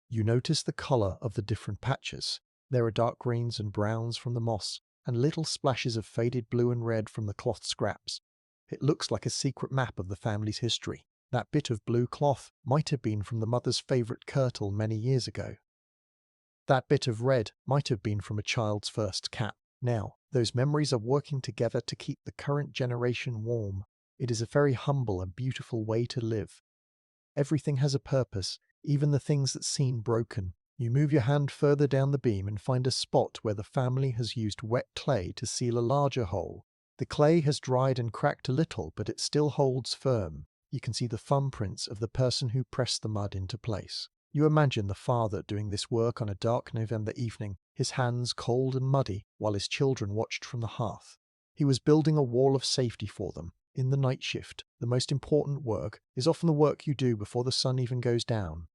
Speaker 1: You notice the color of the different patches. There are dark greens and browns from the moss, and little splashes of faded blue and red from the cloth scraps. It looks like a secret map of the family's history. That bit of blue cloth might have been from the mother's favourite kirtle many years ago. That bit of red might have been from a child's first cap. Now, those memories are working together to keep the current generation warm. It is a very humble and beautiful way to live. Everything has a purpose, even the things that seem broken. You move your hand further down the beam and find a spot where the family has used wet clay to seal a larger hole. The clay has dried and cracked a little, but it still holds firm. You can see the thumbprints of the person who pressed the mud into place. You imagine the father doing this work on a dark November evening, his hands cold and muddy, while his children watched from the hearth. He was building a wall of safety for them. In the night shift, the most important work is often the work you do before the sun even goes down.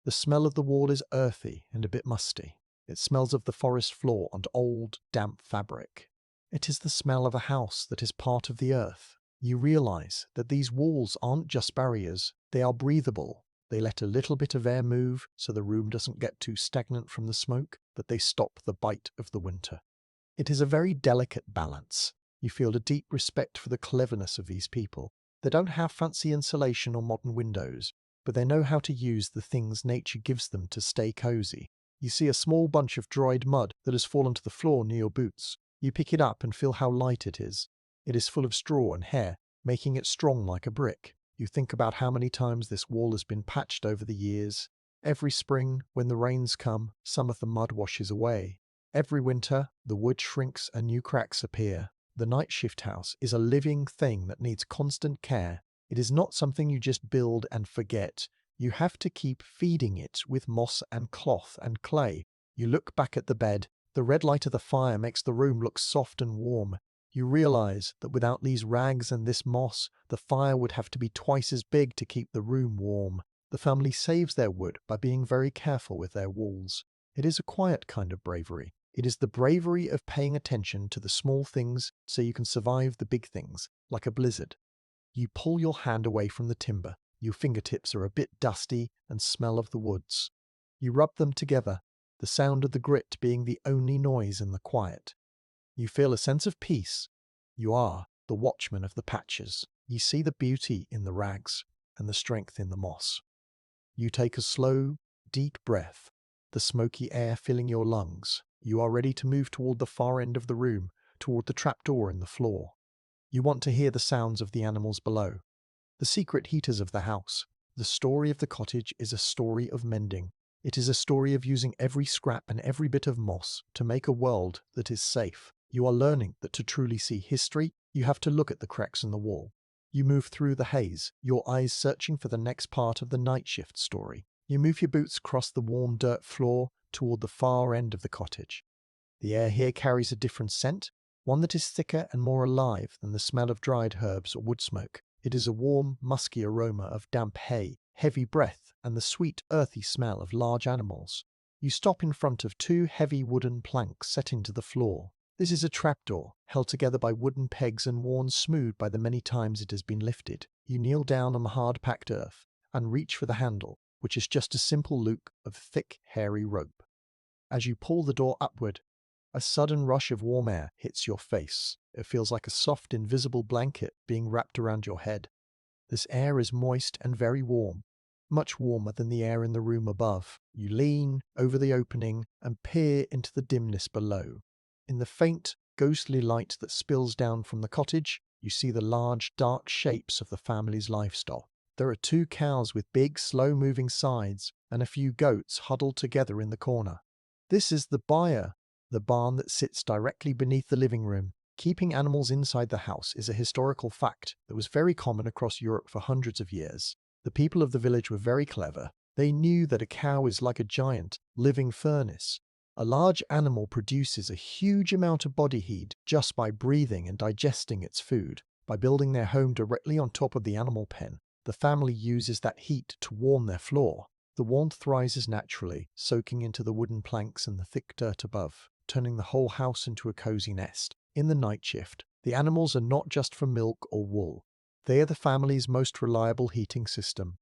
Speaker 1: The smell of the wall is earthy and a bit musty. It smells of the forest floor and old, damp fabric. It is the smell of a house that is part of the earth. You realize that these walls aren't just barriers, they are breathable. They let a little bit of air move so the room doesn't get too stagnant from the smoke, but they stop the bite of the winter. It is a very delicate balance. You feel a deep respect for the cleverness of these people. They don't have fancy insulation or modern windows, but they know how to use the things nature gives them to stay cozy. You see a small bunch of dried mud that has fallen to the floor near your boots. You pick it up and feel how light it is. It is full of straw and hair, making it strong like a brick. You think about how many times this wall has been patched over the years. Every spring, when the rains come, some of the mud washes away. Every winter, the wood shrinks and new cracks appear. The night shift house is a living thing that needs constant care. It is not something you just build and forget. You have to keep feeding it with moss and cloth and clay. You look back at the bed. The red light of the fire makes the room look soft and warm. You realize that without these rags and this moss, the fire would have to be twice as big to keep the room warm. The family saves their wood by being very careful with their walls. It is a quiet kind of bravery. It is the bravery of paying attention to the small things so you can survive the big things, like a blizzard. You pull your hand away from the timber. Your fingertips are a bit dusty and smell of the woods. You rub them together, the sound of the grit being the only noise in the quiet. You feel a sense of peace. You are the watchman of the patches. You see the beauty in the rags and the strength in the moss. You take a slow, deep breath, the smoky air filling your lungs. You are ready to move toward the far end of the room, toward the trapdoor in the floor. You want to hear the sounds of the animals below, the secret heaters of the house. The story of the cottage is a story of mending. It is a story of using every scrap and every bit of moss to make a world that is safe. You are learning that to truly see history, you have to look at the cracks in the wall. You move through the haze, your eyes searching for the next part of the night shift story. You move your boots across the warm dirt floor toward the far end of the cottage. The air here carries a different scent, one that is thicker and more alive than the smell of dried herbs or wood smoke. It is a warm, musky aroma of damp hay, heavy breath, and the sweet, earthy smell of large animals. You stop in front of two heavy wooden planks set into the floor. This is a trapdoor, held together by wooden pegs and worn smooth by the many times it has been lifted. You kneel down on the hard-packed earth and reach for the handle, which is just a simple loop of thick, hairy rope. As you pull the door upward, a sudden rush of warm air hits your face. It feels like a soft, invisible blanket being wrapped around your head. This air is moist and very warm, much warmer than the air in the room above. You lean over the opening and peer into the dimness below. In the faint, ghostly light that spills down from the cottage, you see the large, dark shapes of the family's livestock. There are 2 cows with big, slow-moving sides and a few goats huddled together in the corner. This is the byre, the barn that sits directly beneath the living room. Keeping animals inside the house is a historical fact that was very common across Europe for hundreds of years. The people of the village were very clever. They knew that a cow is like a giant, living furnace. A large animal produces a huge amount of body heat just by breathing and digesting its food. By building their home directly on top of the animal pen, the family uses that heat to warm their floor. The warmth rises naturally, soaking into the wooden planks and the thick dirt above, turning the whole house into a cozy nest. In the night shift, the animals are not just for milk or wool. They are the family's most reliable heating system.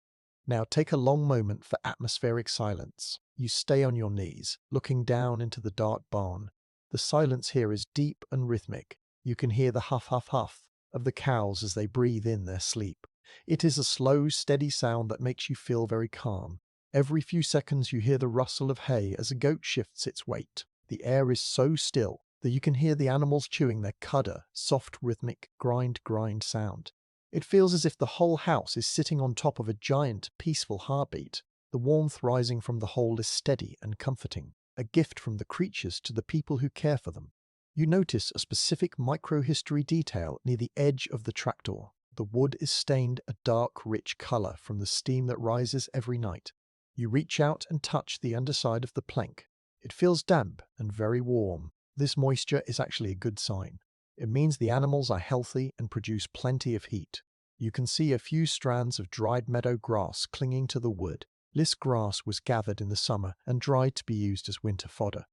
Speaker 1: Now take a long moment for atmospheric silence. You stay on your knees, looking down into the dark barn. The silence here is deep and rhythmic. You can hear the huff huff huff of the cows as they breathe in their sleep. It is a slow, steady sound that makes you feel very calm. Every few seconds you hear the rustle of hay as a goat shifts its weight. The air is so still that you can hear the animals chewing their cudder, soft rhythmic grind sound. It feels as if the whole house is sitting on top of a giant, peaceful heartbeat. The warmth rising from the whole is steady and comforting, a gift from the creatures to the people who care for them. You notice a specific microhistory detail near the edge of the trapdoor. The wood is stained a dark, rich color from the steam that rises every night. You reach out and touch the underside of the plank. It feels damp and very warm. This moisture is actually a good sign. It means the animals are healthy and produce plenty of heat. You can see a few strands of dried meadow grass clinging to the wood. This grass was gathered in the summer and dried to be used as winter fodder.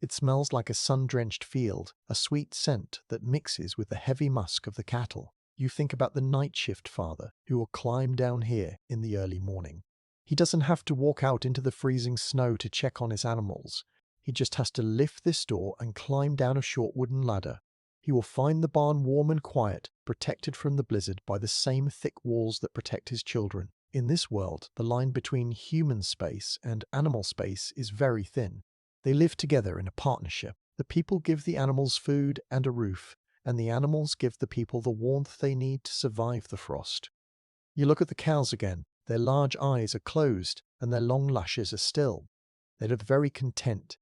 Speaker 1: It smells like a sun-drenched field, a sweet scent that mixes with the heavy musk of the cattle. You think about the night shift father who will climb down here in the early morning. He doesn't have to walk out into the freezing snow to check on his animals. He just has to lift this door and climb down a short wooden ladder. He will find the barn warm and quiet, protected from the blizzard by the same thick walls that protect his children. In this world, the line between human space and animal space is very thin. They live together in a partnership. The people give the animals food and a roof, and the animals give the people the warmth they need to survive the frost. You look at the cows again. Their large eyes are closed and their long lashes are still. They look very content.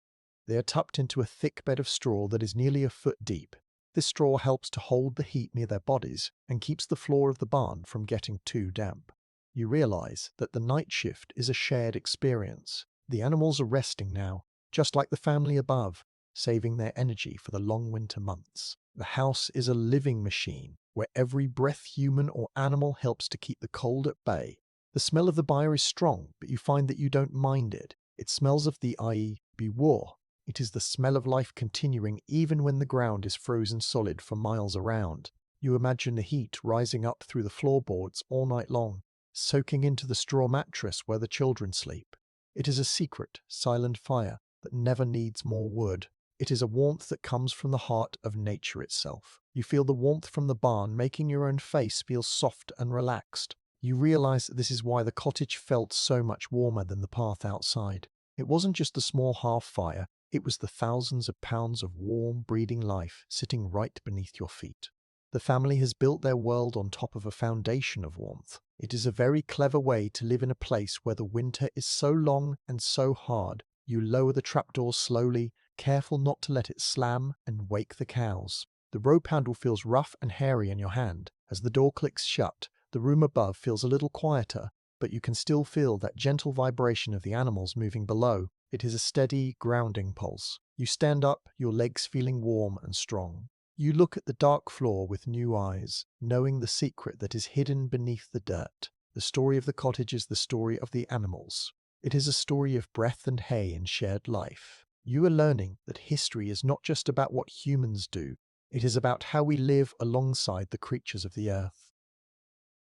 Speaker 1: They are tucked into a thick bed of straw that is nearly a foot deep. This straw helps to hold the heat near their bodies and keeps the floor of the barn from getting too damp. You realize that the night shift is a shared experience. The animals are resting now, just like the family above, saving their energy for the long winter months. The house is a living machine, where every breath, human or animal, helps to keep the cold at bay. The smell of the byre is strong, but you find that you don't mind it. It smells of the i.e. be war. It is the smell of life continuing even when the ground is frozen solid for miles around. You imagine the heat rising up through the floorboards all night long, soaking into the straw mattress where the children sleep. It is a secret, silent fire that never needs more wood. It is a warmth that comes from the heart of nature itself. You feel the warmth from the barn making your own face feel soft and relaxed. You realize that this is why the cottage felt so much warmer than the path outside. It wasn't just the small hearth fire, it was the thousands of pounds of warm, breathing life sitting right beneath your feet. The family has built their world on top of a foundation of warmth. It is a very clever way to live in a place where the winter is so long and so hard. You lower the trapdoor slowly, careful not to let it slam and wake the cows. The rope handle feels rough and hairy in your hand. As the door clicks shut, the room above feels a little quieter, but you can still feel that gentle vibration of the animals moving below. It is a steady, grounding pulse. You stand up, your legs feeling warm and strong. You look at the dark floor with new eyes, knowing the secret that is hidden beneath the dirt. The story of the cottage is the story of the animals. It is a story of breath and hay and shared life. You are learning that history is not just about what humans do, it is about how we live alongside the creatures of the earth.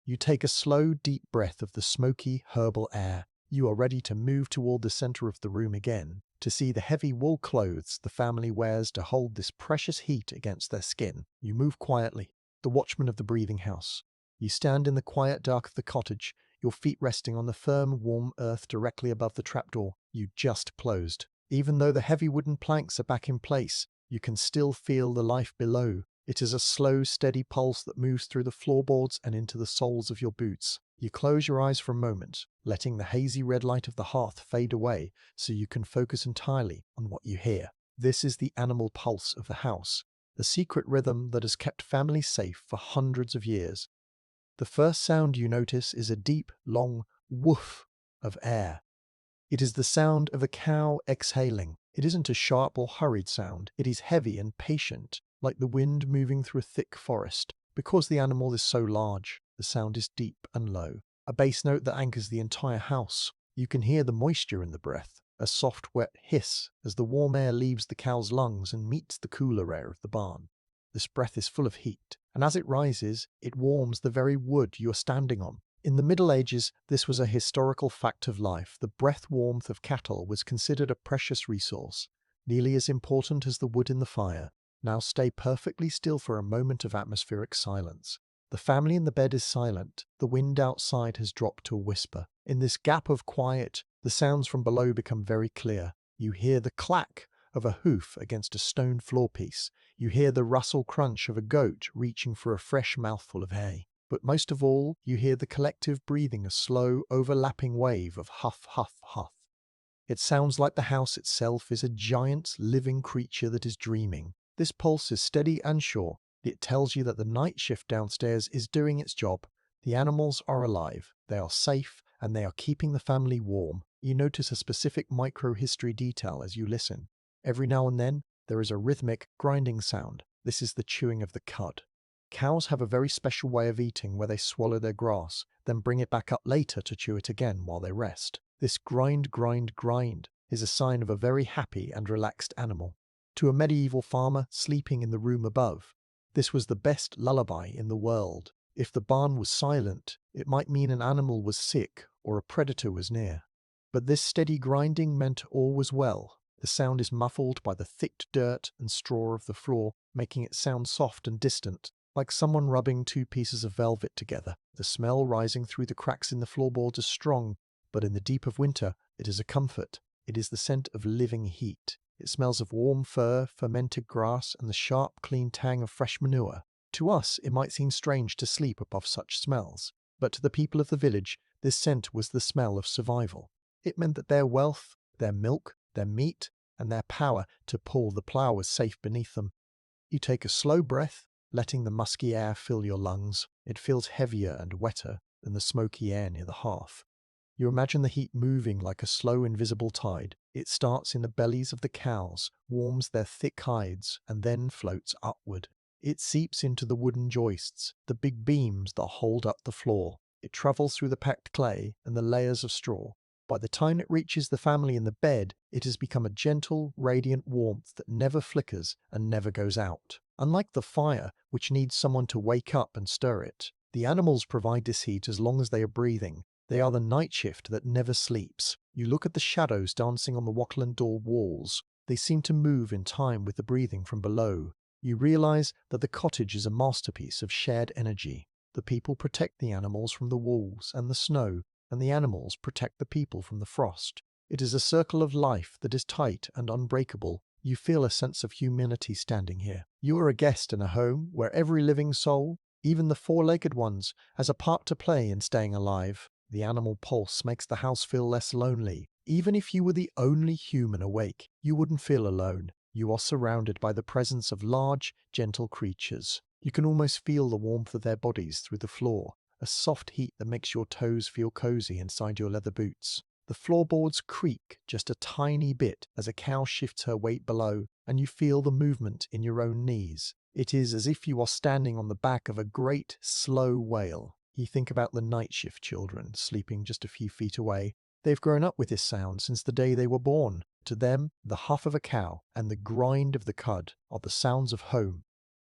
Speaker 1: You take a slow, deep breath of the smoky, herbal air. You are ready to move toward the center of the room again, to see the heavy wool clothes the family wears to hold this precious heat against their skin. You move quietly, the watchman of the breathing house. You stand in the quiet dark of the cottage, your feet resting on the firm, warm earth directly above the trapdoor you just closed. Even though the heavy wooden planks are back in place, you can still feel the life below. It is a slow, steady pulse that moves through the floorboards and into the soles of your boots. You close your eyes for a moment, letting the hazy red light of the hearth fade away so you can focus entirely on what you hear. This is the animal pulse of the house, the secret rhythm that has kept families safe for hundreds of years. The first sound you notice is a deep, long woof of air. It is the sound of a cow exhaling. It isn't a sharp or hurried sound. It is heavy and patient, like the wind moving through a thick forest. Because the animal is so large, the sound is deep and low, a bass note that anchors the entire house. You can hear the moisture in the breath, a soft, wet hiss as the warm air leaves the cow's lungs and meets the cooler air of the barn. This breath is full of heat, and as it rises, it warms the very wood you are standing on. In the Middle Ages, this was a historical fact of life. The breath warmth of cattle was considered a precious resource, nearly as important as the wood in the fire. Now stay perfectly still for a moment of atmospheric silence. The family in the bed is silent. The wind outside has dropped to a whisper. In this gap of quiet, the sounds from below become very clear. You hear the clack of a hoof against a stone floor piece. You hear the rustle crunch of a goat reaching for a fresh mouthful of hay. But most of all, you hear the collective breathing, a slow, overlapping wave of huff, huff, huff. It sounds like the house itself is a giant, living creature that is dreaming. This pulse is steady and sure. It tells you that the night shift downstairs is doing its job. The animals are alive, they are safe, and they are keeping the family warm. You notice a specific micro-history detail as you listen. Every now and then, there is a rhythmic, grinding sound. This is the chewing of the cud. Cows have a very special way of eating where they swallow their grass, then bring it back up later to chew it again while they rest. This grind, grind, grind is a sign of a very happy and relaxed animal. To a medieval farmer sleeping in the room above, this was the best lullaby in the world. If the barn was silent, it might mean an animal was sick or a predator was near. But this steady grinding meant all was well. The sound is muffled by the thick dirt and straw of the floor, making it sound soft and distant, like someone rubbing two pieces of velvet together. The smell rising through the cracks in the floorboards is strong, but in the deep of winter, it is a comfort. It is the scent of living heat. It smells of warm fur, fermented grass, and the sharp, clean tang of fresh manure. To us, it might seem strange to sleep above such smells, But to the people of the village, this scent was the smell of survival. It meant that their wealth, their milk, their meat, and their power to pull the plough was safe beneath them. You take a slow breath, letting the musky air fill your lungs. It feels heavier and wetter than the smoky air near the hearth. You imagine the heat moving like a slow invisible tide. It starts in the bellies of the cows, warms their thick hides, and then floats upward. It seeps into the wooden joists, the big beams that hold up the floor. It travels through the packed clay and the layers of straw. By the time it reaches the family in the bed, it has become a gentle, radiant warmth that never flickers and never goes out. Unlike the fire, which needs someone to wake up and stir it, the animals provide this heat as long as they are breathing. They are the night shift that never sleeps. You look at the shadows dancing on the wattle and door walls. They seem to move in time with the breathing from below. You realize that the cottage is a masterpiece of shared energy. The people protect the animals from the wolves and the snow, and the animals protect the people from the frost. It is a circle of life that is tight and unbreakable. You feel a sense of humanity standing here. You are a guest in a home where every living soul, even the four-legged ones, has a part to play in staying alive. The animal pulse makes the house feel less lonely. Even if you were the only human awake, you wouldn't feel alone. You are surrounded by the presence of large, gentle creatures. You can almost feel the warmth of their bodies through the floor, a soft heat that makes your toes feel cozy inside your leather boots. The floorboards creak just a tiny bit as a cow shifts her weight below, and you feel the movement in your own knees. It is as if you are standing on the back of a great, slow whale. You think about the night shift children sleeping just a few feet away. They've grown up with this sound since the day they were born. To them, the huff of a cow and the grind of the cud are the sounds of home.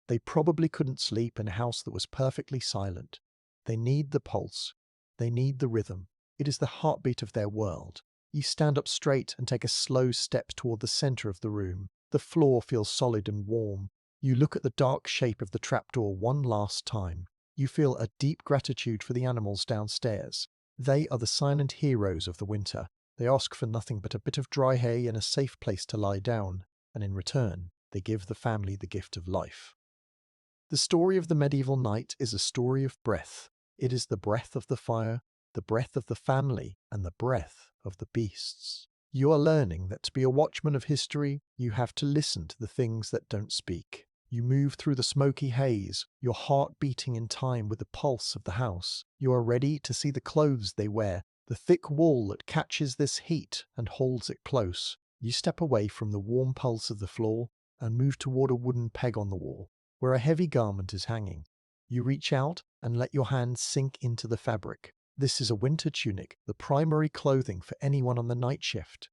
Speaker 1: They probably couldn't sleep in a house that was perfectly silent. They need the pulse. They need the rhythm. It is the heartbeat of their world. You stand up straight and take a slow step toward the center of the room. The floor feels solid and warm. You look at the dark shape of the trapdoor one last time. You feel a deep gratitude for the animals downstairs. They are the silent heroes of the winter. They ask for nothing but a bit of dry hay and a safe place to lie down, and in return, they give the family the gift of life. The story of the medieval night is a story of breath. It is the breath of the fire, the breath of the family, and the breath of the beasts. You are learning that to be a watchman of history, you have to listen to the things that don't speak. You move through the smoky haze, your heart beating in time with the pulse of the house. You are ready to see the clothes they wear, the thick wool that catches this heat and holds it close. You step away from the warm pulse of the floor and move toward a wooden peg on the wall, where a heavy garment is hanging. You reach out and let your hands sink into the fabric. This is a winter tunic, the primary clothing for anyone on the night shift.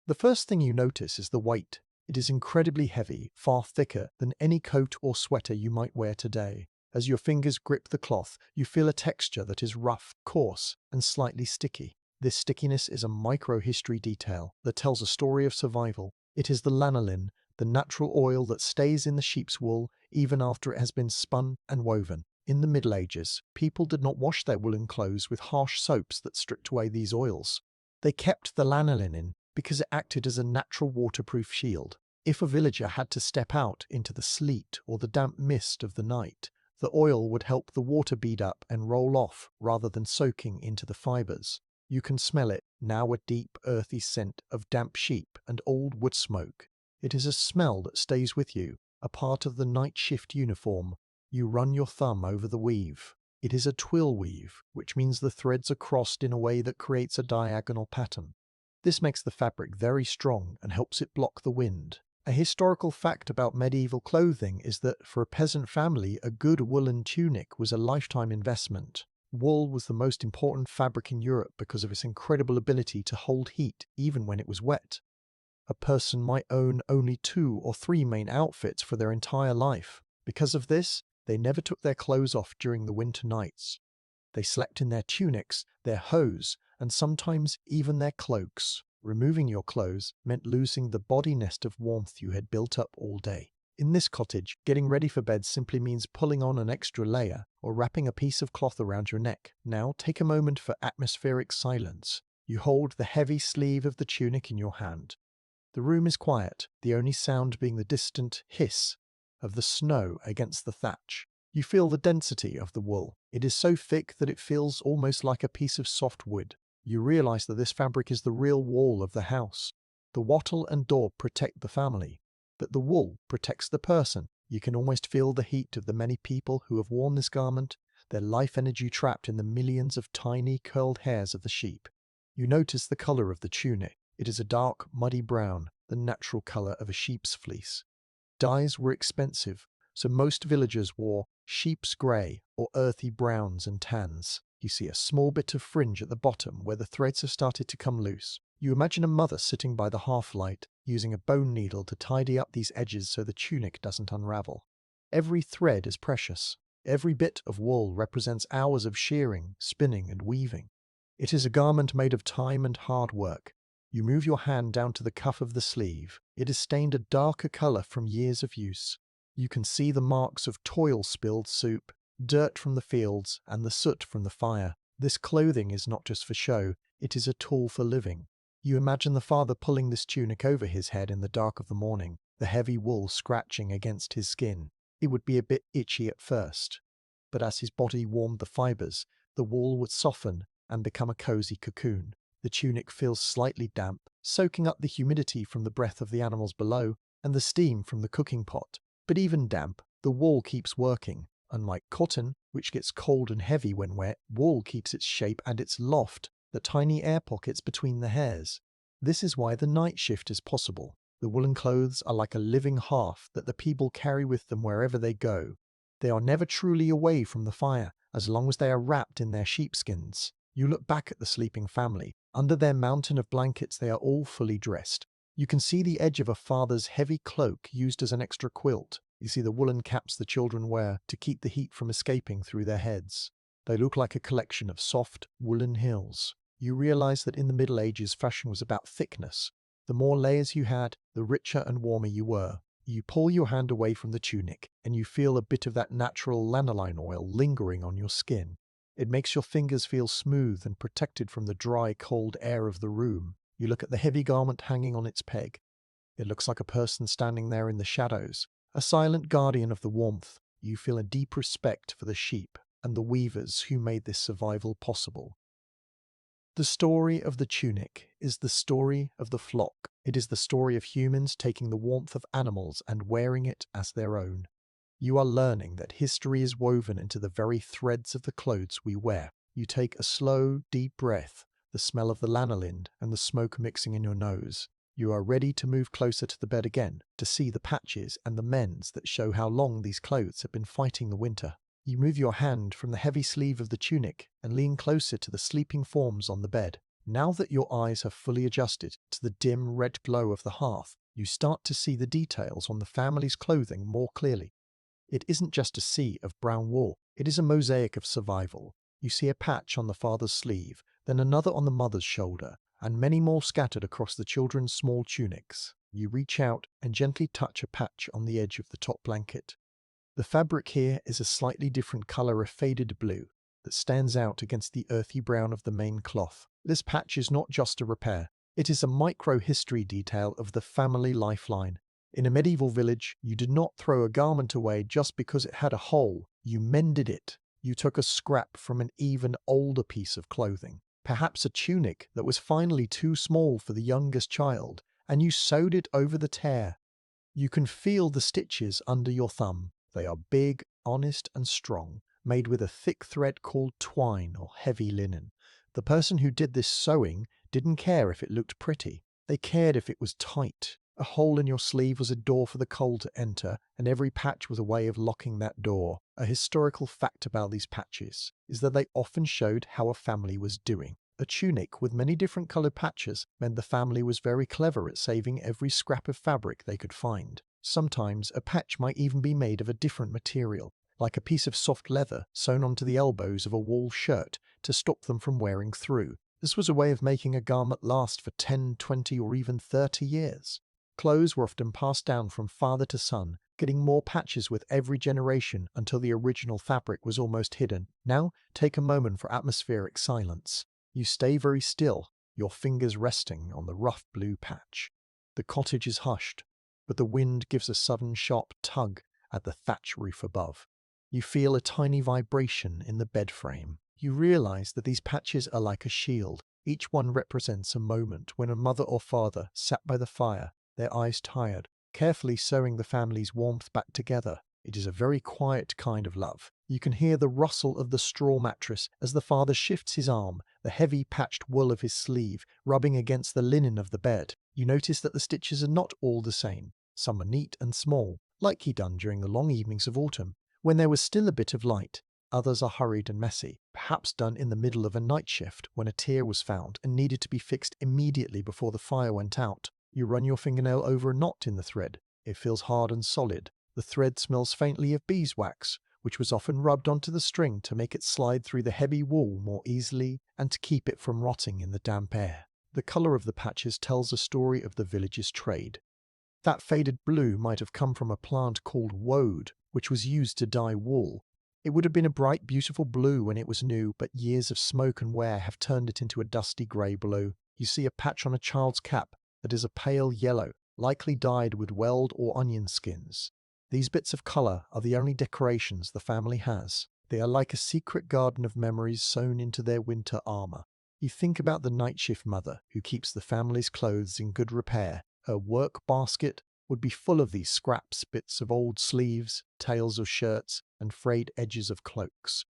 Speaker 1: The first thing you notice is the weight. It is incredibly heavy, far thicker than any coat or sweater you might wear today. As your fingers grip the cloth, you feel a texture that is rough, coarse, and slightly sticky. This stickiness is a micro-history detail that tells a story of survival. It is the lanolin, the natural oil that stays in the sheep's wool even after it has been spun and woven. In the Middle Ages, people did not wash their woolen clothes with harsh soaps that stripped away these oils. They kept the lanolin in because it acted as a natural waterproof shield. If a villager had to step out into the sleet or the damp mist of the night, the oil would help the water bead up and roll off rather than soaking into the fibers. You can smell it, now a deep, earthy scent of damp sheep and old wood smoke. It is a smell that stays with you, a part of the night shift uniform. You run your thumb over the weave. It is a twill weave, which means the threads are crossed in a way that creates a diagonal pattern. This makes the fabric very strong and helps it block the wind. A historical fact about medieval clothing is that for a peasant family, a good woolen tunic was a lifetime investment. Wool was the most important fabric in Europe because of its incredible ability to hold heat even when it was wet. A person might own only 2 or 3 main outfits for their entire life. Because of this, they never took their clothes off during the winter nights. They slept in their tunics, their hose, and sometimes even their cloaks. Removing your clothes meant losing the body nest of warmth you had built up all day. In this cottage, getting ready for bed simply means pulling on an extra layer or wrapping a piece of cloth around your neck. Now take a moment for atmospheric silence. You hold the heavy sleeve of the tunic in your hand. The room is quiet, the only sound being the distant hiss of the snow against the thatch. You feel the density of the wool. It is so thick that it feels almost like a piece of soft wood. You realize that this fabric is the real wall of the house. The wattle and daub protect the family, but the wool protects the person. You can almost feel the heat of the many people who have worn this garment, their life energy trapped in the millions of tiny curled hairs of the sheep. You notice the color of the tunic. It is a dark, muddy brown, the natural color of a sheep's fleece. Dyes were expensive, so most villagers wore sheep's grey or earthy browns and tans. You see a small bit of fringe at the bottom where the threads have started to come loose. You imagine a mother sitting by the hearth light, using a bone needle to tidy up these edges so the tunic doesn't unravel. Every thread is precious. Every bit of wool represents hours of shearing, spinning, and weaving. It is a garment made of time and hard work. You move your hand down to the cuff of the sleeve. It is stained a darker color from years of use. You can see the marks of toil-spilled soup, dirt from the fields, and the soot from the fire. This clothing is not just for show, it is a tool for living. You imagine the father pulling this tunic over his head in the dark of the morning, the heavy wool scratching against his skin. It would be a bit itchy at first, but as his body warmed the fibers, the wool would soften and become a cozy cocoon. The tunic feels slightly damp, soaking up the humidity from the breath of the animals below and the steam from the cooking pot. But even damp, the wool keeps working. Unlike cotton, which gets cold and heavy when wet, wool keeps its shape and its loft, the tiny air pockets between the hairs. This is why the night shift is possible. The woolen clothes are like a living hearth that the people carry with them wherever they go. They are never truly away from the fire, as long as they are wrapped in their sheepskins. You look back at the sleeping family. Under their mountain of blankets they are all fully dressed. You can see the edge of a father's heavy cloak used as an extra quilt. You see the woolen caps the children wear to keep the heat from escaping through their heads. They look like a collection of soft, woolen hills. You realize that in the Middle Ages fashion was about thickness. The more layers you had, the richer and warmer you were. You pull your hand away from the tunic, and you feel a bit of that natural lanolin oil lingering on your skin. It makes your fingers feel smooth and protected from the dry, cold air of the room. You look at the heavy garment hanging on its peg. It looks like a person standing there in the shadows, a silent guardian of the warmth. You feel a deep respect for the sheep and the weavers who made this survival possible. The story of the tunic is the story of the flock. It is the story of humans taking the warmth of animals and wearing it as their own. You are learning that history is woven into the very threads of the clothes we wear. You take a slow, deep breath, the smell of the lanolin and the smoke mixing in your nose. You are ready to move closer to the bed again, to see the patches and the mends that show how long these clothes have been fighting the winter. You move your hand from the heavy sleeve of the tunic and lean closer to the sleeping forms on the bed. Now that your eyes have fully adjusted to the dim red glow of the hearth, you start to see the details on the family's clothing more clearly. It isn't just a sea of brown wool, it is a mosaic of survival. You see a patch on the father's sleeve, then another on the mother's shoulder, and many more scattered across the children's small tunics. You reach out and gently touch a patch on the edge of the top blanket. The fabric here is a slightly different color of faded blue that stands out against the earthy brown of the main cloth. This patch is not just a repair, it is a micro-history detail of the family lifeline. In a medieval village, you did not throw a garment away just because it had a hole. You mended it. You took a scrap from an even older piece of clothing, perhaps a tunic that was finally too small for the youngest child, and you sewed it over the tear. You can feel the stitches under your thumb. They are big, honest, and strong, made with a thick thread called twine or heavy linen. The person who did this sewing didn't care if it looked pretty. They cared if it was tight. A hole in your sleeve was a door for the cold to enter, and every patch was a way of locking that door. A historical fact about these patches is that they often showed how a family was doing. A tunic with many different coloured patches meant the family was very clever at saving every scrap of fabric they could find. Sometimes a patch might even be made of a different material, like a piece of soft leather sewn onto the elbows of a wool shirt to stop them from wearing through. This was a way of making a garment last for 10, 20 or even 30 years. Clothes were often passed down from father to son, getting more patches with every generation until the original fabric was almost hidden. Now, take a moment for atmospheric silence. You stay very still, your fingers resting on the rough blue patch. The cottage is hushed, but the wind gives a sudden sharp tug at the thatch roof above. You feel a tiny vibration in the bed frame. You realize that these patches are like a shield. Each one represents a moment when a mother or father sat by the fire, their eyes tired, carefully sewing the family's warmth back together. It is a very quiet kind of love. You can hear the rustle of the straw mattress as the father shifts his arm, the heavy patched wool of his sleeve rubbing against the linen of the bed. You notice that the stitches are not all the same. Some are neat and small, like he done during the long evenings of autumn, when there was still a bit of light. Others are hurried and messy, perhaps done in the middle of a night shift when a tear was found and needed to be fixed immediately before the fire went out. You run your fingernail over a knot in the thread. It feels hard and solid. The thread smells faintly of beeswax, which was often rubbed onto the string to make it slide through the heavy wool more easily and to keep it from rotting in the damp air. The colour of the patches tells a story of the village's trade. That faded blue might have come from a plant called woad, which was used to dye wool. It would have been a bright, beautiful blue when it was new, but years of smoke and wear have turned it into a dusty grey blue. You see a patch on a child's cap that is a pale yellow, likely dyed with weld or onion skins. These bits of colour are the only decorations the family has. They are like a secret garden of memories sewn into their winter armour. You think about the night shift mother who keeps the family's clothes in good repair. Her work basket would be full of these scraps, bits of old sleeves, tails of shirts, and frayed edges of cloaks.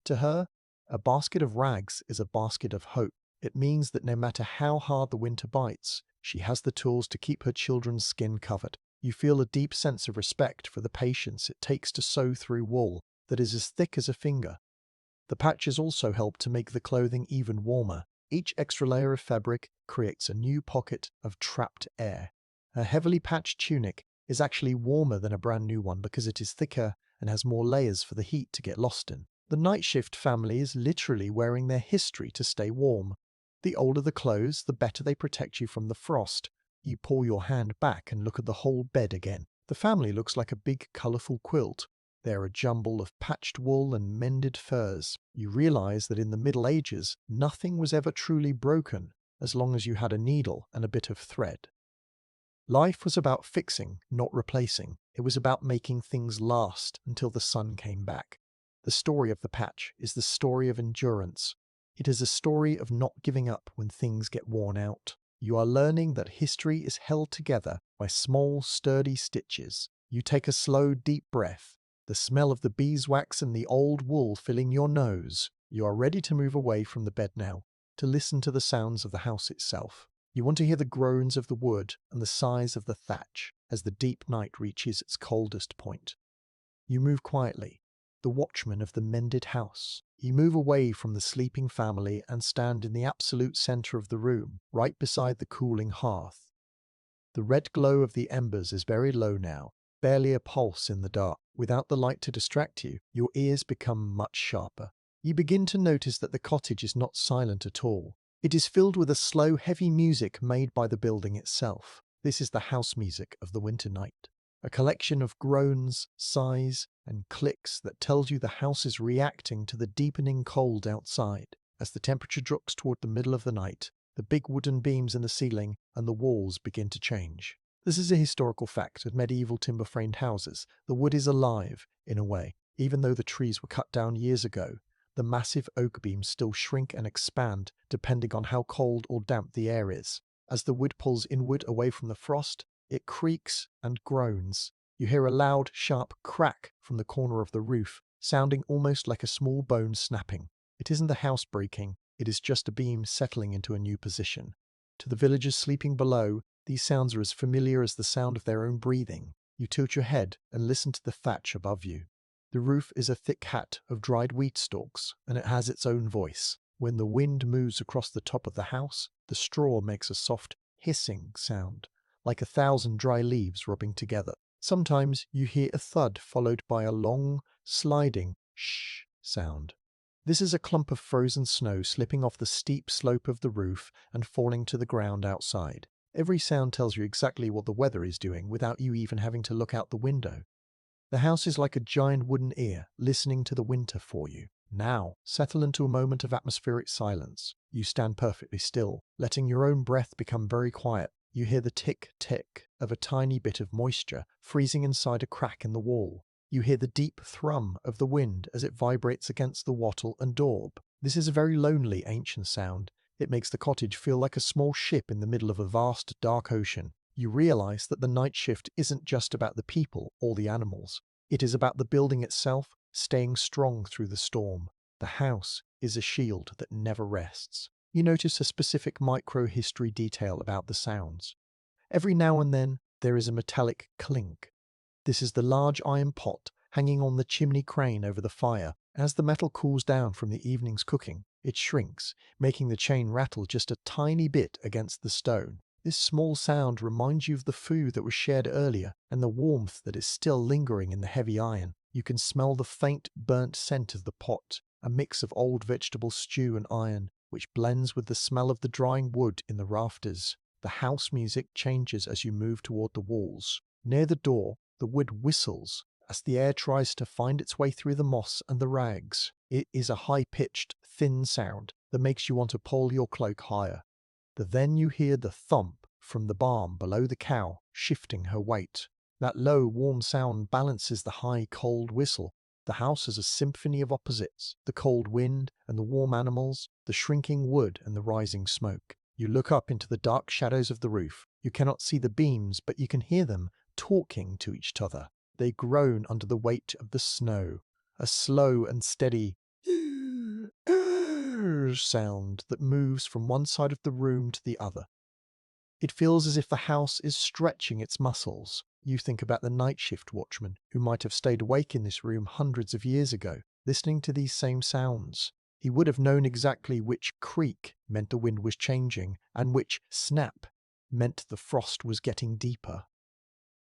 Speaker 1: To her, a basket of rags is a basket of hope. It means that no matter how hard the winter bites, she has the tools to keep her children's skin covered. You feel a deep sense of respect for the patience it takes to sew through wool that is as thick as a finger. The patches also help to make the clothing even warmer. Each extra layer of fabric creates a new pocket of trapped air. A heavily patched tunic is actually warmer than a brand new one because it is thicker and has more layers for the heat to get lost in. The night shift family is literally wearing their history to stay warm. The older the clothes, the better they protect you from the frost. You pull your hand back and look at the whole bed again. The family looks like a big colourful quilt. They're a jumble of patched wool and mended furs. You realize that in the Middle Ages, nothing was ever truly broken as long as you had a needle and a bit of thread. Life was about fixing, not replacing. It was about making things last until the sun came back. The story of the patch is the story of endurance. It is a story of not giving up when things get worn out. You are learning that history is held together by small, sturdy stitches. You take a slow, deep breath. The smell of the beeswax and the old wool filling your nose. You are ready to move away from the bed now, to listen to the sounds of the house itself. You want to hear the groans of the wood and the sighs of the thatch as the deep night reaches its coldest point. You move quietly, the watchman of the mended house. You move away from the sleeping family and stand in the absolute centre of the room, right beside the cooling hearth. The red glow of the embers is very low now, barely a pulse in the dark. Without the light to distract you, your ears become much sharper. You begin to notice that the cottage is not silent at all. It is filled with a slow, heavy music made by the building itself. This is the house music of the winter night. A collection of groans, sighs, and clicks that tells you the house is reacting to the deepening cold outside. As the temperature drops toward the middle of the night, the big wooden beams in the ceiling and the walls begin to change. This is a historical fact of medieval timber-framed houses. The wood is alive, in a way. Even though the trees were cut down years ago, the massive oak beams still shrink and expand depending on how cold or damp the air is. As the wood pulls inward away from the frost, it creaks and groans. You hear a loud, sharp crack from the corner of the roof, sounding almost like a small bone snapping. It isn't the house breaking, it is just a beam settling into a new position. To the villagers sleeping below, these sounds are as familiar as the sound of their own breathing. You tilt your head and listen to the thatch above you. The roof is a thick hat of dried wheat stalks, and it has its own voice. When the wind moves across the top of the house, the straw makes a soft, hissing sound, like 1,000 dry leaves rubbing together. Sometimes you hear a thud followed by a long, sliding shh sound. This is a clump of frozen snow slipping off the steep slope of the roof and falling to the ground outside. Every sound tells you exactly what the weather is doing without you even having to look out the window. The house is like a giant wooden ear, listening to the winter for you. Now, settle into a moment of atmospheric silence. You stand perfectly still, letting your own breath become very quiet. You hear the tick-tick of a tiny bit of moisture freezing inside a crack in the wall. You hear the deep thrum of the wind as it vibrates against the wattle and daub. This is a very lonely ancient sound. It makes the cottage feel like a small ship in the middle of a vast dark ocean. You realize that the night shift isn't just about the people or the animals. It is about the building itself, staying strong through the storm. The house is a shield that never rests. You notice a specific micro-history detail about the sounds. Every now and then, there is a metallic clink. This is the large iron pot hanging on the chimney crane over the fire. As the metal cools down from the evening's cooking, it shrinks, making the chain rattle just a tiny bit against the stone. This small sound reminds you of the food that was shared earlier and the warmth that is still lingering in the heavy iron. You can smell the faint, burnt scent of the pot, a mix of old vegetable stew and iron, which blends with the smell of the drying wood in the rafters. The house music changes as you move toward the walls. Near the door, the wood whistles as the air tries to find its way through the moss and the rags. It is a high-pitched, thin sound that makes you want to pull your cloak higher. Then you hear the thump from the barn below the cow, shifting her weight. That low, warm sound balances the high, cold whistle. The house is a symphony of opposites, the cold wind and the warm animals, the shrinking wood and the rising smoke. You look up into the dark shadows of the roof. You cannot see the beams, but you can hear them talking to each other. They groan under the weight of the snow, a slow and steady sound that moves from one side of the room to the other. It feels as if the house is stretching its muscles. You think about the night shift watchman who might have stayed awake in this room hundreds of years ago, listening to these same sounds. He would have known exactly which creak meant the wind was changing and which snap meant the frost was getting deeper.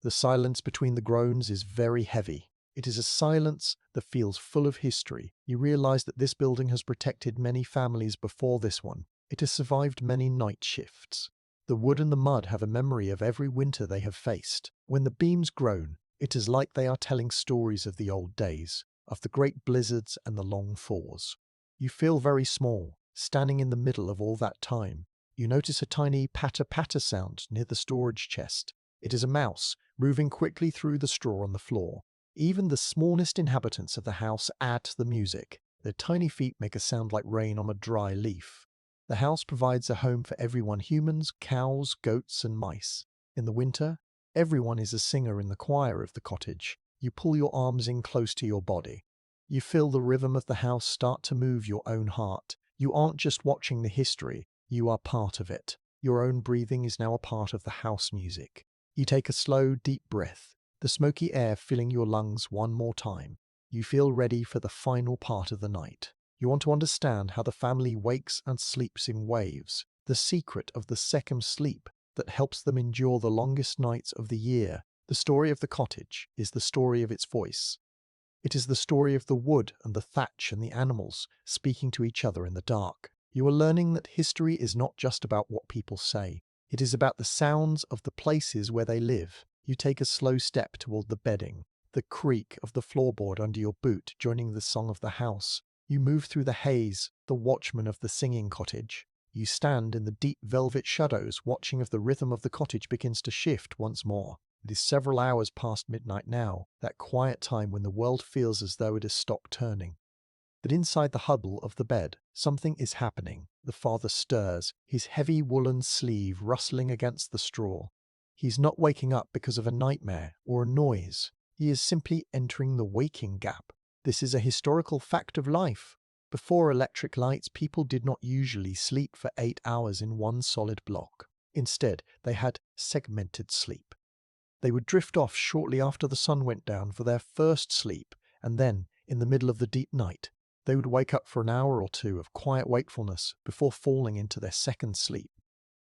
Speaker 1: The silence between the groans is very heavy. It is a silence that feels full of history. You realize that this building has protected many families before this one. It has survived many night shifts. The wood and the mud have a memory of every winter they have faced. When the beams groan, it is like they are telling stories of the old days, of the great blizzards and the long thaws. You feel very small, standing in the middle of all that time. You notice a tiny patter-patter sound near the storage chest. It is a mouse, moving quickly through the straw on the floor. Even the smallest inhabitants of the house add to the music. Their tiny feet make a sound like rain on a dry leaf. The house provides a home for everyone: humans, cows, goats, and mice. In the winter, everyone is a singer in the choir of the cottage. You pull your arms in close to your body. You feel the rhythm of the house start to move your own heart. You aren't just watching the history, you are part of it. Your own breathing is now a part of the house music. You take a slow, deep breath, the smoky air filling your lungs one more time. You feel ready for the final part of the night. You want to understand how the family wakes and sleeps in waves, the secret of the second sleep that helps them endure the longest nights of the year. The story of the cottage is the story of its voice. It is the story of the wood and the thatch and the animals speaking to each other in the dark. You are learning that history is not just about what people say. It is about the sounds of the places where they live. You take a slow step toward the bedding, the creak of the floorboard under your boot joining the song of the house. You move through the haze, the watchman of the singing cottage. You stand in the deep velvet shadows watching as the rhythm of the cottage begins to shift once more. It is several hours past midnight now, that quiet time when the world feels as though it has stopped turning. But inside the huddle of the bed, something is happening. The father stirs, his heavy woolen sleeve rustling against the straw. He's not waking up because of a nightmare or a noise. He is simply entering the waking gap. This is a historical fact of life. Before electric lights, people did not usually sleep for 8 hours in one solid block. Instead, they had segmented sleep. They would drift off shortly after the sun went down for their first sleep, and then, in the middle of the deep night, they would wake up for an hour or two of quiet wakefulness before falling into their second sleep.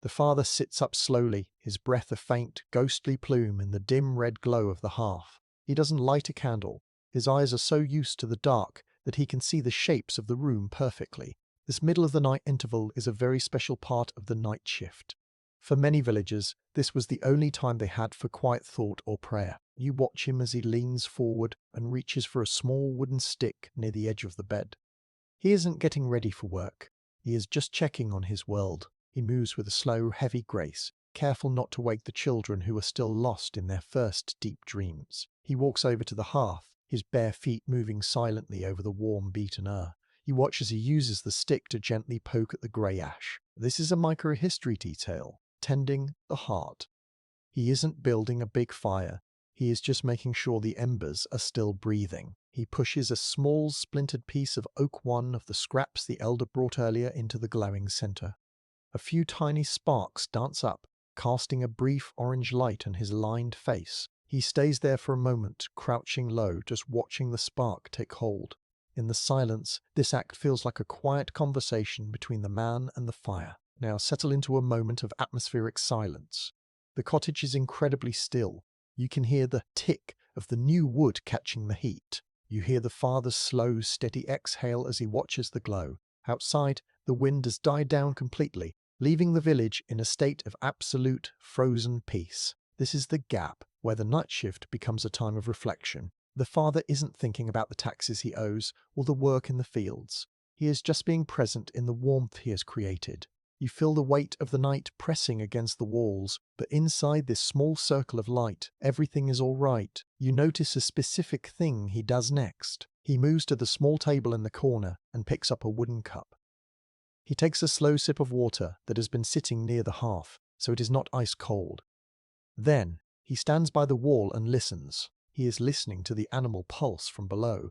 Speaker 1: The father sits up slowly, his breath a faint, ghostly plume in the dim red glow of the hearth. He doesn't light a candle. His eyes are so used to the dark that he can see the shapes of the room perfectly. This middle of the night interval is a very special part of the night shift. For many villagers, this was the only time they had for quiet thought or prayer. You watch him as he leans forward and reaches for a small wooden stick near the edge of the bed. He isn't getting ready for work. He is just checking on his world. He moves with a slow, heavy grace, careful not to wake the children who are still lost in their first deep dreams. He walks over to the hearth, his bare feet moving silently over the warm beaten earth. You watch as he uses the stick to gently poke at the grey ash. This is a microhistory detail, tending the heart. He isn't building a big fire. He is just making sure the embers are still breathing. He pushes a small splintered piece of oak, one of the scraps the elder brought earlier, into the glowing center. A few tiny sparks dance up, casting a brief orange light on his lined face. He stays there for a moment, crouching low, just watching the spark take hold. In the silence, this act feels like a quiet conversation between the man and the fire. Now settle into a moment of atmospheric silence. The cottage is incredibly still. You can hear the tick of the new wood catching the heat. You hear the father's slow, steady exhale as he watches the glow. Outside, the wind has died down completely, leaving the village in a state of absolute frozen peace. This is the gap where the night shift becomes a time of reflection. The father isn't thinking about the taxes he owes or the work in the fields. He is just being present in the warmth he has created. You feel the weight of the night pressing against the walls, but inside this small circle of light, everything is all right. You notice a specific thing he does next. He moves to the small table in the corner and picks up a wooden cup. He takes a slow sip of water that has been sitting near the hearth, so it is not ice cold. Then, he stands by the wall and listens. He is listening to the animal pulse from below.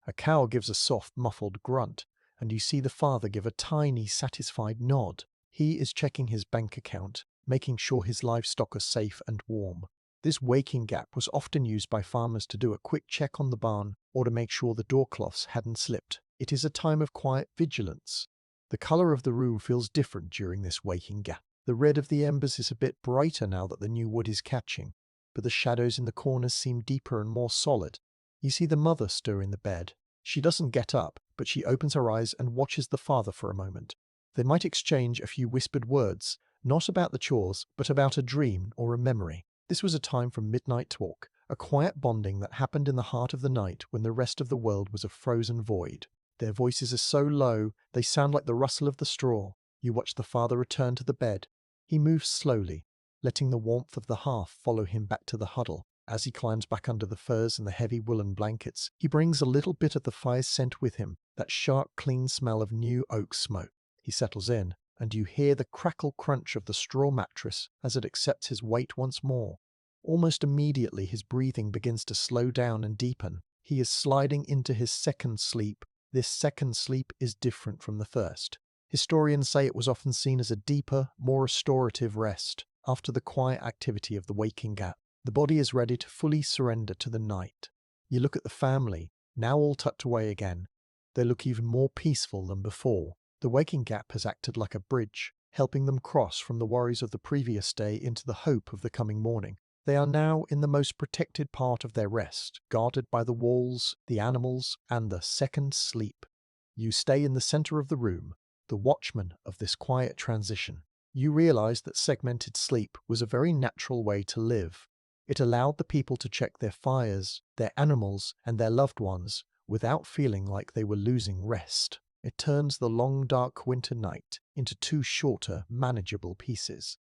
Speaker 1: A cow gives a soft, muffled grunt, and you see the father give a tiny, satisfied nod. He is checking his bank account, making sure his livestock are safe and warm. This waking gap was often used by farmers to do a quick check on the barn or to make sure the doorcloths hadn't slipped. It is a time of quiet vigilance. The color of the room feels different during this waking gap. The red of the embers is a bit brighter now that the new wood is catching, but the shadows in the corners seem deeper and more solid. You see the mother stir in the bed. She doesn't get up, but she opens her eyes and watches the father for a moment. They might exchange a few whispered words, not about the chores, but about a dream or a memory. This was a time for midnight talk, a quiet bonding that happened in the heart of the night when the rest of the world was a frozen void. Their voices are so low, they sound like the rustle of the straw. You watch the father return to the bed. He moves slowly, letting the warmth of the hearth follow him back to the huddle. As he climbs back under the furs and the heavy woolen blankets, he brings a little bit of the fire's scent with him, that sharp, clean smell of new oak smoke. He settles in, and you hear the crackle crunch of the straw mattress as it accepts his weight once more. Almost immediately his breathing begins to slow down and deepen. He is sliding into his second sleep. This second sleep is different from the first. Historians say it was often seen as a deeper, more restorative rest. After the quiet activity of the waking gap, the body is ready to fully surrender to the night. You look at the family, now all tucked away again. They look even more peaceful than before. The waking gap has acted like a bridge, helping them cross from the worries of the previous day into the hope of the coming morning. They are now in the most protected part of their rest, guarded by the walls, the animals, and the second sleep. You stay in the center of the room, the watchman of this quiet transition. You realize that segmented sleep was a very natural way to live. It allowed the people to check their fires, their animals, and their loved ones without feeling like they were losing rest. It turns the long, dark winter night into two shorter, manageable pieces.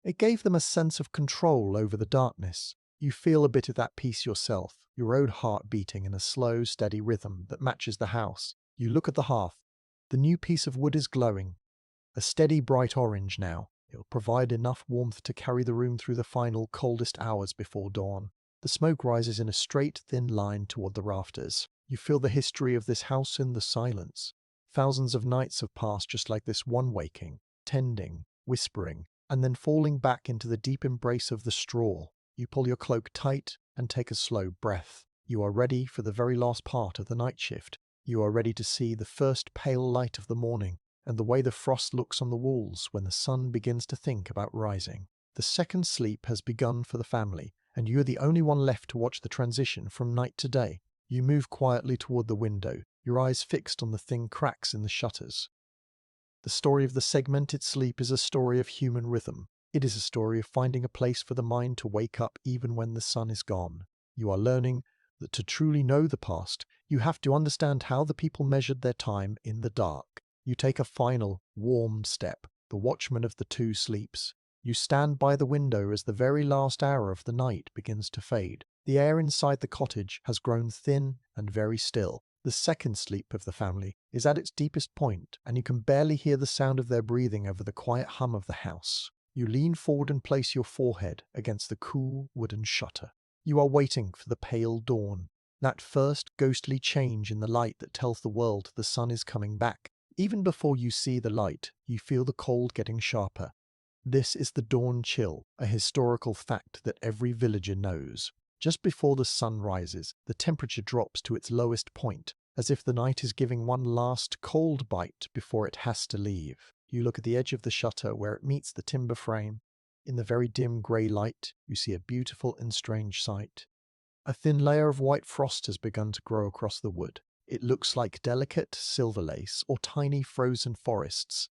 Speaker 1: It gave them a sense of control over the darkness. You feel a bit of that peace yourself, your own heart beating in a slow, steady rhythm that matches the house. You look at the hearth. The new piece of wood is glowing. A steady, bright orange now. It will provide enough warmth to carry the room through the final, coldest hours before dawn. The smoke rises in a straight, thin line toward the rafters. You feel the history of this house in the silence. Thousands of nights have passed just like this one, waking, tending, whispering, and then falling back into the deep embrace of the straw. You pull your cloak tight and take a slow breath. You are ready for the very last part of the night shift. You are ready to see the first pale light of the morning, and the way the frost looks on the walls when the sun begins to think about rising. The second sleep has begun for the family, and you are the only one left to watch the transition from night to day. You move quietly toward the window, your eyes fixed on the thin cracks in the shutters. The story of the segmented sleep is a story of human rhythm. It is a story of finding a place for the mind to wake up even when the sun is gone. You are learning that to truly know the past, you have to understand how the people measured their time in the dark. You take a final, warm step, the watchman of the two sleeps. You stand by the window as the very last hour of the night begins to fade. The air inside the cottage has grown thin and very still. The second sleep of the family is at its deepest point, and you can barely hear the sound of their breathing over the quiet hum of the house. You lean forward and place your forehead against the cool wooden shutter. You are waiting for the pale dawn, that first ghostly change in the light that tells the world the sun is coming back. Even before you see the light, you feel the cold getting sharper. This is the dawn chill, a historical fact that every villager knows. Just before the sun rises, the temperature drops to its lowest point, as if the night is giving one last cold bite before it has to leave. You look at the edge of the shutter where it meets the timber frame. In the very dim grey light, you see a beautiful and strange sight. A thin layer of white frost has begun to grow across the wood. It looks like delicate silver lace or tiny frozen forests.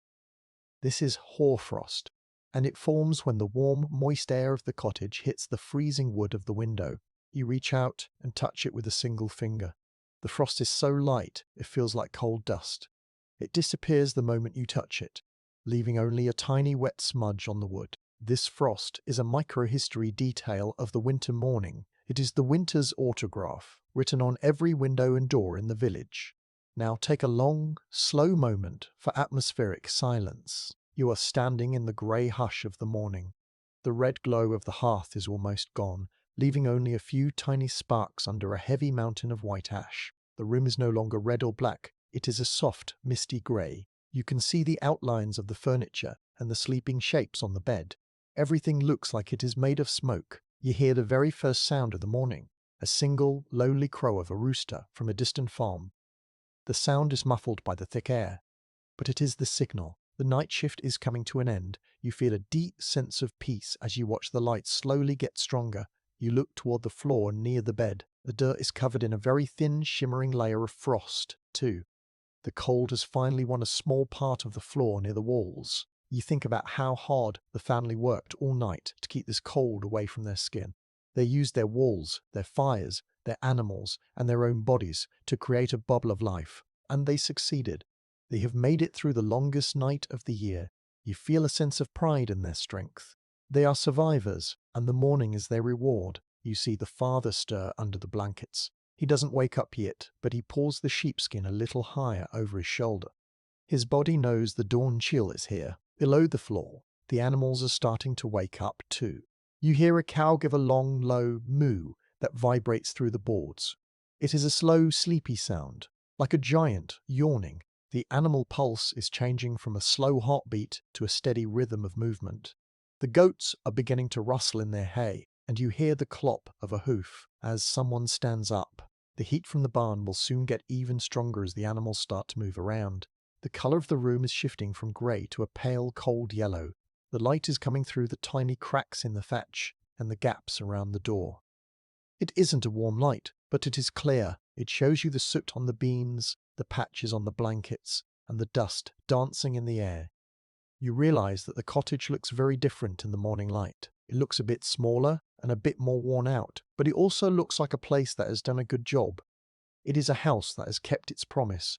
Speaker 1: This is hoarfrost, and it forms when the warm, moist air of the cottage hits the freezing wood of the window. You reach out and touch it with a single finger. The frost is so light, it feels like cold dust. It disappears the moment you touch it, leaving only a tiny wet smudge on the wood. This frost is a microhistory detail of the winter morning. It is the winter's autograph, written on every window and door in the village. Now take a long, slow moment for atmospheric silence. You are standing in the grey hush of the morning. The red glow of the hearth is almost gone, leaving only a few tiny sparks under a heavy mountain of white ash. The room is no longer red or black. It is a soft, misty grey. You can see the outlines of the furniture and the sleeping shapes on the bed. Everything looks like it is made of smoke. You hear the very first sound of the morning, a single, lonely crow of a rooster from a distant farm. The sound is muffled by the thick air, but it is the signal. The night shift is coming to an end. You feel a deep sense of peace as you watch the light slowly get stronger. You look toward the floor near the bed. The dirt is covered in a very thin, shimmering layer of frost, too. The cold has finally won a small part of the floor near the walls. You think about how hard the family worked all night to keep this cold away from their skin. They used their walls, their fires, their animals, and their own bodies to create a bubble of life, and they succeeded. They have made it through the longest night of the year. You feel a sense of pride in their strength. They are survivors, and the morning is their reward. You see the father stir under the blankets. He doesn't wake up yet, but he pulls the sheepskin a little higher over his shoulder. His body knows the dawn chill is here. Below the floor, the animals are starting to wake up too. You hear a cow give a long, low moo that vibrates through the boards. It is a slow, sleepy sound, like a giant yawning. The animal pulse is changing from a slow heartbeat to a steady rhythm of movement. The goats are beginning to rustle in their hay, and you hear the clop of a hoof as someone stands up. The heat from the barn will soon get even stronger as the animals start to move around. The color of the room is shifting from grey to a pale, cold yellow. The light is coming through the tiny cracks in the thatch and the gaps around the door. It isn't a warm light, but it is clear. It shows you the soot on the beams, the patches on the blankets, and the dust dancing in the air. You realize that the cottage looks very different in the morning light. It looks a bit smaller and a bit more worn out, but it also looks like a place that has done a good job. It is a house that has kept its promise.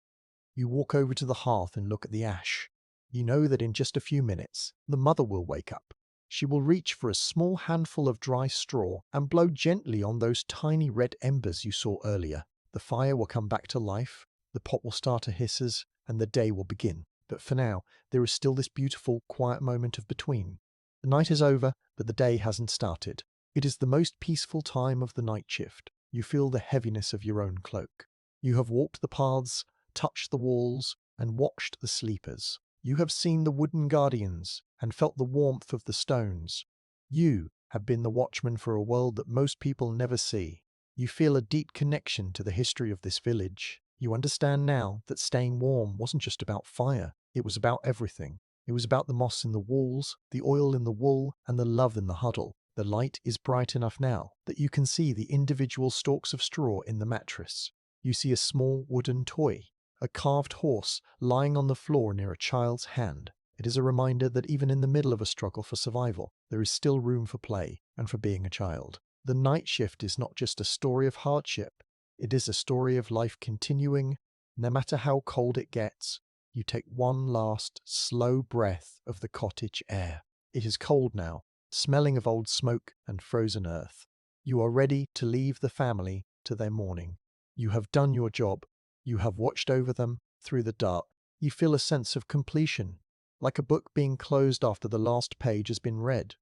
Speaker 1: You walk over to the hearth and look at the ash. You know that in just a few minutes, the mother will wake up. She will reach for a small handful of dry straw and blow gently on those tiny red embers you saw earlier. The fire will come back to life, the pot will start to hiss, and the day will begin. But for now, there is still this beautiful, quiet moment of between. The night is over, but the day hasn't started. It is the most peaceful time of the night shift. You feel the heaviness of your own cloak. You have walked the paths, touched the walls, and watched the sleepers. You have seen the wooden guardians and felt the warmth of the stones. You have been the watchman for a world that most people never see. You feel a deep connection to the history of this village. You understand now that staying warm wasn't just about fire. It was about everything. It was about the moss in the walls, the oil in the wool, and the love in the huddle. The light is bright enough now that you can see the individual stalks of straw in the mattress. You see a small wooden toy, a carved horse lying on the floor near a child's hand. It is a reminder that even in the middle of a struggle for survival, there is still room for play and for being a child. The night shift is not just a story of hardship. It is a story of life continuing. No matter how cold it gets, you take one last, slow breath of the cottage air. It is cold now, smelling of old smoke and frozen earth. You are ready to leave the family to their mourning. You have done your job. You have watched over them through the dark. You feel a sense of completion, like a book being closed after the last page has been read.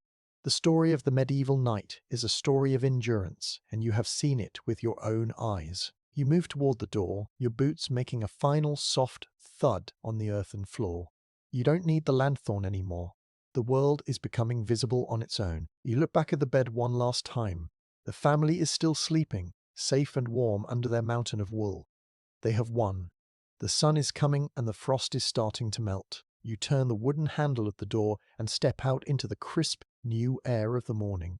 Speaker 1: The story of the medieval knight is a story of endurance, and you have seen it with your own eyes. You move toward the door, your boots making a final soft thud on the earthen floor. You don't need the lanthorn anymore. The world is becoming visible on its own. You look back at the bed one last time. The family is still sleeping, safe and warm under their mountain of wool. They have won. The sun is coming and the frost is starting to melt. You turn the wooden handle of the door and step out into the crisp, new air of the morning.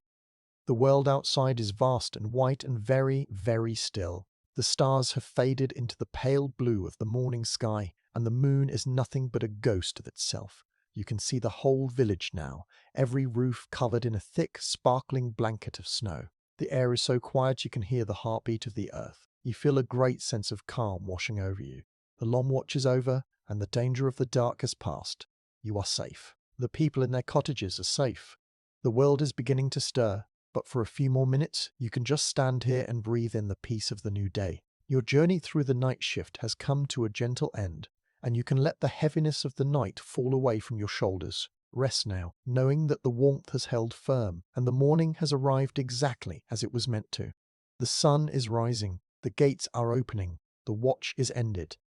Speaker 1: The world outside is vast and white and very, very still. The stars have faded into the pale blue of the morning sky, and the moon is nothing but a ghost of itself. You can see the whole village now, every roof covered in a thick, sparkling blanket of snow. The air is so quiet you can hear the heartbeat of the earth. You feel a great sense of calm washing over you. The long watch is over, and the danger of the dark has passed. You are safe. The people in their cottages are safe. The world is beginning to stir, but for a few more minutes, you can just stand here and breathe in the peace of the new day. Your journey through the night shift has come to a gentle end, and you can let the heaviness of the night fall away from your shoulders. Rest now, knowing that the warmth has held firm, and the morning has arrived exactly as it was meant to. The sun is rising, the gates are opening, the watch is ended,